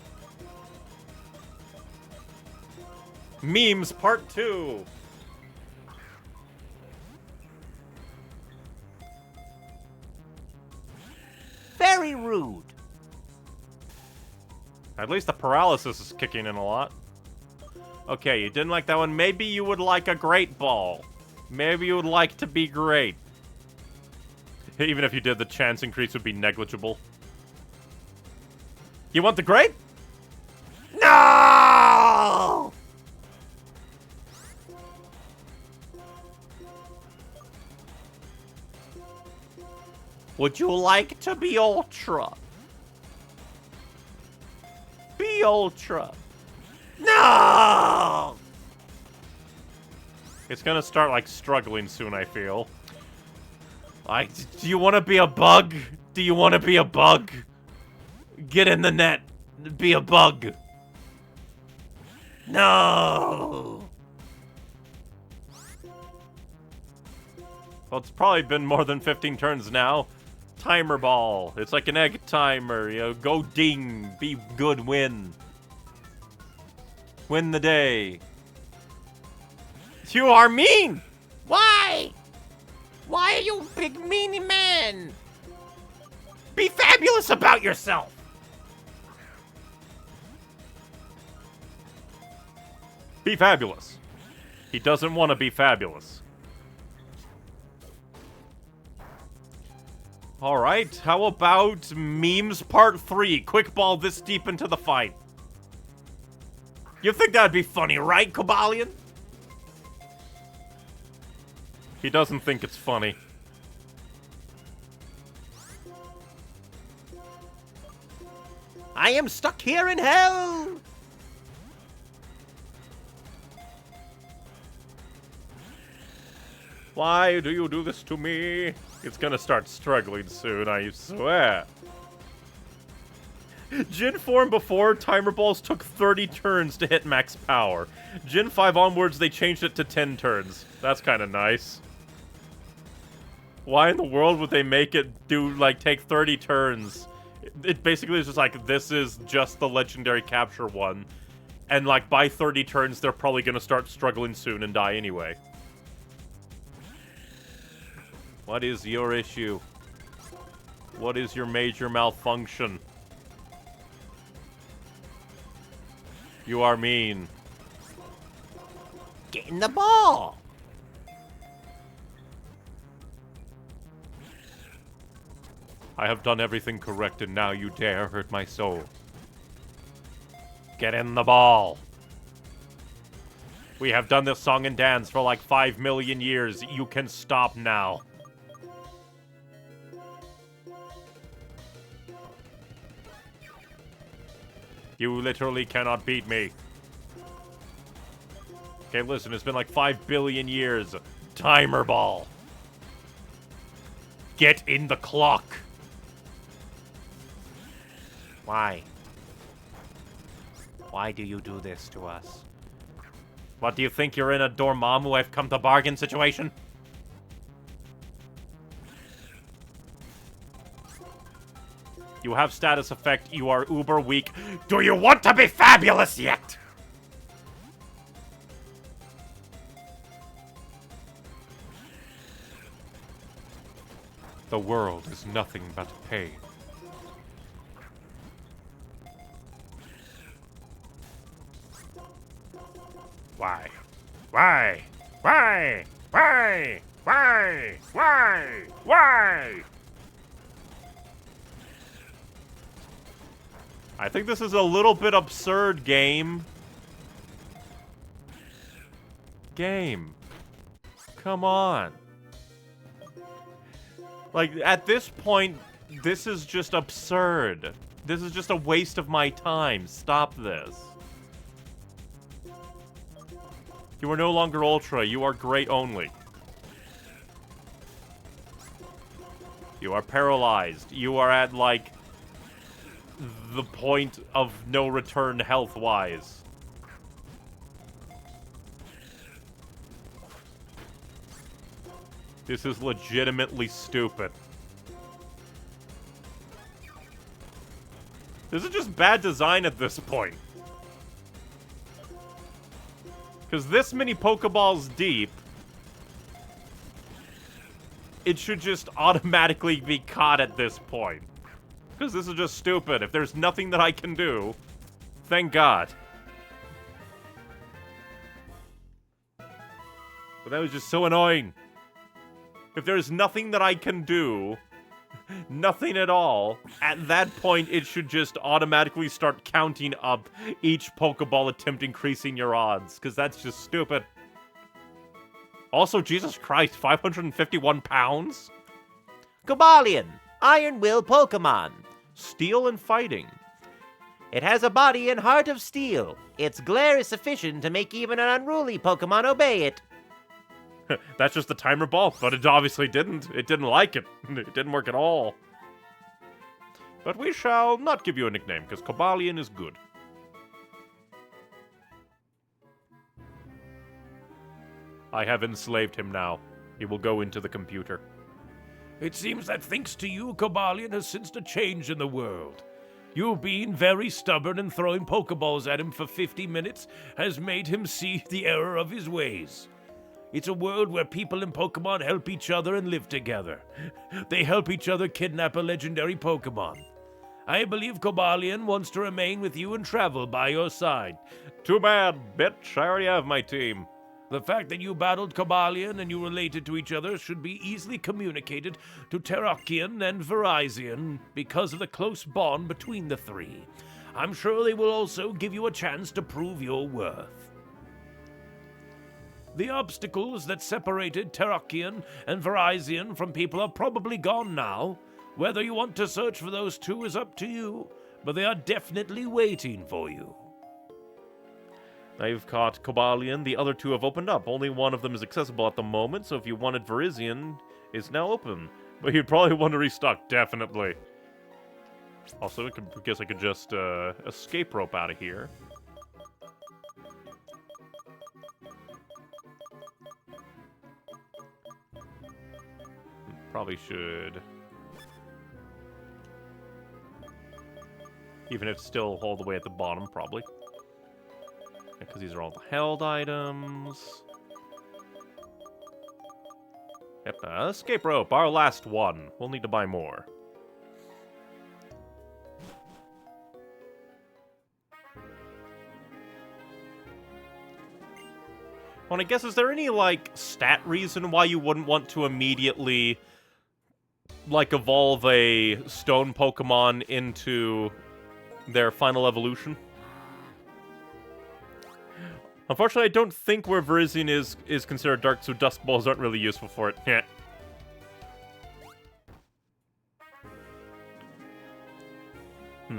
Memes Part 2. Very rude. At least the paralysis is kicking in a lot. Okay, you didn't like that one. Maybe you would like a great ball. Maybe you would like to be great. Even if you did, the chance increase would be negligible. You want the great? No! Would you like to be Ultra? Be Ultra. No! It's gonna start, like, struggling soon, I feel. Like, do you want to be a bug? Do you want to be a bug? Get in the net. Be a bug. No. Well, it's probably been more than 15 turns now. Timer ball. It's like an egg timer. You know, go ding. Be good, win. Win the day. You are mean. Why? Why are you a big meanie man? Be fabulous about yourself. Be fabulous. He doesn't want to be fabulous. Alright, how about memes part 3? Quick ball this deep into the fight. You think that'd be funny, right, Kobalion? He doesn't think it's funny. I am stuck here in hell. Why do you do this to me? It's gonna start struggling soon, I swear. Gen 4 and before, timer balls took 30 turns to hit max power. Gen 5 onwards, they changed it to 10 turns. That's kind of nice. Why in the world would they make it take 30 turns? It basically is just like, this is just the legendary capture one. And like, by 30 turns, they're probably gonna start struggling soon and die anyway. What is your issue? What is your major malfunction? You are mean. Get in the ball. I have done everything correct, and now you dare hurt my soul. Get in the ball. We have done this song and dance for like 5 million years. You can stop now. You literally cannot beat me. Okay, listen, it's been like 5 billion years. Timer ball. Get in the clock. Why? Why do you do this to us? What, do you think you're in a Dormammu I've come to bargain situation? You have status effect, you are uber weak. Do you want to be fabulous yet? The world is nothing but pain. Why? Why? Why? Why? Why? Why? Why? I think this is a little bit absurd, game. Game. Come on. Like, at this point, this is just absurd. This is just a waste of my time. Stop this. You are no longer Ultra. You are Great only. You are paralyzed. You are at, like, the point of no return health-wise. This is legitimately stupid. This is just bad design at this point. Because this many Pokeballs deep, it should just automatically be caught at this point. Because this is just stupid. If there's nothing that I can do, thank God. But that was just so annoying. If there's nothing that I can do, nothing at all, at that point it should just automatically start counting up each Pokeball attempt, increasing your odds. Because that's just stupid. Also, Jesus Christ, 551 pounds? Cobalion, Iron Will Pokemon. Steel and fighting. It has a body and heart of steel. Its glare is sufficient to make even an unruly Pokemon obey it. That's just the timer ball, but it obviously didn't. It didn't like it. It didn't work at all. But we shall not give you a nickname, because Cobalion is good. I have enslaved him now. He will go into the computer. It seems that thanks to you, Cobalion has sensed a change in the world. You being very stubborn and throwing Pokeballs at him for 50 minutes has made him see the error of his ways. It's a world where people and Pokemon help each other and live together. They help each other kidnap a legendary Pokemon. I believe Cobalion wants to remain with you and travel by your side. Too bad, bitch. I already have my team. The fact that you battled Cobalion and you related to each other should be easily communicated to Terrakion and Virizion because of the close bond between the three. I'm sure they will also give you a chance to prove your worth. The obstacles that separated Terrakion and Virizion from people are probably gone now. Whether you want to search for those two is up to you, but they are definitely waiting for you. Now you've caught Cobalion, the other two have opened up. Only one of them is accessible at the moment, so if you wanted Virizion, it's now open. But you'd probably want to restock, definitely. Also, I guess I could just escape rope out of here. Probably should. Even if it's still all the way at the bottom, probably. Because these are all the held items. Yep, escape rope, our last one. We'll need to buy more. Well, I guess, is there any, like, stat reason why you wouldn't want to immediately, like, evolve a stone Pokemon into their final evolution? Unfortunately, I don't think where Virizion is considered dark, so Dusk Balls aren't really useful for it. Heh.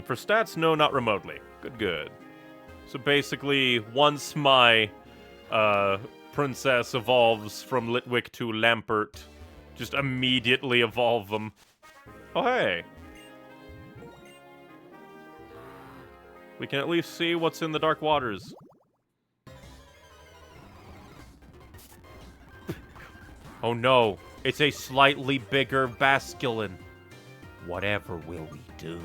For stats, no, not remotely. Good, good. So basically, once my princess evolves from Litwick to Lampert, just immediately evolve them. Oh, hey. We can at least see what's in the dark waters. Oh no, it's a slightly bigger Basculin. Whatever will we do?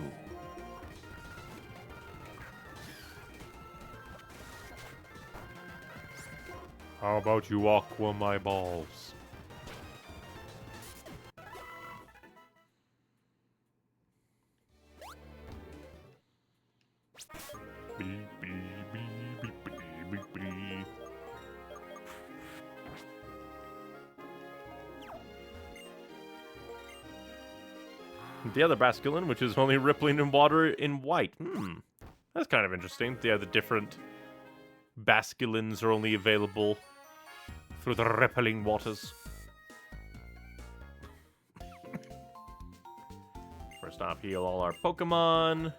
How about you aqua my balls? The other Basculin, which is only rippling in water in white. That's kind of interesting. Yeah, the different Basculins are only available through the rippling waters. First off, heal all our Pokemon.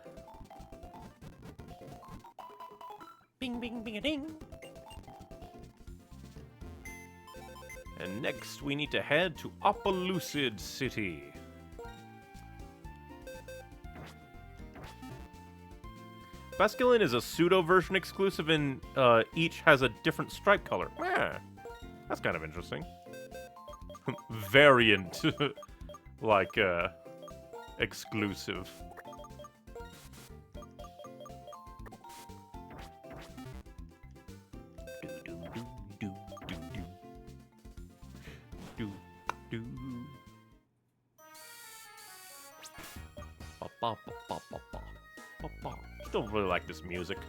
Bing, bing, bing, a ding. And next, we need to head to Opelucid City. Basculin is a pseudo-version exclusive, and each has a different stripe color. That's kind of interesting. Variant, like, exclusive. Still really like this music.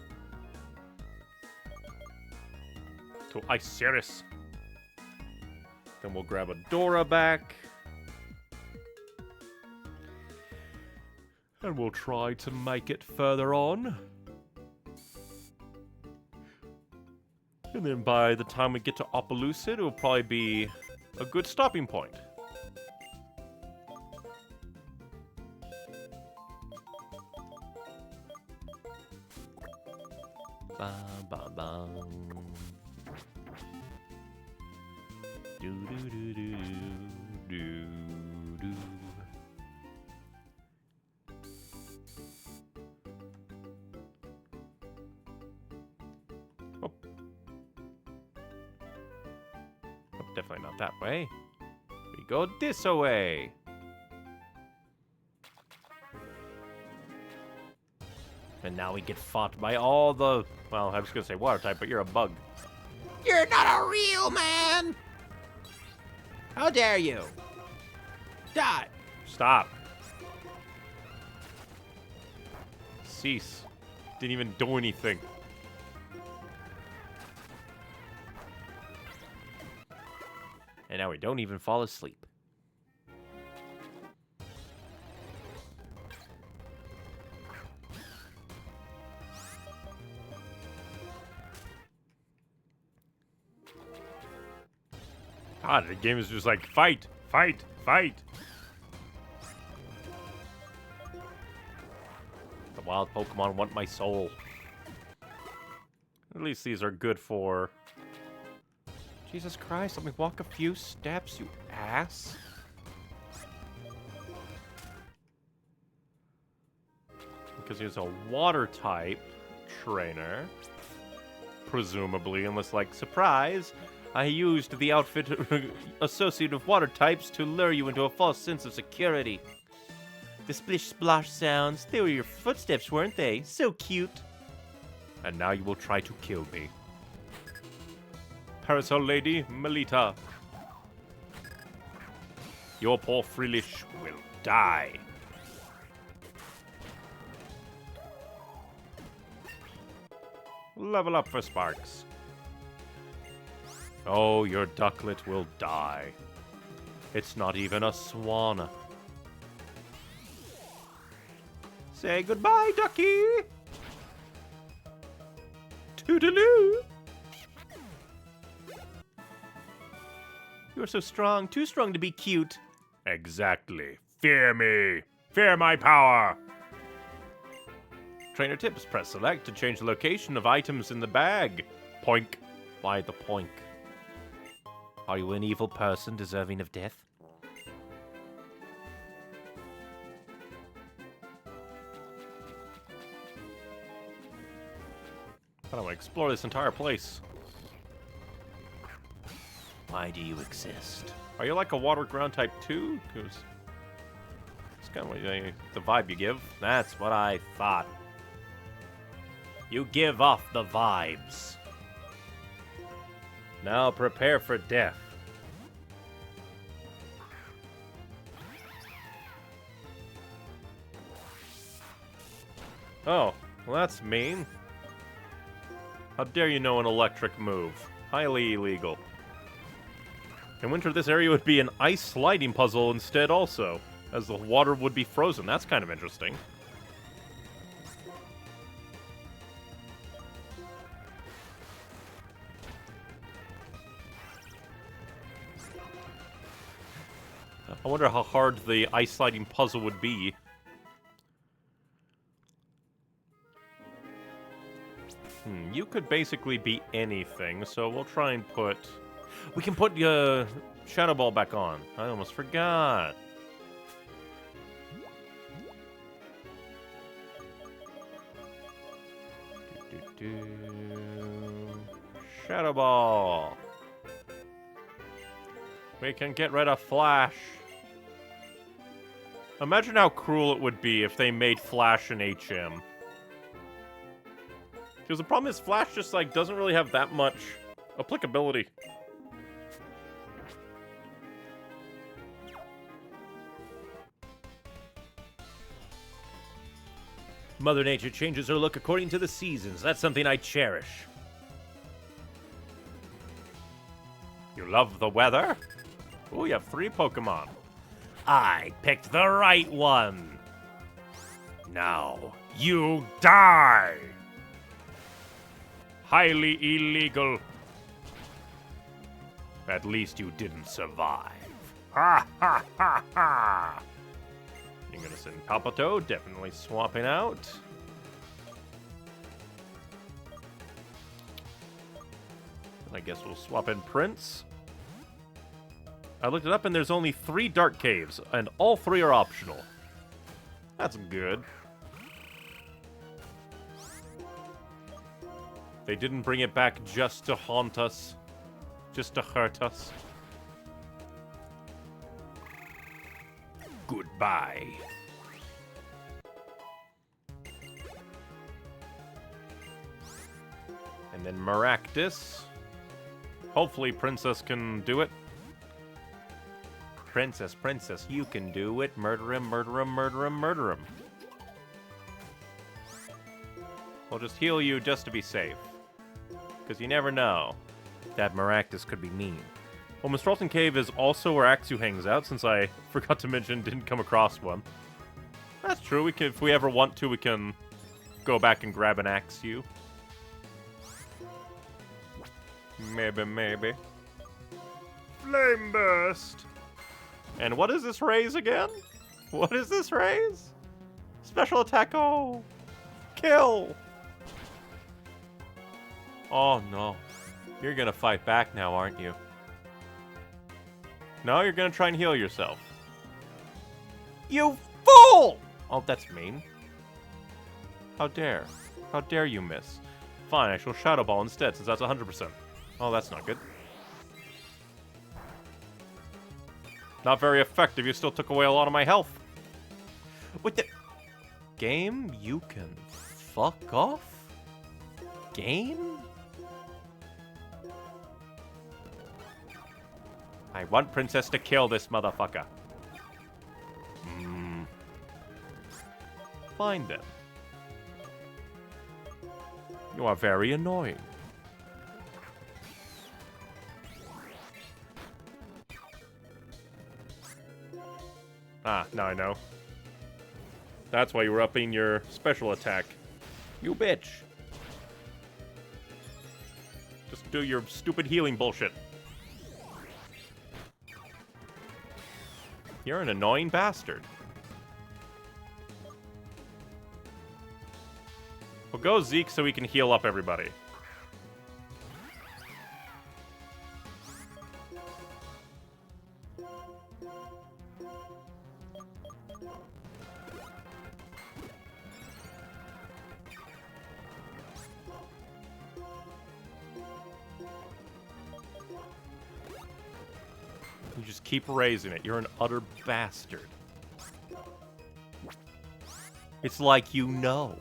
To Iceris. Then we'll grab a Dora back. And we'll try to make it further on. And then by the time we get to Opelucid, it'll probably be a good stopping point. Ba ba ba. Do do do do do do. definitely not that way. We go this way. And now we get fought by all the... Well, I was going to say water type, but you're a bug. You're not a real man! How dare you? Die! Stop. Cease. Didn't even do anything. And now we don't even fall asleep. God, the game is just like, fight, fight, fight. The wild Pokemon want my soul. At least these are good for... Jesus Christ, let me walk a few steps, you ass. Because he's a water type trainer. Presumably, unless, like, surprise, I used the outfit associated with water types to lure you into a false sense of security. The splish-splosh sounds, they were your footsteps, weren't they? So cute. And now you will try to kill me. Parasol Lady Melita. Your poor Freelish will die. Level up for Sparks. Oh, your ducklet will die. It's not even a swan. Say goodbye, ducky! Toodaloo! You're so strong, too strong to be cute. Exactly. Fear me. Fear my power. Trainer tips, press select to change the location of items in the bag. Poink. Why the poink? Are you an evil person deserving of death? I don't want to explore this entire place. Why do you exist? Are you like a water ground type too? Because it's kind of like the vibe you give. That's what I thought. You give off the vibes. Now prepare for death. Oh, well that's mean. How dare you know an electric move? Highly illegal. In winter, this area would be an ice sliding puzzle instead also, as the water would be frozen. That's kind of interesting. I wonder how hard the ice sliding puzzle would be. You could basically be anything, so we'll try and put... We can put Shadow Ball back on. I almost forgot. Shadow Ball. We can get rid of Flash. Imagine how cruel it would be if they made Flash an HM. Because the problem is Flash just, like, doesn't really have that much applicability. Mother Nature changes her look according to the seasons. That's something I cherish. You love the weather? Ooh, you have 3 Pokemon. I picked the right one. Now, you die! Highly illegal. At least you didn't survive. Ha ha ha ha! You're gonna send Palpito, definitely swapping out. I guess we'll swap in Prince. I looked it up and there's only 3 Dark Caves, and all 3 are optional. That's good. They didn't bring it back just to haunt us. Just to hurt us. Bye. And then Maractus. Hopefully Princess can do it. Princess, Princess, you can do it. Murder him, murder him, murder him, murder him. We'll just heal you just to be safe. Because you never know. That Maractus could be mean. Well, Mistralton Cave is also where Axu hangs out, since I forgot to mention didn't come across one. That's true. We can, if we ever want to, we can go back and grab an Axu. Maybe, maybe. Flame Burst! And what is this raise again? What is this raise? Special attack, oh! Kill! Oh no. You're gonna fight back now, aren't you? No, you're gonna try and heal yourself. You fool! Oh, that's mean. How dare. How dare you miss. Fine, I shall Shadow Ball instead, since that's 100%. Oh, that's not good. Not very effective. You still took away a lot of my health. What the... Game? You can fuck off? Game? I want Princess to kill this motherfucker. Fine then. You are very annoying. Ah, now I know. That's why you were upping your special attack. You bitch. Just do your stupid healing bullshit. You're an annoying bastard. Well, go Zeke so we can heal up everybody. You just keep raising it. You're an utter bastard. It's like you know.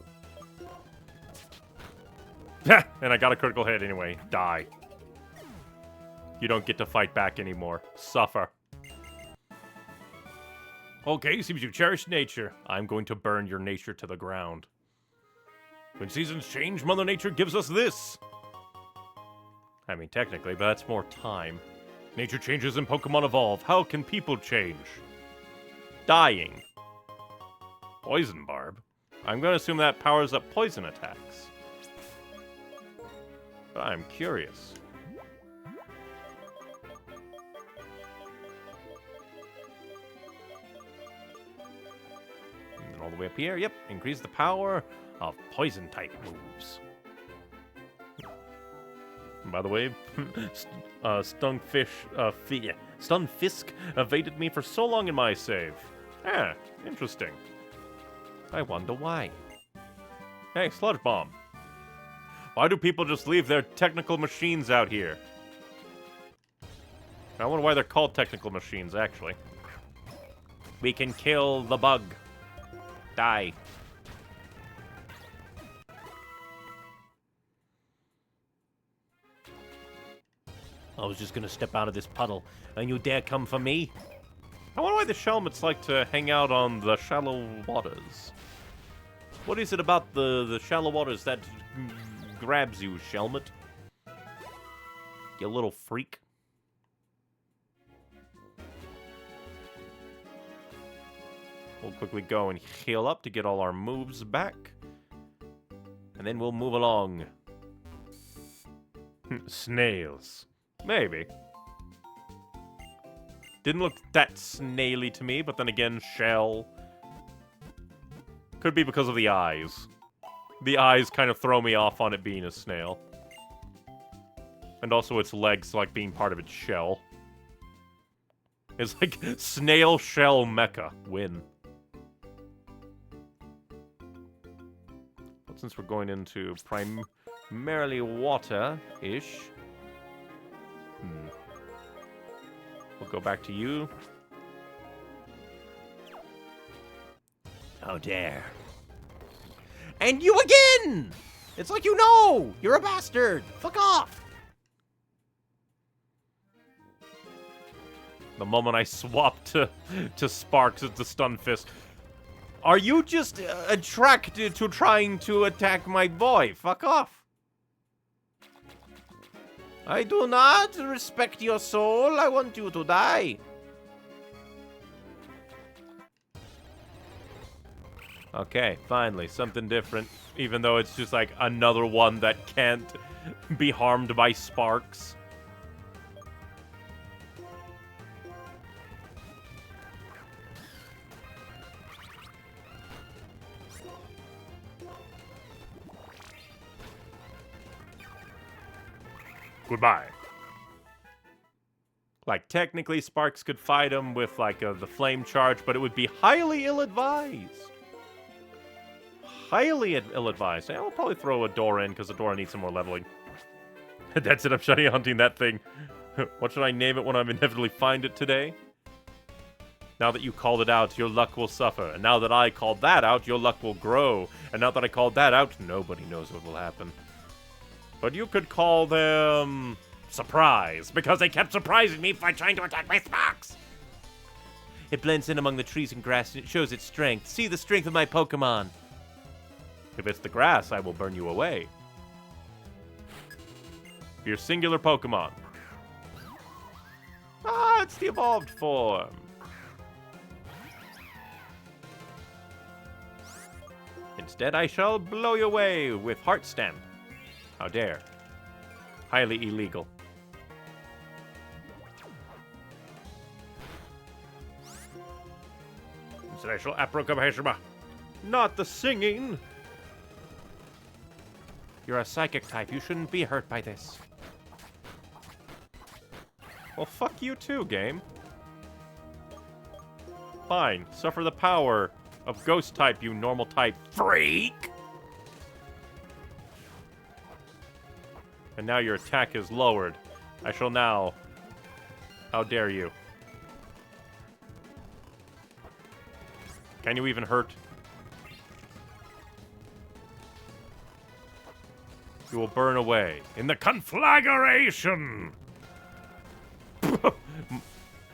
And I got a critical hit anyway. Die. You don't get to fight back anymore. Suffer. Okay, seems you cherish nature. I'm going to burn your nature to the ground. When seasons change, Mother Nature gives us this. I mean, technically, but that's more time. Nature changes and Pokemon evolve. How can people change? Dying. Poison Barb. I'm going to assume that powers up poison attacks. But I'm curious. And then all the way up here, yep, increase the power of poison-type moves. And by the way, Stunfisk evaded me for so long in my save. Ah, interesting. I wonder why. Hey, Sludge Bomb. Why do people just leave their technical machines out here? I wonder why they're called technical machines, actually. We can kill the bug. Die. I was just gonna step out of this puddle, and you dare come for me? I wonder why the Shelmets like to hang out on the shallow waters. What is it about the shallow waters that grabs you, Shelmet? You little freak. We'll quickly go and heal up to get all our moves back. And then we'll move along. Snails. Maybe. Didn't look that snaily to me, but then again, shell. Could be because of the eyes. The eyes kind of throw me off on it being a snail. And also its legs like being part of its shell. It's like snail shell mecha. Win. But since we're going into primarily water-ish... We'll go back to you. How dare. And you again! It's like you know! You're a bastard! Fuck off! The moment I swap to Sparks, it's the stun fist. Are you just attracted to trying to attack my boy? Fuck off. I do not respect your soul. I want you to die. Okay, finally, something different. Even though it's just like another one that can't be harmed by sparks. Goodbye. Like, technically, Sparks could fight him with, like, the flame charge, but it would be highly ill-advised. Highly ill-advised. I'll probably throw Adora in, because Adora needs some more leveling. That's it, I'm shiny hunting that thing. What should I name it when I inevitably find it today? Now that you called it out, your luck will suffer. And now that I called that out, your luck will grow. And now that I called that out, nobody knows what will happen. But you could call them... Surprise, because they kept surprising me by trying to attack my Sparks! It blends in among the trees and grass, and it shows its strength. See the strength of my Pokemon. If it's the grass, I will burn you away. Your singular Pokemon. Ah, it's the evolved form. Instead, I shall blow you away with Heart Stamp. How dare. Highly illegal. Special Aprocabashima. Not the singing. You're a psychic type. You shouldn't be hurt by this. Well, fuck you too, game. Fine. Suffer the power of Ghost type, you normal type freak. And now your attack is lowered. I shall now... How dare you? Can you even hurt? You will burn away. In the conflagration!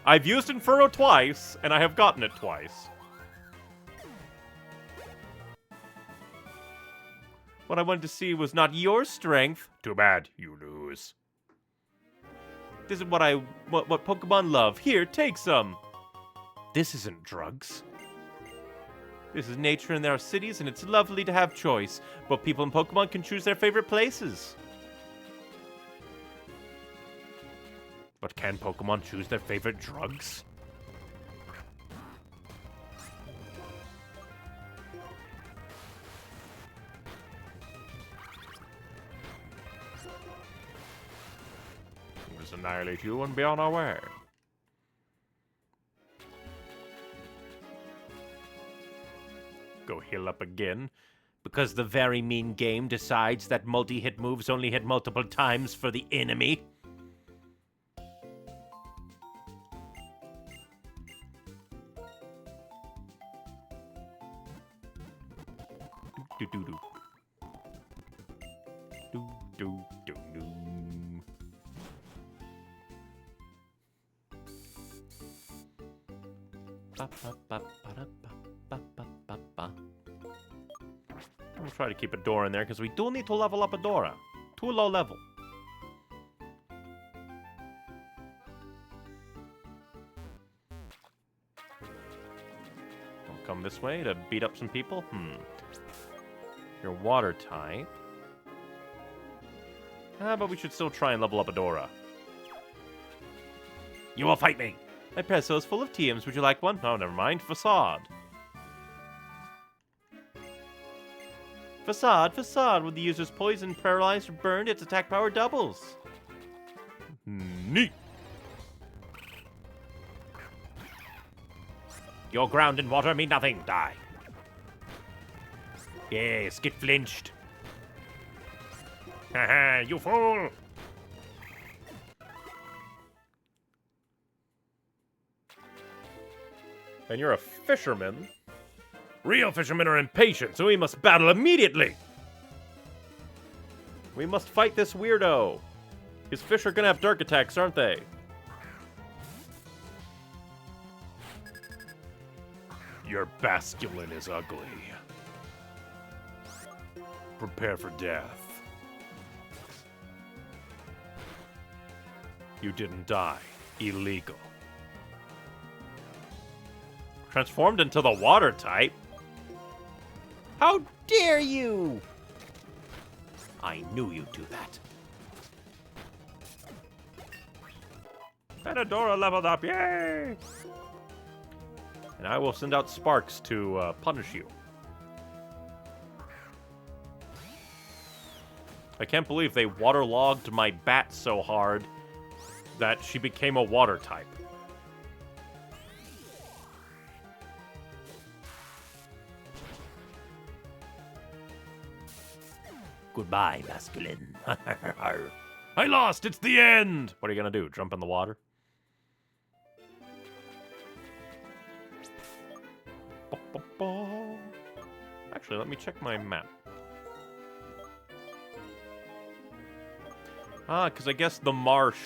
I've used Inferno twice, and I have gotten it twice. What I wanted to see was not your strength. Too bad, you lose. This is what Pokemon love. Here, take some. This isn't drugs. This is nature and there are cities, and it's lovely to have choice. But people in Pokemon can choose their favorite places. But can Pokemon choose their favorite drugs? Just annihilate you and be on our way. Go heal up again. Because the very mean game decides that multi-hit moves only hit multiple times for the enemy. Do do do. Do do do do. Ba, ba, ba, ba, da, ba, ba, ba, ba. We'll try to keep Adora in there because we do need to level up Adora. Too low level. Don't come this way to beat up some people? You're water type. But we should still try and level up Adora. You will fight me! My Presso is full of TMs. Would you like one? Oh, never mind. Facade. Facade. When the user's poisoned, paralyzed, or burned, its attack power doubles. Neat. Your ground and water mean nothing. Die. Yes, get flinched. Haha, you fool! And you're a fisherman. Real fishermen are impatient, so we must battle immediately. We must fight this weirdo. His fish are gonna have dark attacks, aren't they? Your basculin is ugly. Prepare for death. You didn't die. Illegal. Transformed into the water type? How dare you! I knew you'd do that. Benadora leveled up, yay! And I will send out Sparks to punish you. I can't believe they waterlogged my bat so hard that she became a water type. Goodbye, masculine. I lost! It's the end! What are you gonna do? Jump in the water? Actually, let me check my map. Ah, because I guess the marsh,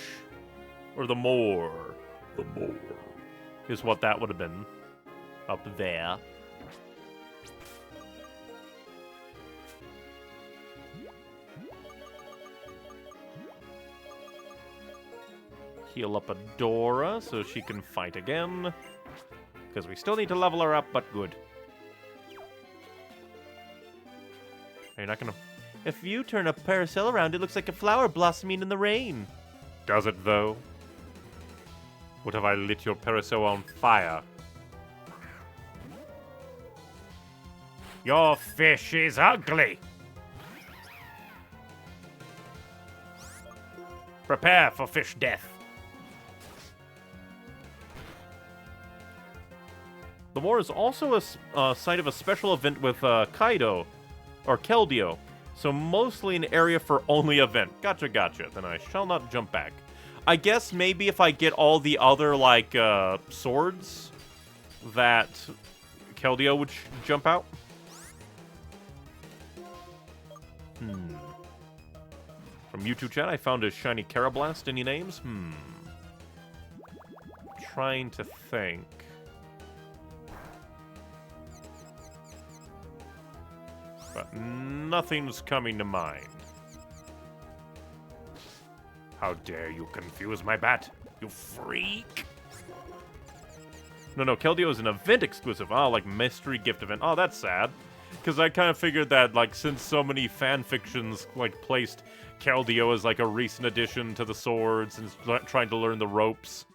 or the moor, is what that would have been up there. Heal up Adora so she can fight again. Because we still need to level her up, but good. You're not gonna... If you turn a parasol around, it looks like a flower blossoming in the rain. Does it, though? What have I lit your parasol on fire? Your fish is ugly. Prepare for fish death. The Moor is also a site of a special event with Kaido, or Keldeo, so mostly an area for only event. Gotcha, gotcha. Then I shall not jump back. I guess maybe if I get all the other, like, swords, that Keldeo would jump out. From YouTube chat, I found a shiny Carablast. Any names? Trying to think. But nothing's coming to mind. How dare you confuse my bat, you freak! No, Keldeo is an event exclusive. Oh, like mystery gift event. Oh, that's sad. Because I kind of figured that, like, since so many fan fictions, like, placed Keldeo as, like, a recent addition to the swords and trying to learn the ropes,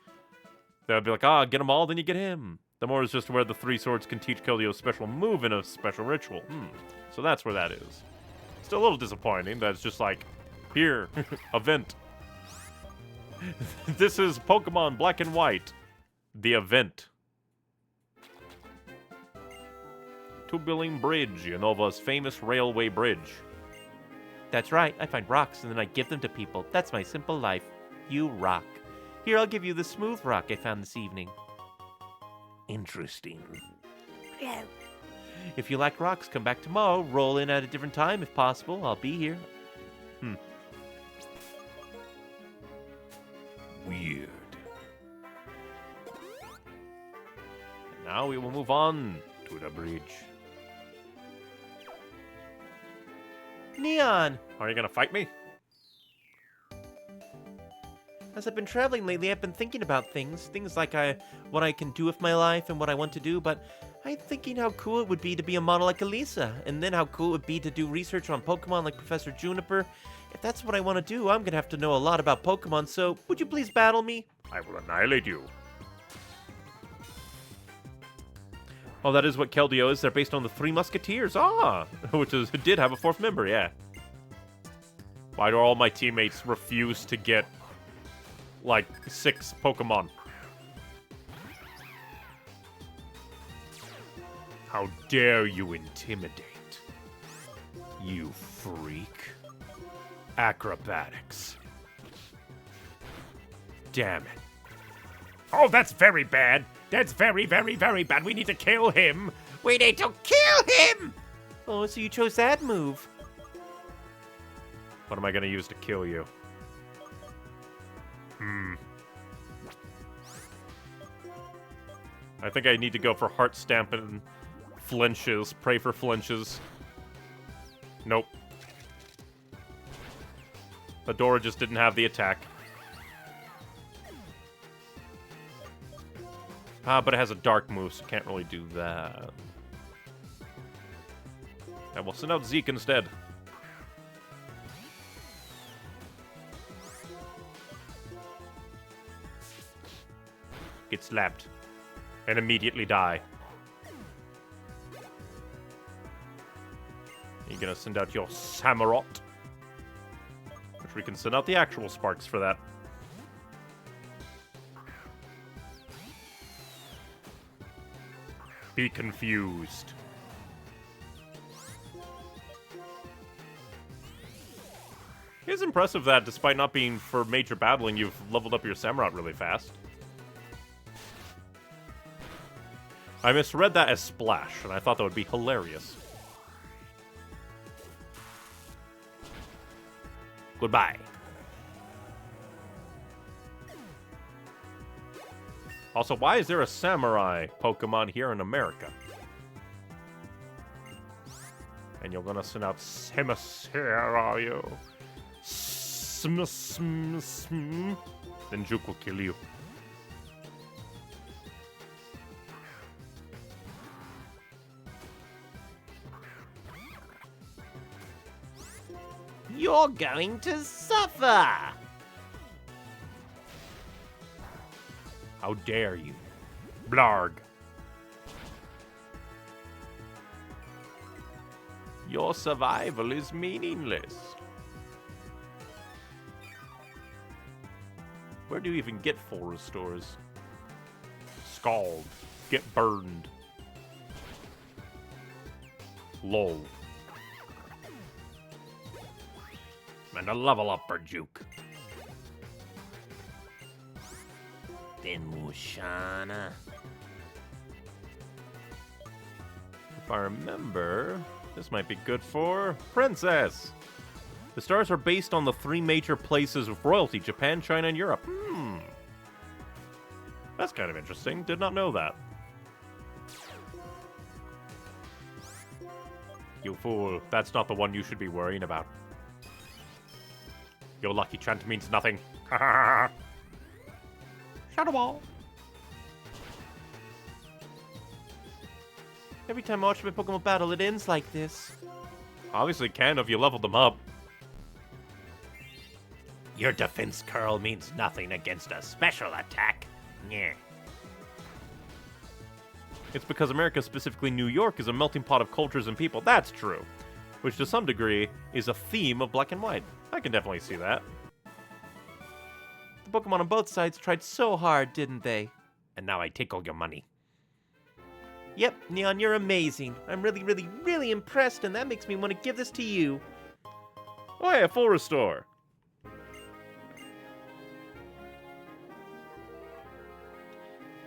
they'd be like, get them all, then you get him. The Moor is just where the three swords can teach Keldeo a special move in a special ritual. So that's where that is. Still a little disappointing that it's just like, here, event. This is Pokemon Black and White. The event. Tubuling Bridge, Unova's famous railway bridge. That's right, I find rocks and then I give them to people. That's my simple life. You rock. Here, I'll give you the smooth rock I found this evening. Interesting. If you like rocks, come back tomorrow. Roll in at a different time if possible. I'll be here. Weird. And now we will move on to the bridge. Neon! Are you gonna fight me? As I've been traveling lately, I've been thinking about things like what I can do with my life and what I want to do, but I'm thinking how cool it would be to be a model like Elisa, and then how cool it would be to do research on Pokemon like Professor Juniper. If that's what I want to do, I'm gonna have to know a lot about Pokemon, so would you please battle me? I will annihilate you. Oh, that is what Keldeo is. They're based on the Three Musketeers. Which did have a fourth member, yeah. Why do all my teammates refuse to get, like, 6 Pokemon? How dare you intimidate? You freak. Acrobatics. Damn it. Oh, that's very bad. That's very, very, very bad. We need to kill him. We need to kill him! Oh, so you chose that move. What am I gonna use to kill you? I think I need to go for heart stamp and flinches. Pray for flinches. Nope. Fedora just didn't have the attack. But it has a dark move, so can't really do that. I will send out Zeke instead. Get slapped. And immediately die. You're gonna send out your Samurott. Which we can send out the actual sparks for that. Be confused. It's impressive that, despite not being for major battling, you've leveled up your Samurott really fast. I misread that as Splash, and I thought that would be hilarious. Goodbye. Also, why is there a samurai Pokemon here in America? And you're gonna send out Simus here, are you? Then Juke will kill you. You're going to suffer! How dare you? Blarg. Your survival is meaningless. Where do you even get full restores? Scald. Get burned. Lol. And a level up for Juke. Then Mushana. If I remember, this might be good for Princess. The stars are based on the 3 major places of royalty: Japan, China, and Europe. That's kind of interesting. Did not know that. You fool. That's not the one you should be worrying about. Your lucky chant means nothing. Shadow Ball. Every time I watch my Pokemon battle, it ends like this. Obviously can if you leveled them up. Your defense curl means nothing against a special attack. Yeah. It's because America, specifically New York, is a melting pot of cultures and people. That's true. Which, to some degree, is a theme of Black and White. I can definitely see that. The Pokemon on both sides tried so hard, didn't they? And now I take all your money. Yep, Neon, you're amazing. I'm really, really, really impressed, and that makes me want to give this to you. Oh, hey, a full restore.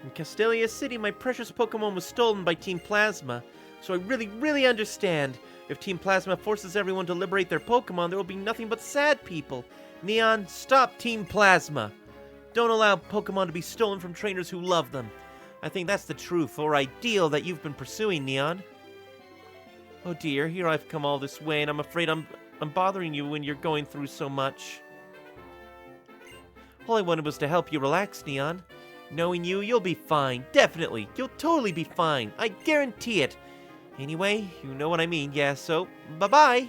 In Castelia City, my precious Pokemon was stolen by Team Plasma, so I really, really understand. If Team Plasma forces everyone to liberate their Pokemon, there will be nothing but sad people. Neon, stop Team Plasma. Don't allow Pokemon to be stolen from trainers who love them. I think that's the truth, or ideal, that you've been pursuing, Neon. Oh dear, here I've come all this way, and I'm afraid I'm bothering you when you're going through so much. All I wanted was to help you relax, Neon. Knowing you, you'll be fine. Definitely. You'll totally be fine. I guarantee it. Anyway, you know what I mean, yeah, so bye-bye.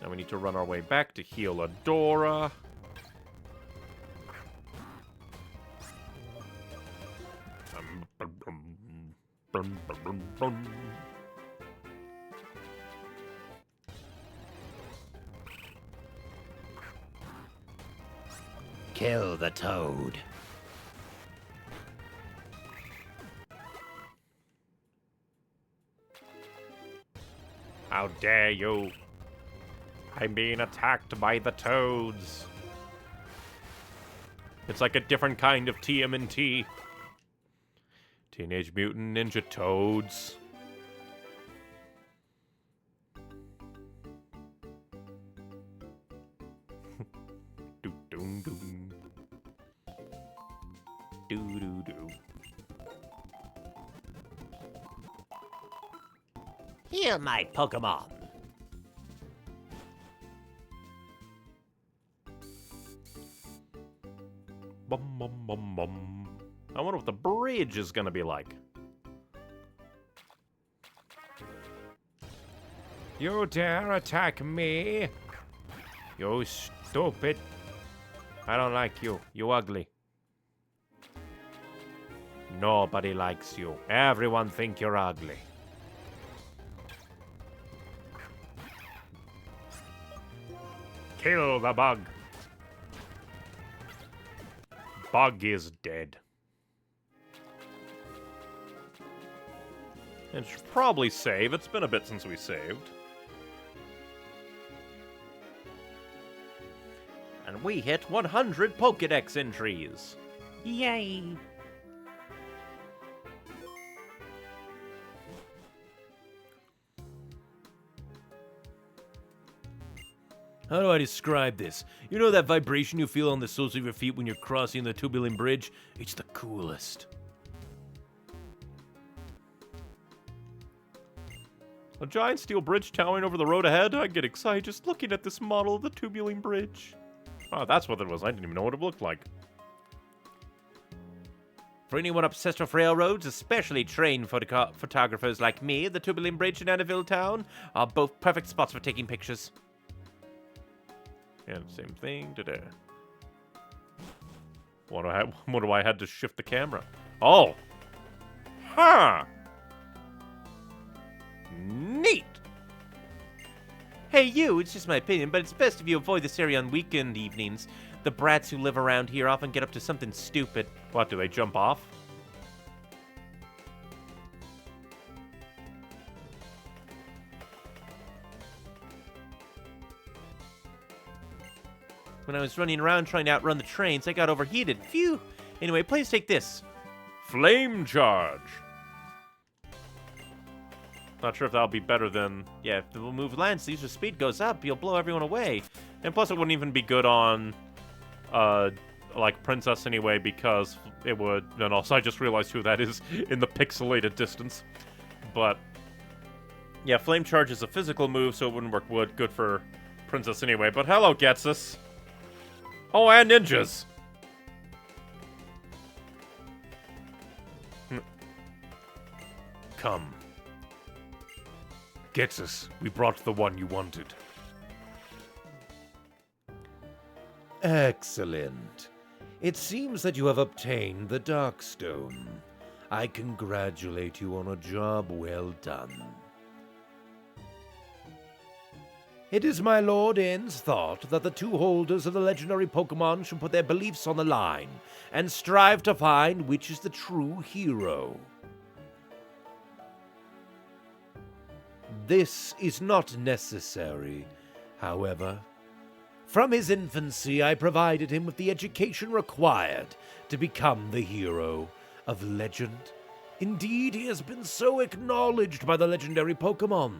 Now we need to run our way back to heal Adora. Kill the toad. How dare you? I'm being attacked by the toads. It's like a different kind of TMNT. Teenage Mutant Ninja Toads. Doo-doo-doo. Doo-doo-doo. Heal my Pokemon. Bum, bum, bum, bum. I wonder what the bridge is gonna be like. You dare attack me? You stupid. I don't like you. You ugly. Nobody likes you. Everyone think you're ugly. Kill the bug. Bug is dead. And should probably save. It's been a bit since we saved. And we hit 100 Pokedex entries. Yay! How do I describe this? You know that vibration you feel on the soles of your feet when you're crossing the Tubuline Bridge? It's the coolest. A giant steel bridge towering over the road ahead? I get excited just looking at this model of the Tubuline Bridge. Oh, that's what it was. I didn't even know what it looked like. For anyone obsessed with railroads, especially trained photographers like me, the Tubuline Bridge and Annaville Town are both perfect spots for taking pictures. Yeah, same thing today. What do I had to shift the camera? Oh! Huh! Neat! Hey you, it's just my opinion, but it's best if you avoid this area on weekend evenings. The brats who live around here often get up to something stupid. What, do they jump off? When I was running around trying to outrun the trains, I got overheated. Phew! Anyway, please take this. Flame charge! Not sure if that'll be better than... Yeah, if the move lands, the user speed goes up, you'll blow everyone away. And plus it wouldn't even be good on, like, Princess anyway, because it would... And also I just realized who that is in the pixelated distance. But, yeah, Flame Charge is a physical move, so it wouldn't work good for Princess anyway. But hello, Getsus. Oh, and ninjas! Come. Getsus, we brought the one you wanted. Excellent. It seems that you have obtained the Darkstone. I congratulate you on a job well done. It is my Lord N's thought that the two holders of the legendary Pokemon should put their beliefs on the line and strive to find which is the true hero. This is not necessary, however. From his infancy, I provided him with the education required to become the hero of legend. Indeed, he has been so acknowledged by the legendary Pokemon.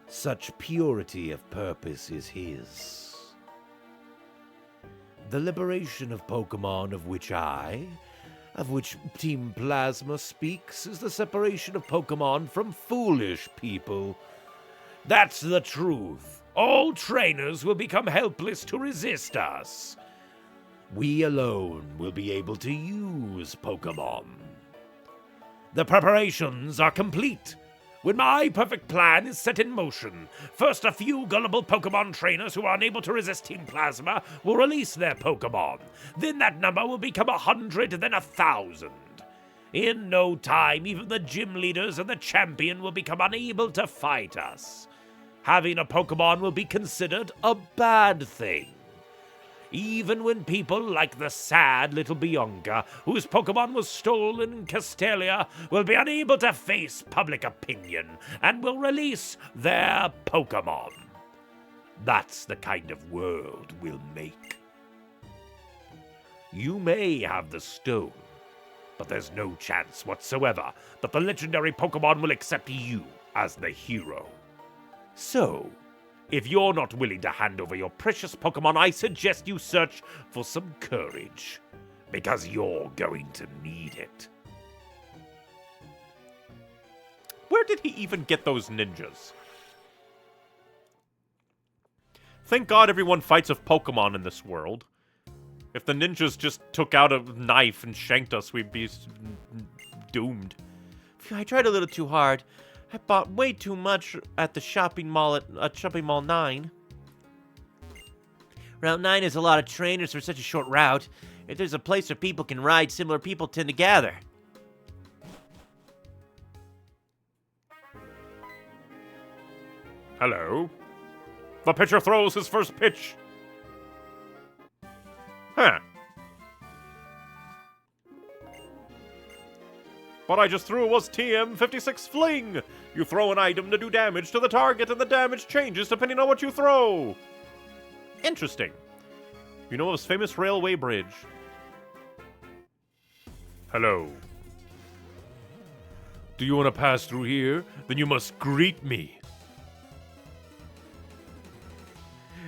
Such purity of purpose is his. The liberation of Pokemon of which Team Plasma speaks, is the separation of Pokemon from foolish people. That's the truth. All trainers will become helpless to resist us. We alone will be able to use Pokemon. The preparations are complete. When my perfect plan is set in motion, first a few gullible Pokemon trainers who are unable to resist Team Plasma will release their Pokemon. Then that number will become 100, then 1,000. In no time, even the gym leaders and the champion will become unable to fight us. Having a Pokemon will be considered a bad thing. even when people like the sad little Bianca, whose Pokemon was stolen in Castelia, will be unable to face public opinion and will release their Pokemon. That's the kind of world we'll make. You may have the stone, but there's no chance whatsoever that the legendary Pokemon will accept you as the hero. So, if you're not willing to hand over your precious Pokemon, I suggest you search for some courage, because you're going to need it. Where did he even get those ninjas? Thank God everyone fights with Pokemon in this world. If the ninjas just took out a knife and shanked us, we'd be doomed. Phew, I tried a little too hard. I bought way too much at the shopping mall at Shopping Mall 9. Route 9 is a lot of trainers for such a short route. If there's a place where people can ride, similar people tend to gather. Hello? The pitcher throws his first pitch. Huh. What I just threw was TM56 Fling. You throw an item to do damage to the target, and the damage changes depending on what you throw. Interesting. You know of this famous railway bridge? Hello. Do you want to pass through here? Then you must greet me.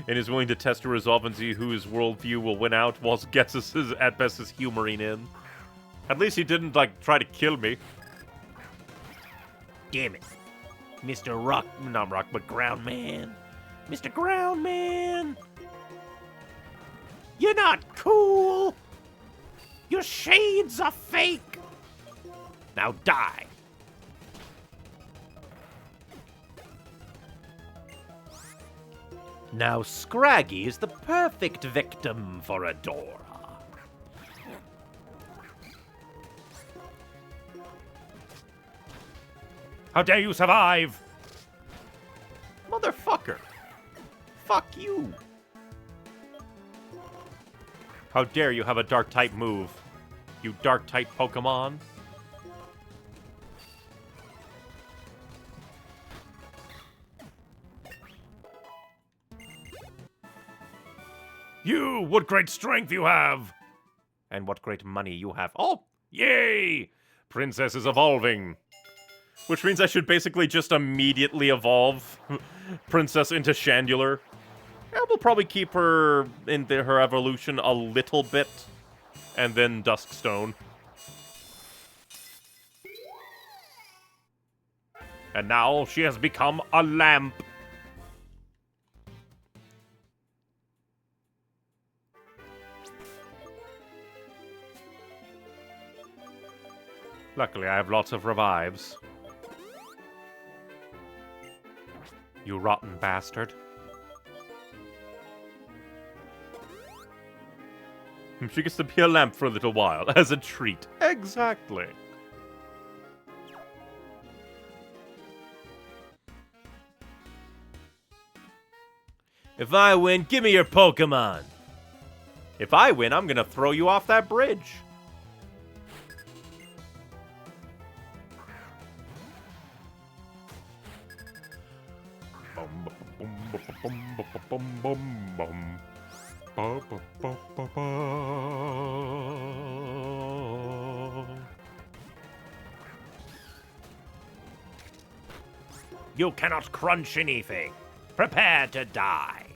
And is willing to test your resolve and see whose worldview will win out, whilst Getsus is at best is humoring in. At least he didn't, like, try to kill me. Damn it. Mr. Rock, not Rock, but Ground Man. Mr. Ground Man! You're not cool! Your shades are fake! Now die! Now Scraggy is the perfect victim for Adora. How dare you survive? Motherfucker. Fuck you. How dare you have a Dark-type move, you Dark-type Pokemon. You, what great strength you have! And what great money you have. Oh, yay! Princess is evolving. Which means I should basically just immediately evolve Princess into Chandelure. Yeah, we'll probably keep her in her evolution a little bit. And then Duskstone. And now she has become a lamp. Luckily, I have lots of revives. You rotten bastard. She gets to be a lamp for a little while, as a treat. Exactly. If I win, give me your Pokemon. If I win, I'm gonna throw you off that bridge. You cannot crunch anything. Prepare to die.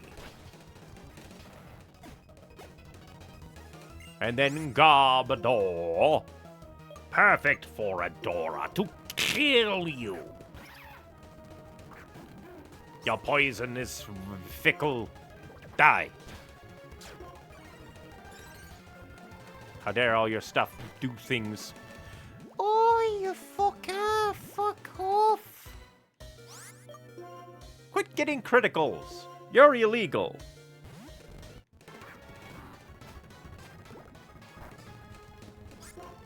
And then Garbodor. Perfect for Adora to kill you. Your poison is fickle. Die. How dare all your stuff do things. Oh, you fucker! Fuck off! Quit getting criticals. You're illegal.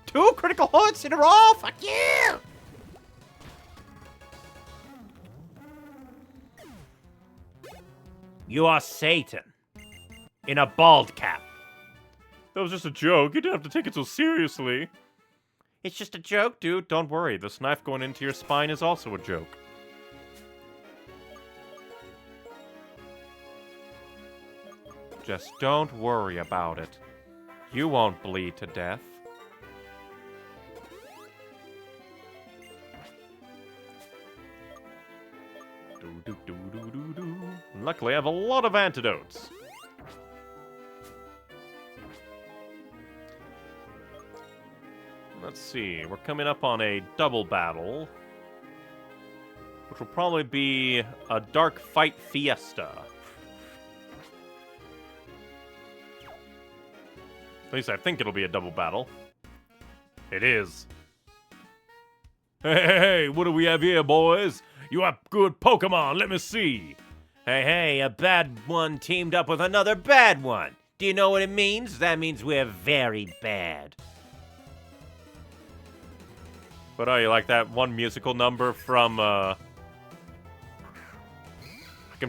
Two critical hits in a row! Fuck you! You are Satan. in a bald cap. That was just a joke. You didn't have to take it so seriously. It's just a joke, dude. Don't worry, this knife going into your spine is also a joke. Just don't worry about it. You won't bleed to death. Luckily, I have a lot of antidotes. Let's see, we're coming up on a double battle, which will probably be a dark fight fiesta. At least I think it'll be a double battle. It is. Hey, what do we have here, boys? You have good Pokemon, let me see. Hey, a bad one teamed up with another bad one. Do you know what it means? That means we're very bad. But oh, you like that one musical number from, I'm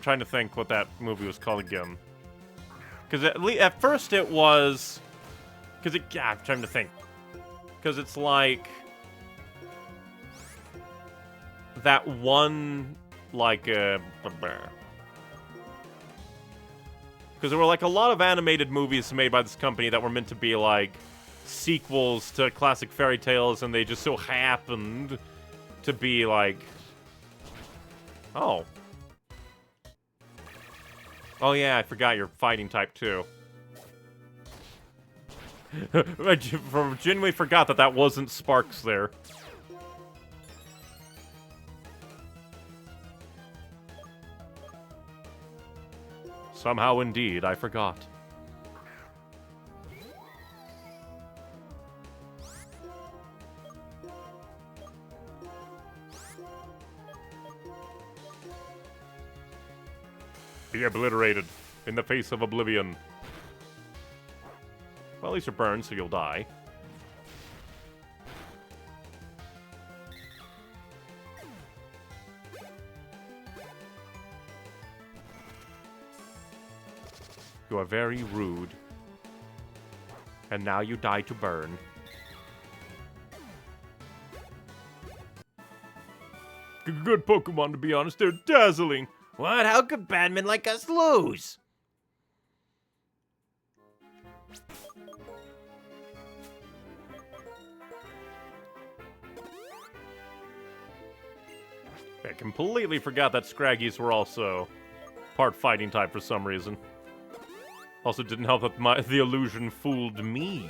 trying to think what that movie was called again. Because at first it was... I'm trying to think. Because it's like... that one, like, because there were, like, a lot of animated movies made by this company that were meant to be, like, sequels to classic fairy tales, and they just so happened to be, like... Oh. Oh, yeah, I forgot you're fighting type, too. I genuinely forgot that wasn't Sparks there. Somehow, indeed, I forgot. Be obliterated in the face of oblivion. Well, at least you're burned, so you'll die. You are very rude. And now you die to burn. Good Pokemon, to be honest. They're dazzling. What? How could badmen like us lose? I completely forgot that Scraggies were also part fighting type for some reason. Also didn't help that the illusion fooled me.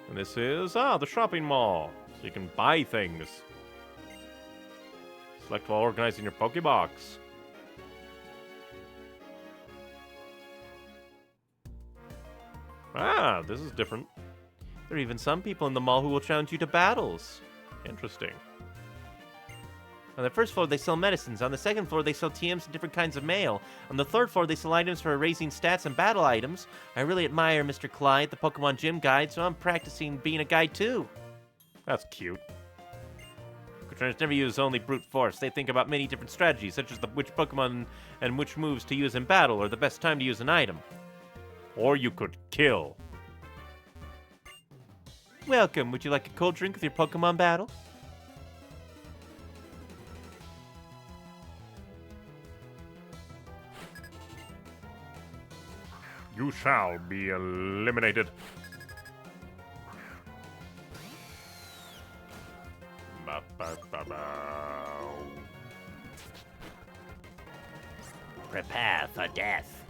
And this is, the shopping mall. So you can buy things. Select while organizing your Pokebox. Ah, this is different. There are even some people in the mall who will challenge you to battles. Interesting. On the first floor, they sell medicines. On the second floor, they sell TMs and different kinds of mail. On the third floor, they sell items for raising stats and battle items. I really admire Mr. Clyde, the Pokemon Gym Guide, so I'm practicing being a guide too. That's cute. Trainers never use only brute force. They think about many different strategies, such as which Pokemon and which moves to use in battle, or the best time to use an item. Or you could kill. Welcome. Would you like a cold drink with your Pokemon battle? You shall be eliminated. Prepare for death.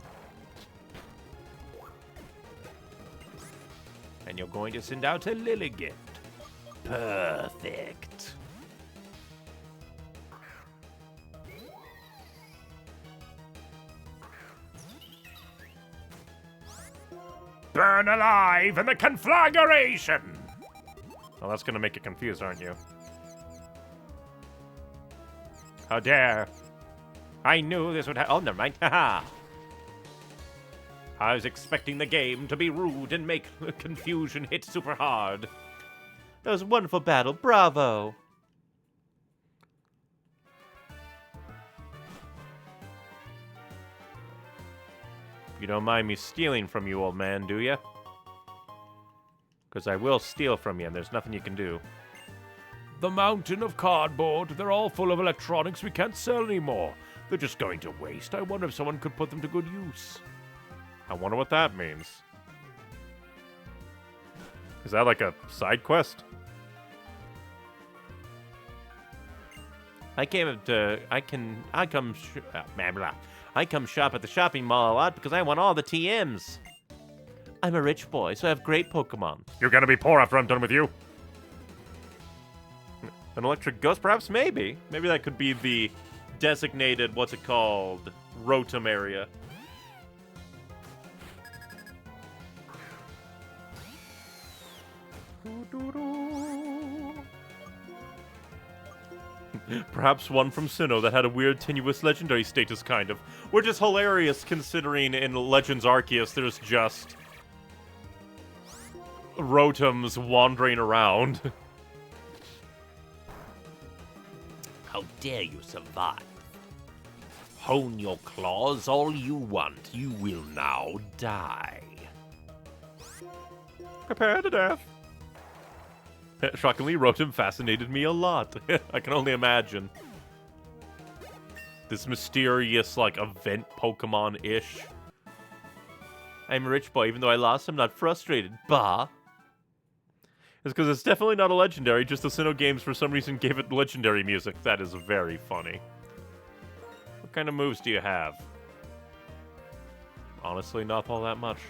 And you're going to send out a Lilligant. Perfect. Burn alive in the conflagration! Well, that's gonna make you confused, aren't you? How dare! I knew this would oh, never mind. Haha! I was expecting the game to be rude and make confusion hit super hard. That was a wonderful battle. Bravo! You don't mind me stealing from you, old man, do you? Because I will steal from you, and there's nothing you can do. The mountain of cardboard. They're all full of electronics we can't sell anymore. They're just going to waste. I wonder if someone could put them to good use. I wonder what that means. Is that like a side quest? I come shop at the shopping mall a lot because I want all the TMs. I'm a rich boy, so I have great Pokemon. You're gonna be poor after I'm done with you. An electric ghost, perhaps? Maybe. Maybe that could be the designated, what's it called, Rotom area. Perhaps one from Sinnoh that had a weird, tenuous legendary status, kind of. Which is hilarious, considering in Legends Arceus there's just Rotoms wandering around. How dare you survive? Hone your claws all you want. You will now die. Prepare to death. Shockingly, Rotom fascinated me a lot. I can only imagine. This mysterious, like, event Pokemon-ish. I'm a rich boy, even though I lost, I'm not frustrated. Bah. It's because it's definitely not a legendary, just the Sinnoh games for some reason gave it legendary music. That is very funny. What kind of moves do you have? Honestly, not all that much.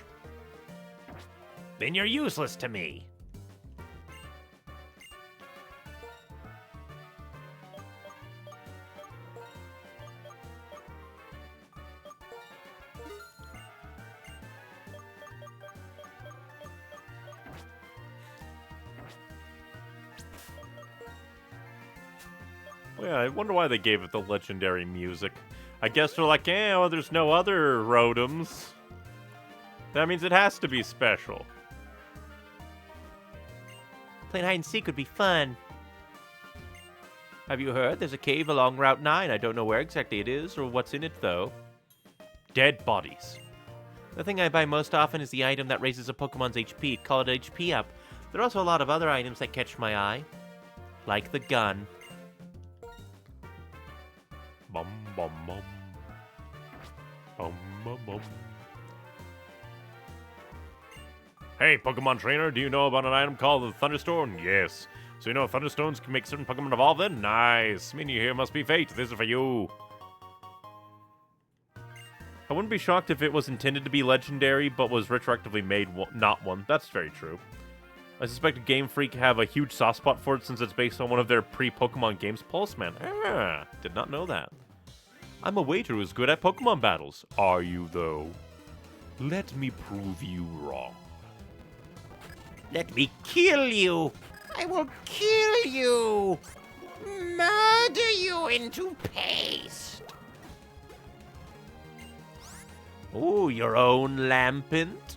Then you're useless to me. Well, yeah, I wonder why they gave it the legendary music. I guess they're like, well, there's no other Rotoms. That means it has to be special. Playing hide and seek would be fun. Have you heard? There's a cave along Route 9. I don't know where exactly it is or what's in it, though. Dead bodies. The thing I buy most often is the item that raises a Pokemon's HP. Call it HP up. There are also a lot of other items that catch my eye. Like the gun. Bum, bum, bum. Bum, bum, bum. Hey, Pokemon trainer, do you know about an item called the Thunderstone? Yes. So you know Thunderstones can make certain Pokemon evolve then? Nice. Meaning here must be fate. This is for you. I wouldn't be shocked if it was intended to be legendary, but was retroactively made not one. That's very true. I suspect Game Freak have a huge soft spot for it since it's based on one of their pre-Pokemon games, Pulseman. Ah, did not know that. I'm a waiter who's good at Pokemon battles. Are you, though? Let me prove you wrong. Let me kill you. I will kill you. Murder you into paste. Oh, your own Lampent?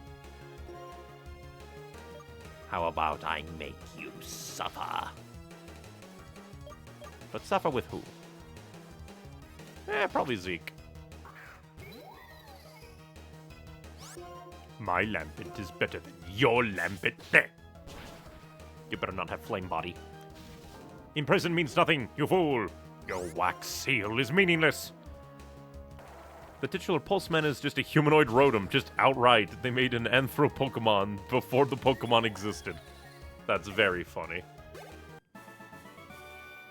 How about I make you suffer? But suffer with who? Probably Zeke. My Lampent is better than your Lampent. There. You better not have Flame Body. Imprison means nothing, you fool. Your wax seal is meaningless. The titular Pulseman is just a humanoid Rotom, just outright. They made an Anthro Pokemon before the Pokemon existed. That's very funny.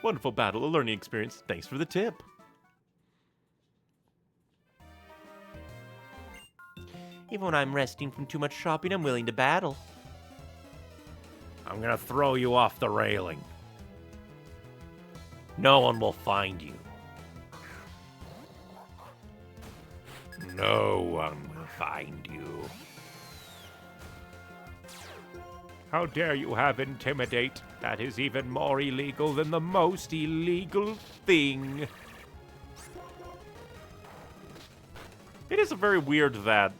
Wonderful battle, a learning experience. Thanks for the tip. Even when I'm resting from too much shopping, I'm willing to battle. I'm gonna throw you off the railing. No one will find you. No one will find you. How dare you have Intimidate? That is even more illegal than the most illegal thing. It is very weird that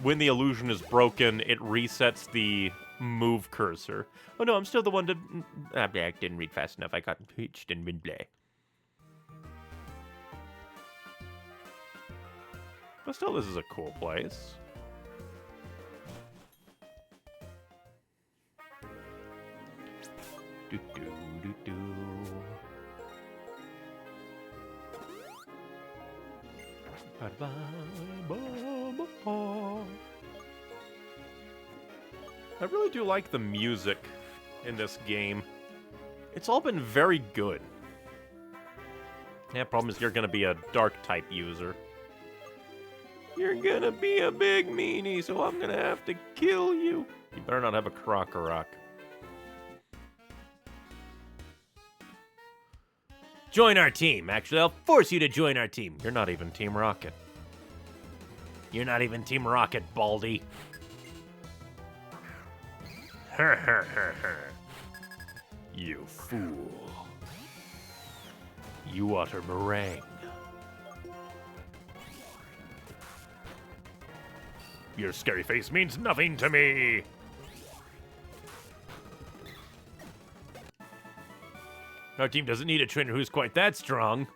when the illusion is broken, it resets the move cursor. Oh no, I'm still the one to... I didn't read fast enough. I got pitched in mid-play. But still, this is a cool place. Do do do do. I really do like the music in this game. It's all been very good. Yeah, problem is you're gonna be a dark type user. You're gonna be a big meanie, so I'm gonna have to kill you. You better not have a Krokorok. Join our team. Actually, I'll force you to join our team. You're not even Team Rocket. You're not even Team Rocket, Baldy. You fool. You utter meringue. Your scary face means nothing to me. Our team doesn't need a trainer who's quite that strong.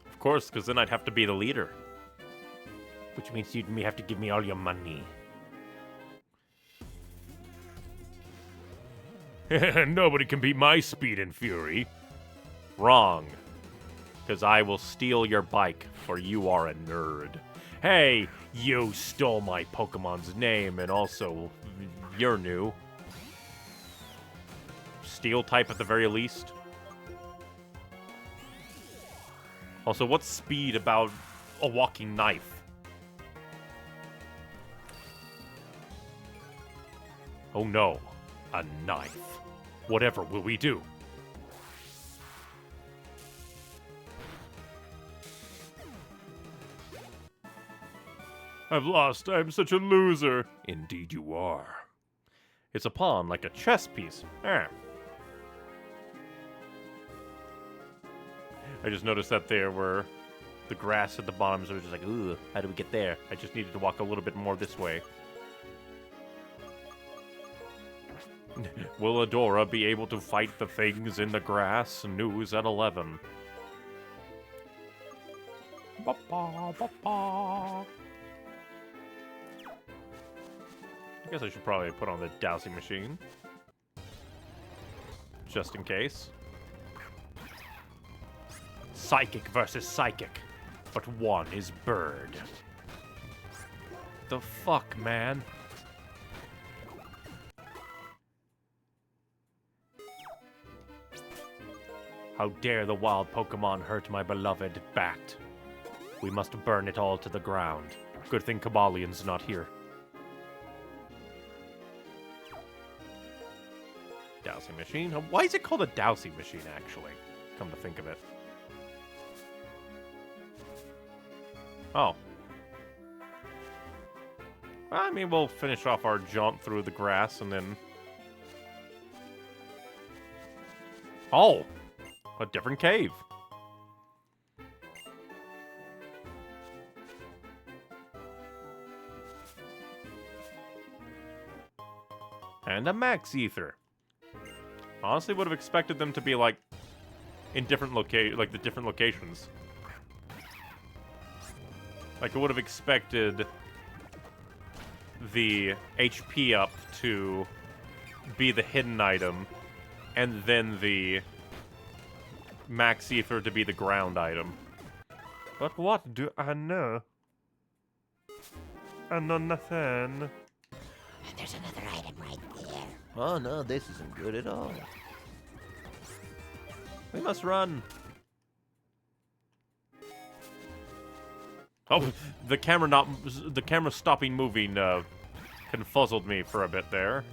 Of course, because then I'd have to be the leader. Which means you'd have to give me all your money. Nobody can beat my speed and fury. Wrong. Because I will steal your bike, for you are a nerd. Hey, you stole my Pokemon's name, and also, you're new. Steel type at the very least. Also, what's speed about a walking knife? Oh no, a knife. Whatever will we do? I've lost. I'm such a loser. Indeed you are. It's a pawn, like a chess piece. Eh. I just noticed that there were the grass at the bottom, so I was just like, ooh, how do we get there? I just needed to walk a little bit more this way. Will Adora be able to fight the things in the grass? News at 11. Ba-ba, ba-ba. I guess I should probably put on the dowsing machine. Just in case. Psychic versus psychic. But one is bird. The fuck, man? How dare the wild Pokemon hurt my beloved Bat? We must burn it all to the ground. Good thing Kabalion's not here. Dowsing machine? Why is it called a dowsing machine, actually? Come to think of it. Oh. I mean, we'll finish off our jaunt through the grass and then... Oh! A different cave. And a max ether. Honestly, would have expected them to be like in different the different locations. Like I would have expected the HP up to be the hidden item, and then the max ether to be the ground item. But what do I know? I know nothing. There's another item right there. Oh no, this isn't good at all. We must run. Oh, the camera stopping moving confuzzled me for a bit there.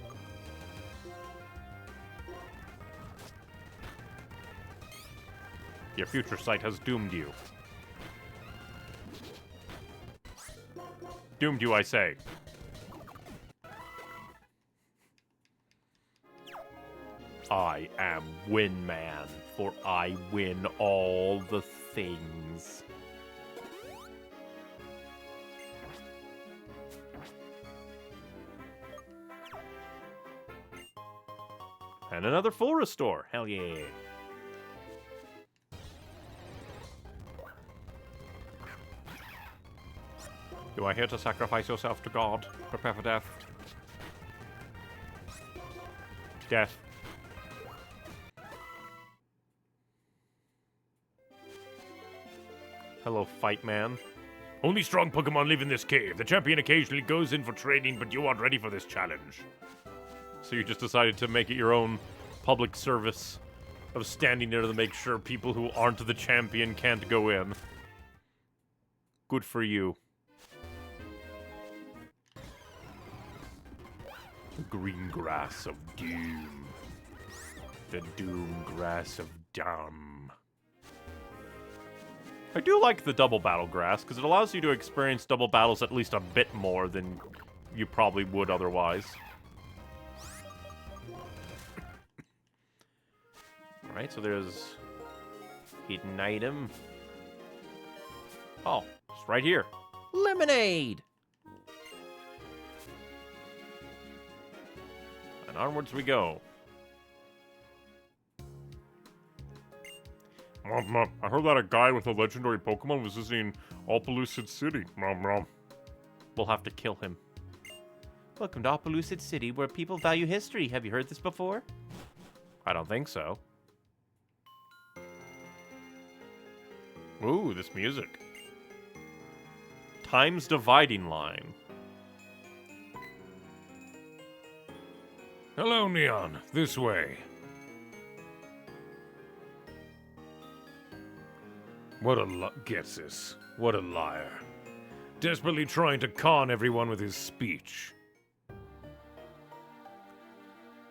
Your future sight has doomed you. Doomed you, I say. I am Winman, for I win all the things. And another full restore. Hell yeah. Do I hear to sacrifice yourself to God? Prepare for death. Death. Hello, fight man. Only strong Pokemon live in this cave. The champion occasionally goes in for training, but you aren't ready for this challenge. So you just decided to make it your own public service of standing there to make sure people who aren't the champion can't go in. Good for you. The green grass of doom. The doom grass of dumb. I do like the double battle grass, because it allows you to experience double battles at least a bit more than you probably would otherwise. Alright, so there's hidden item. Oh, it's right here. Lemonade! And onwards we go. I heard that a guy with a legendary Pokemon was visiting Opelucid City. We'll have to kill him. Welcome to Opelucid City, where people value history. Have you heard this before? I don't think so. Ooh, this music. Time's dividing line. Hello, Neon. This way. What a gets this. What a liar. Desperately trying to con everyone with his speech.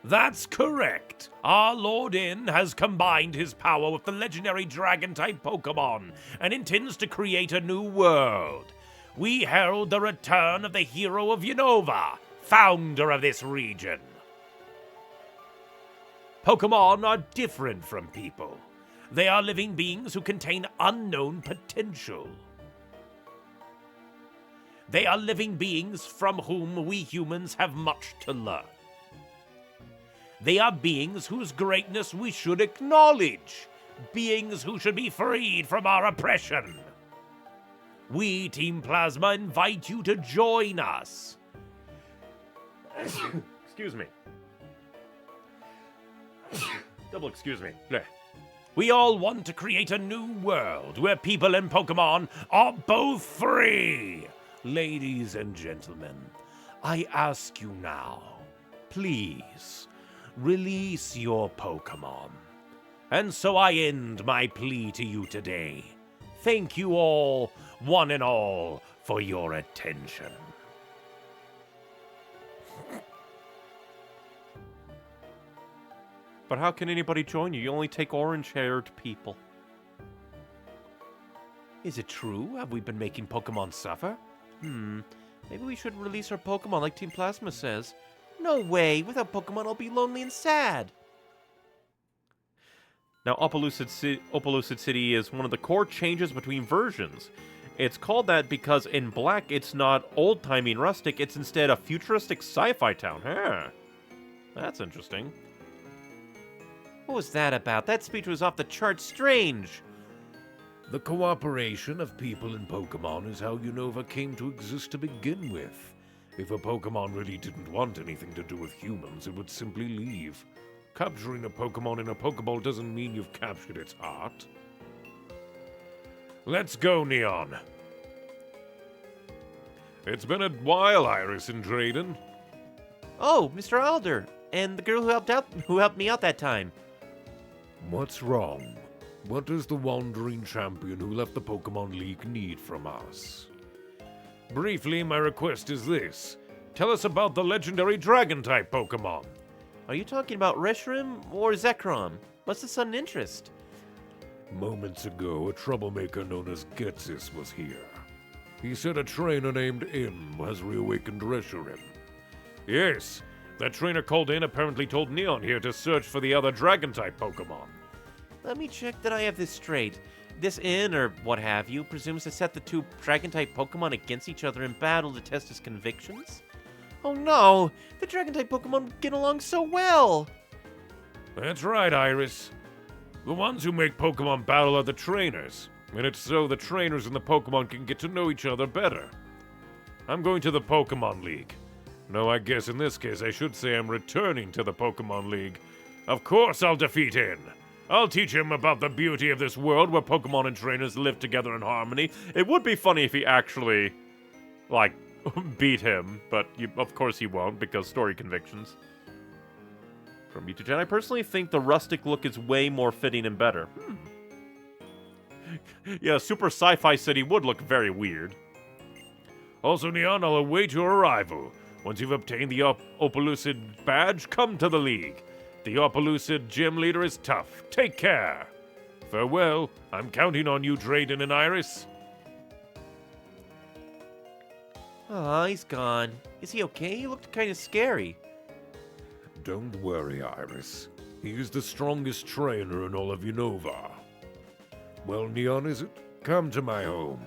That's correct. Our Lord In has combined his power with the legendary Dragon-type Pokemon and intends to create a new world. We herald the return of the hero of Unova, founder of this region. Pokemon are different from people. They are living beings who contain unknown potential. They are living beings from whom we humans have much to learn. They are beings whose greatness we should acknowledge. Beings who should be freed from our oppression. We, Team Plasma, invite you to join us. Excuse me. Double excuse me. Blech. We all want to create a new world where people and Pokemon are both free. Ladies and gentlemen, I ask you now, please, release your Pokemon. And so I end my plea to you today. Thank you all, one and all, for your attention. But how can anybody join you? You only take orange-haired people. Is it true? Have we been making Pokemon suffer? Maybe we should release our Pokemon like Team Plasma says. No way! Without Pokemon, I'll be lonely and sad! Now, Opelucid City is one of the core changes between versions. It's called that because in Black, it's not old-timey and rustic, it's instead a futuristic sci-fi town. Huh. That's interesting. What was that about? That speech was off the charts strange! The cooperation of people and Pokemon is how Unova came to exist to begin with. If a Pokemon really didn't want anything to do with humans, it would simply leave. Capturing a Pokemon in a Pokeball doesn't mean you've captured its heart. Let's go, Neon. It's been a while, Iris and Drayden. Oh, Mr. Alder! And the girl who helped me out that time. What's wrong? What does the wandering champion who left the Pokemon League need from us? Briefly, my request is this. Tell us about the legendary Dragon-type Pokemon. Are you talking about Reshiram or Zekrom? What's the sudden interest? Moments ago, a troublemaker known as Getsis was here. He said a trainer named In has reawakened Reshiram. Yes, that trainer called in apparently told Neon here to search for the other Dragon-type Pokemon. Let me check that I have this straight. This In, or what have you, presumes to set the two Dragon-type Pokemon against each other in battle to test his convictions? Oh no! The Dragon-type Pokemon get along so well! That's right, Iris. The ones who make Pokemon battle are the trainers, and it's so the trainers and the Pokemon can get to know each other better. I'm going to the Pokemon League. No, I guess in this case I should say I'm returning to the Pokemon League. Of course I'll defeat him. I'll teach him about the beauty of this world where Pokemon and trainers live together in harmony. It would be funny if he actually, like, beat him, but of course he won't because story convictions. From me to Jen, I personally think the rustic look is way more fitting and better. Yeah, Super Sci-Fi City would look very weird. Also, Neon, I'll await your arrival. Once you've obtained the Opelucid badge, come to the League. The Opelucid gym leader is tough. Take care. Farewell. I'm counting on you, Drayden and Iris. Oh, he's gone. Is he okay? He looked kind of scary. Don't worry, Iris. He is the strongest trainer in all of Unova. Well, Neon, is it? Come to my home.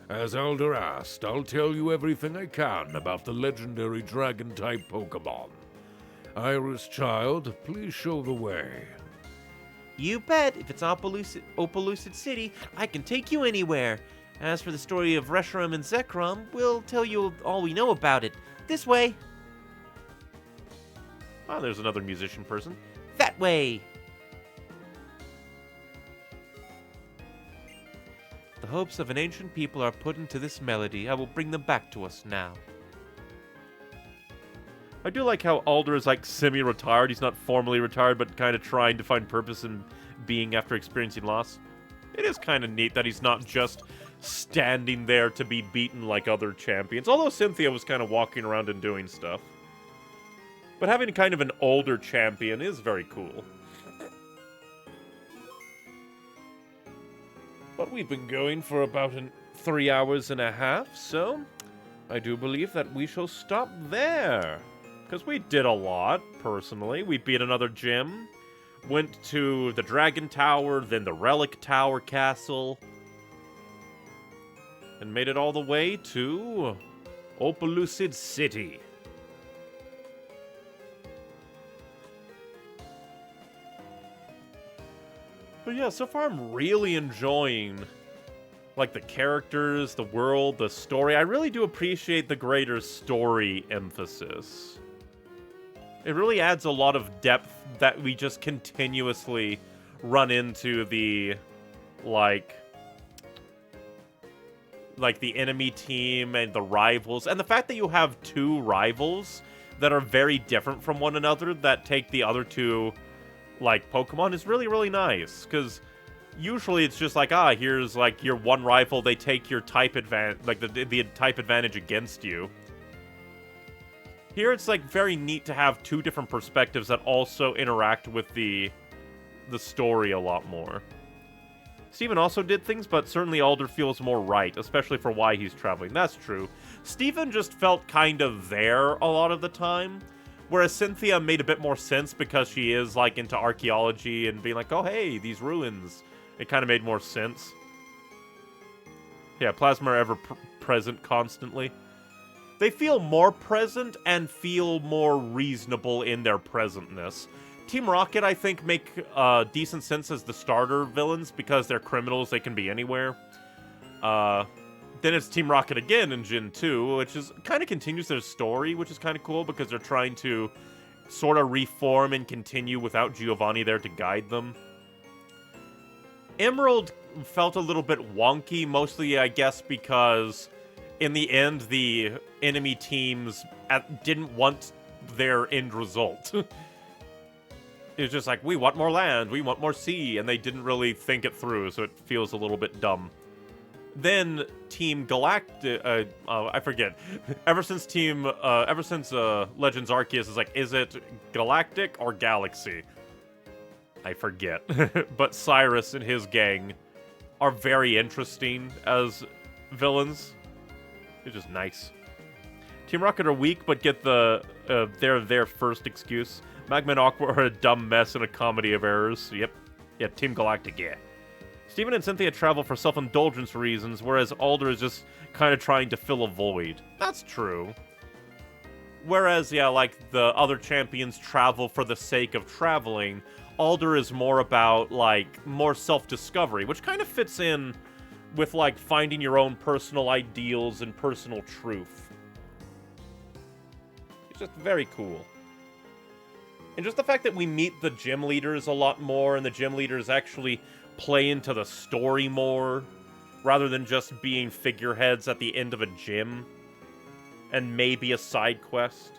As Elder asked, I'll tell you everything I can about the legendary Dragon-type Pokemon. Iris, child, please show the way. You bet. If it's Opelucid City, I can take you anywhere. As for the story of Reshiram and Zekrom, we'll tell you all we know about it. This way. Oh, there's another musician person. That way. The hopes of an ancient people are put into this melody. I will bring them back to us now. I do like how Alder is like semi-retired. He's not formally retired, but kind of trying to find purpose in being after experiencing loss. It is kind of neat that he's not just standing there to be beaten like other champions. Although Cynthia was kind of walking around and doing stuff. But having kind of an older champion is very cool. But we've been going for about 3 hours and a half, so I do believe that we shall stop there. Because we did a lot, personally. We beat another gym, went to the Dragon Tower, then the Relic Tower Castle, and made it all the way to Opelucid City. But yeah, so far I'm really enjoying, like, the characters, the world, the story. I really do appreciate the greater story emphasis. It really adds a lot of depth that we just continuously run into the, like the enemy team and the rivals. And the fact that you have two rivals that are very different from one another that take the other two, like, Pokemon is really, really nice. Because usually it's just like, here's, like, your one rival, they take your type advantage, like, the type advantage against you. Here it's, like, very neat to have two different perspectives that also interact with the story a lot more. Steven also did things, but certainly Alder feels more right, especially for why he's traveling. That's true. Steven just felt kind of there a lot of the time, whereas Cynthia made a bit more sense because she is, like, into archaeology and being like, oh, hey, these ruins. It kind of made more sense. Yeah, Plasma are ever present constantly. They feel more present and feel more reasonable in their presentness. Team Rocket, I think, make decent sense as the starter villains because they're criminals, they can be anywhere. Then it's Team Rocket again in Gen 2, which is kind of continues their story, which is kind of cool because they're trying to sort of reform and continue without Giovanni there to guide them. Emerald felt a little bit wonky, mostly, I guess, because in the end, the enemy teams didn't want their end result. It was just like, we want more land, we want more sea, and they didn't really think it through, so it feels a little bit dumb. Then Team Galactic, I forget. Ever since Legends Arceus is like, is it Galactic or Galaxy? I forget. But Cyrus and his gang are very interesting as villains. It's just nice. Team Rocket are weak, but get their first excuse. Magma and Aqua are a dumb mess and a comedy of errors. Yep. Yeah, Team Galactic, yeah. Steven and Cynthia travel for self-indulgence reasons, whereas Alder is just kind of trying to fill a void. That's true. Whereas, yeah, like the other champions travel for the sake of traveling, Alder is more about, like, more self-discovery, which kind of fits in with, like, finding your own personal ideals and personal truth. just very cool. And just the fact that we meet the gym leaders a lot more, and the gym leaders actually play into the story more, rather than just being figureheads at the end of a gym, and maybe a side quest.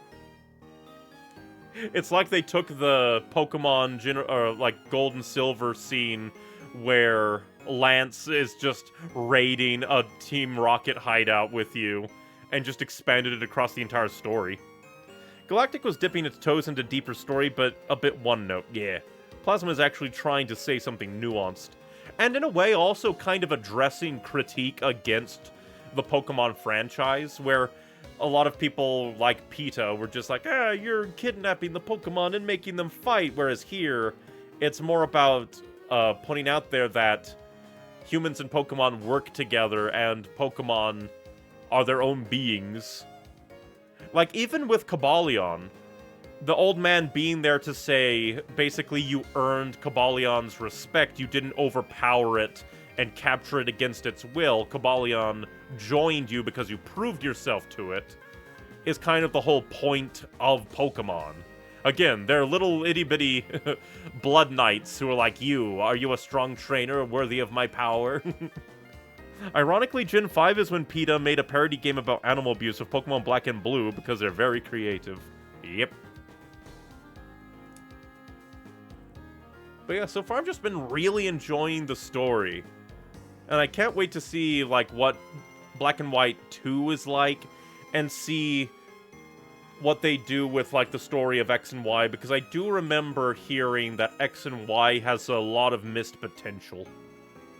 It's like they took the Pokemon, like, Gold and Silver scene where Lance is just raiding a Team Rocket hideout with you, and just expanded it across the entire story. Galactic was dipping its toes into deeper story, but a bit one-note, yeah. Plasma is actually trying to say something nuanced. And in a way, also kind of addressing critique against the Pokemon franchise, where a lot of people like PETA were just like, you're kidnapping the Pokemon and making them fight, whereas here, it's more about pointing out there that humans and Pokemon work together, and Pokemon are their own beings. Like, even with Cobalion, the old man being there to say, basically, you earned Cobalion's respect, you didn't overpower it and capture it against its will. Cobalion joined you because you proved yourself to it, is kind of the whole point of Pokemon. Again, they're little itty-bitty blood knights who are like you. Are you a strong trainer worthy of my power? Ironically, Gen 5 is when PETA made a parody game about animal abuse of Pokemon Black and Blue because they're very creative. Yep. But yeah, so far I've just been really enjoying the story. And I can't wait to see, like, what Black and White 2 is like, and see what they do with, like, the story of X and Y, because I do remember hearing that X and Y has a lot of missed potential.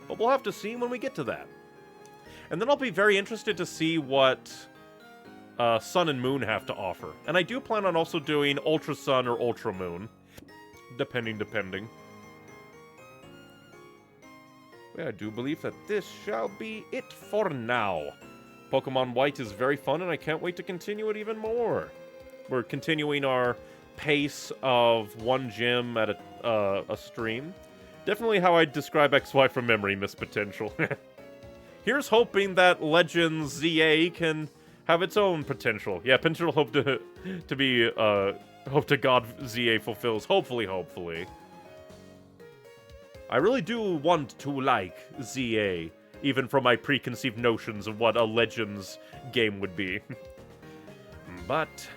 But we'll have to see when we get to that. And then I'll be very interested to see what Sun and Moon have to offer. And I do plan on also doing Ultra Sun or Ultra Moon. Depending. I do believe that this shall be it for now. Pokemon White is very fun, and I can't wait to continue it even more. We're continuing our pace of one gym at a stream. Definitely how I'd describe XY from memory, Miss Potential. Here's hoping that Legends ZA can have its own potential. Yeah, potential hope to be, hope to God ZA fulfills. Hopefully. I really do want to like ZA, even from my preconceived notions of what a Legends game would be. But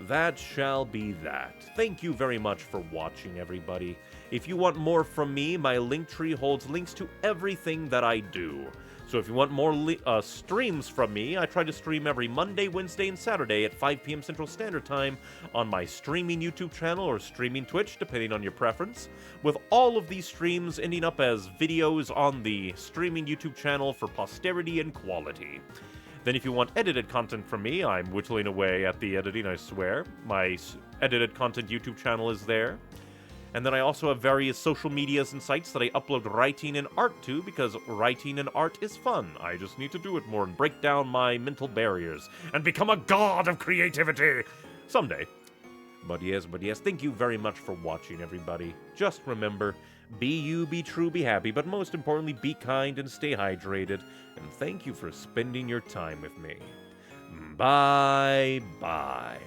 that shall be that. Thank you very much for watching, everybody. If you want more from me, my Linktree holds links to everything that I do. So if you want more streams from me, I try to stream every Monday, Wednesday, and Saturday at 5 p.m. Central Standard Time on my streaming YouTube channel or streaming Twitch, depending on your preference, with all of these streams ending up as videos on the streaming YouTube channel for posterity and quality. Then if you want edited content from me, I'm whittling away at the editing, I swear. My edited content YouTube channel is there. And then I also have various social medias and sites that I upload writing and art to, because writing and art is fun. I just need to do it more and break down my mental barriers and become a god of creativity someday. But yes, thank you very much for watching, everybody. Just remember, be you, be true, be happy, but most importantly, be kind and stay hydrated. And thank you for spending your time with me. Bye-bye.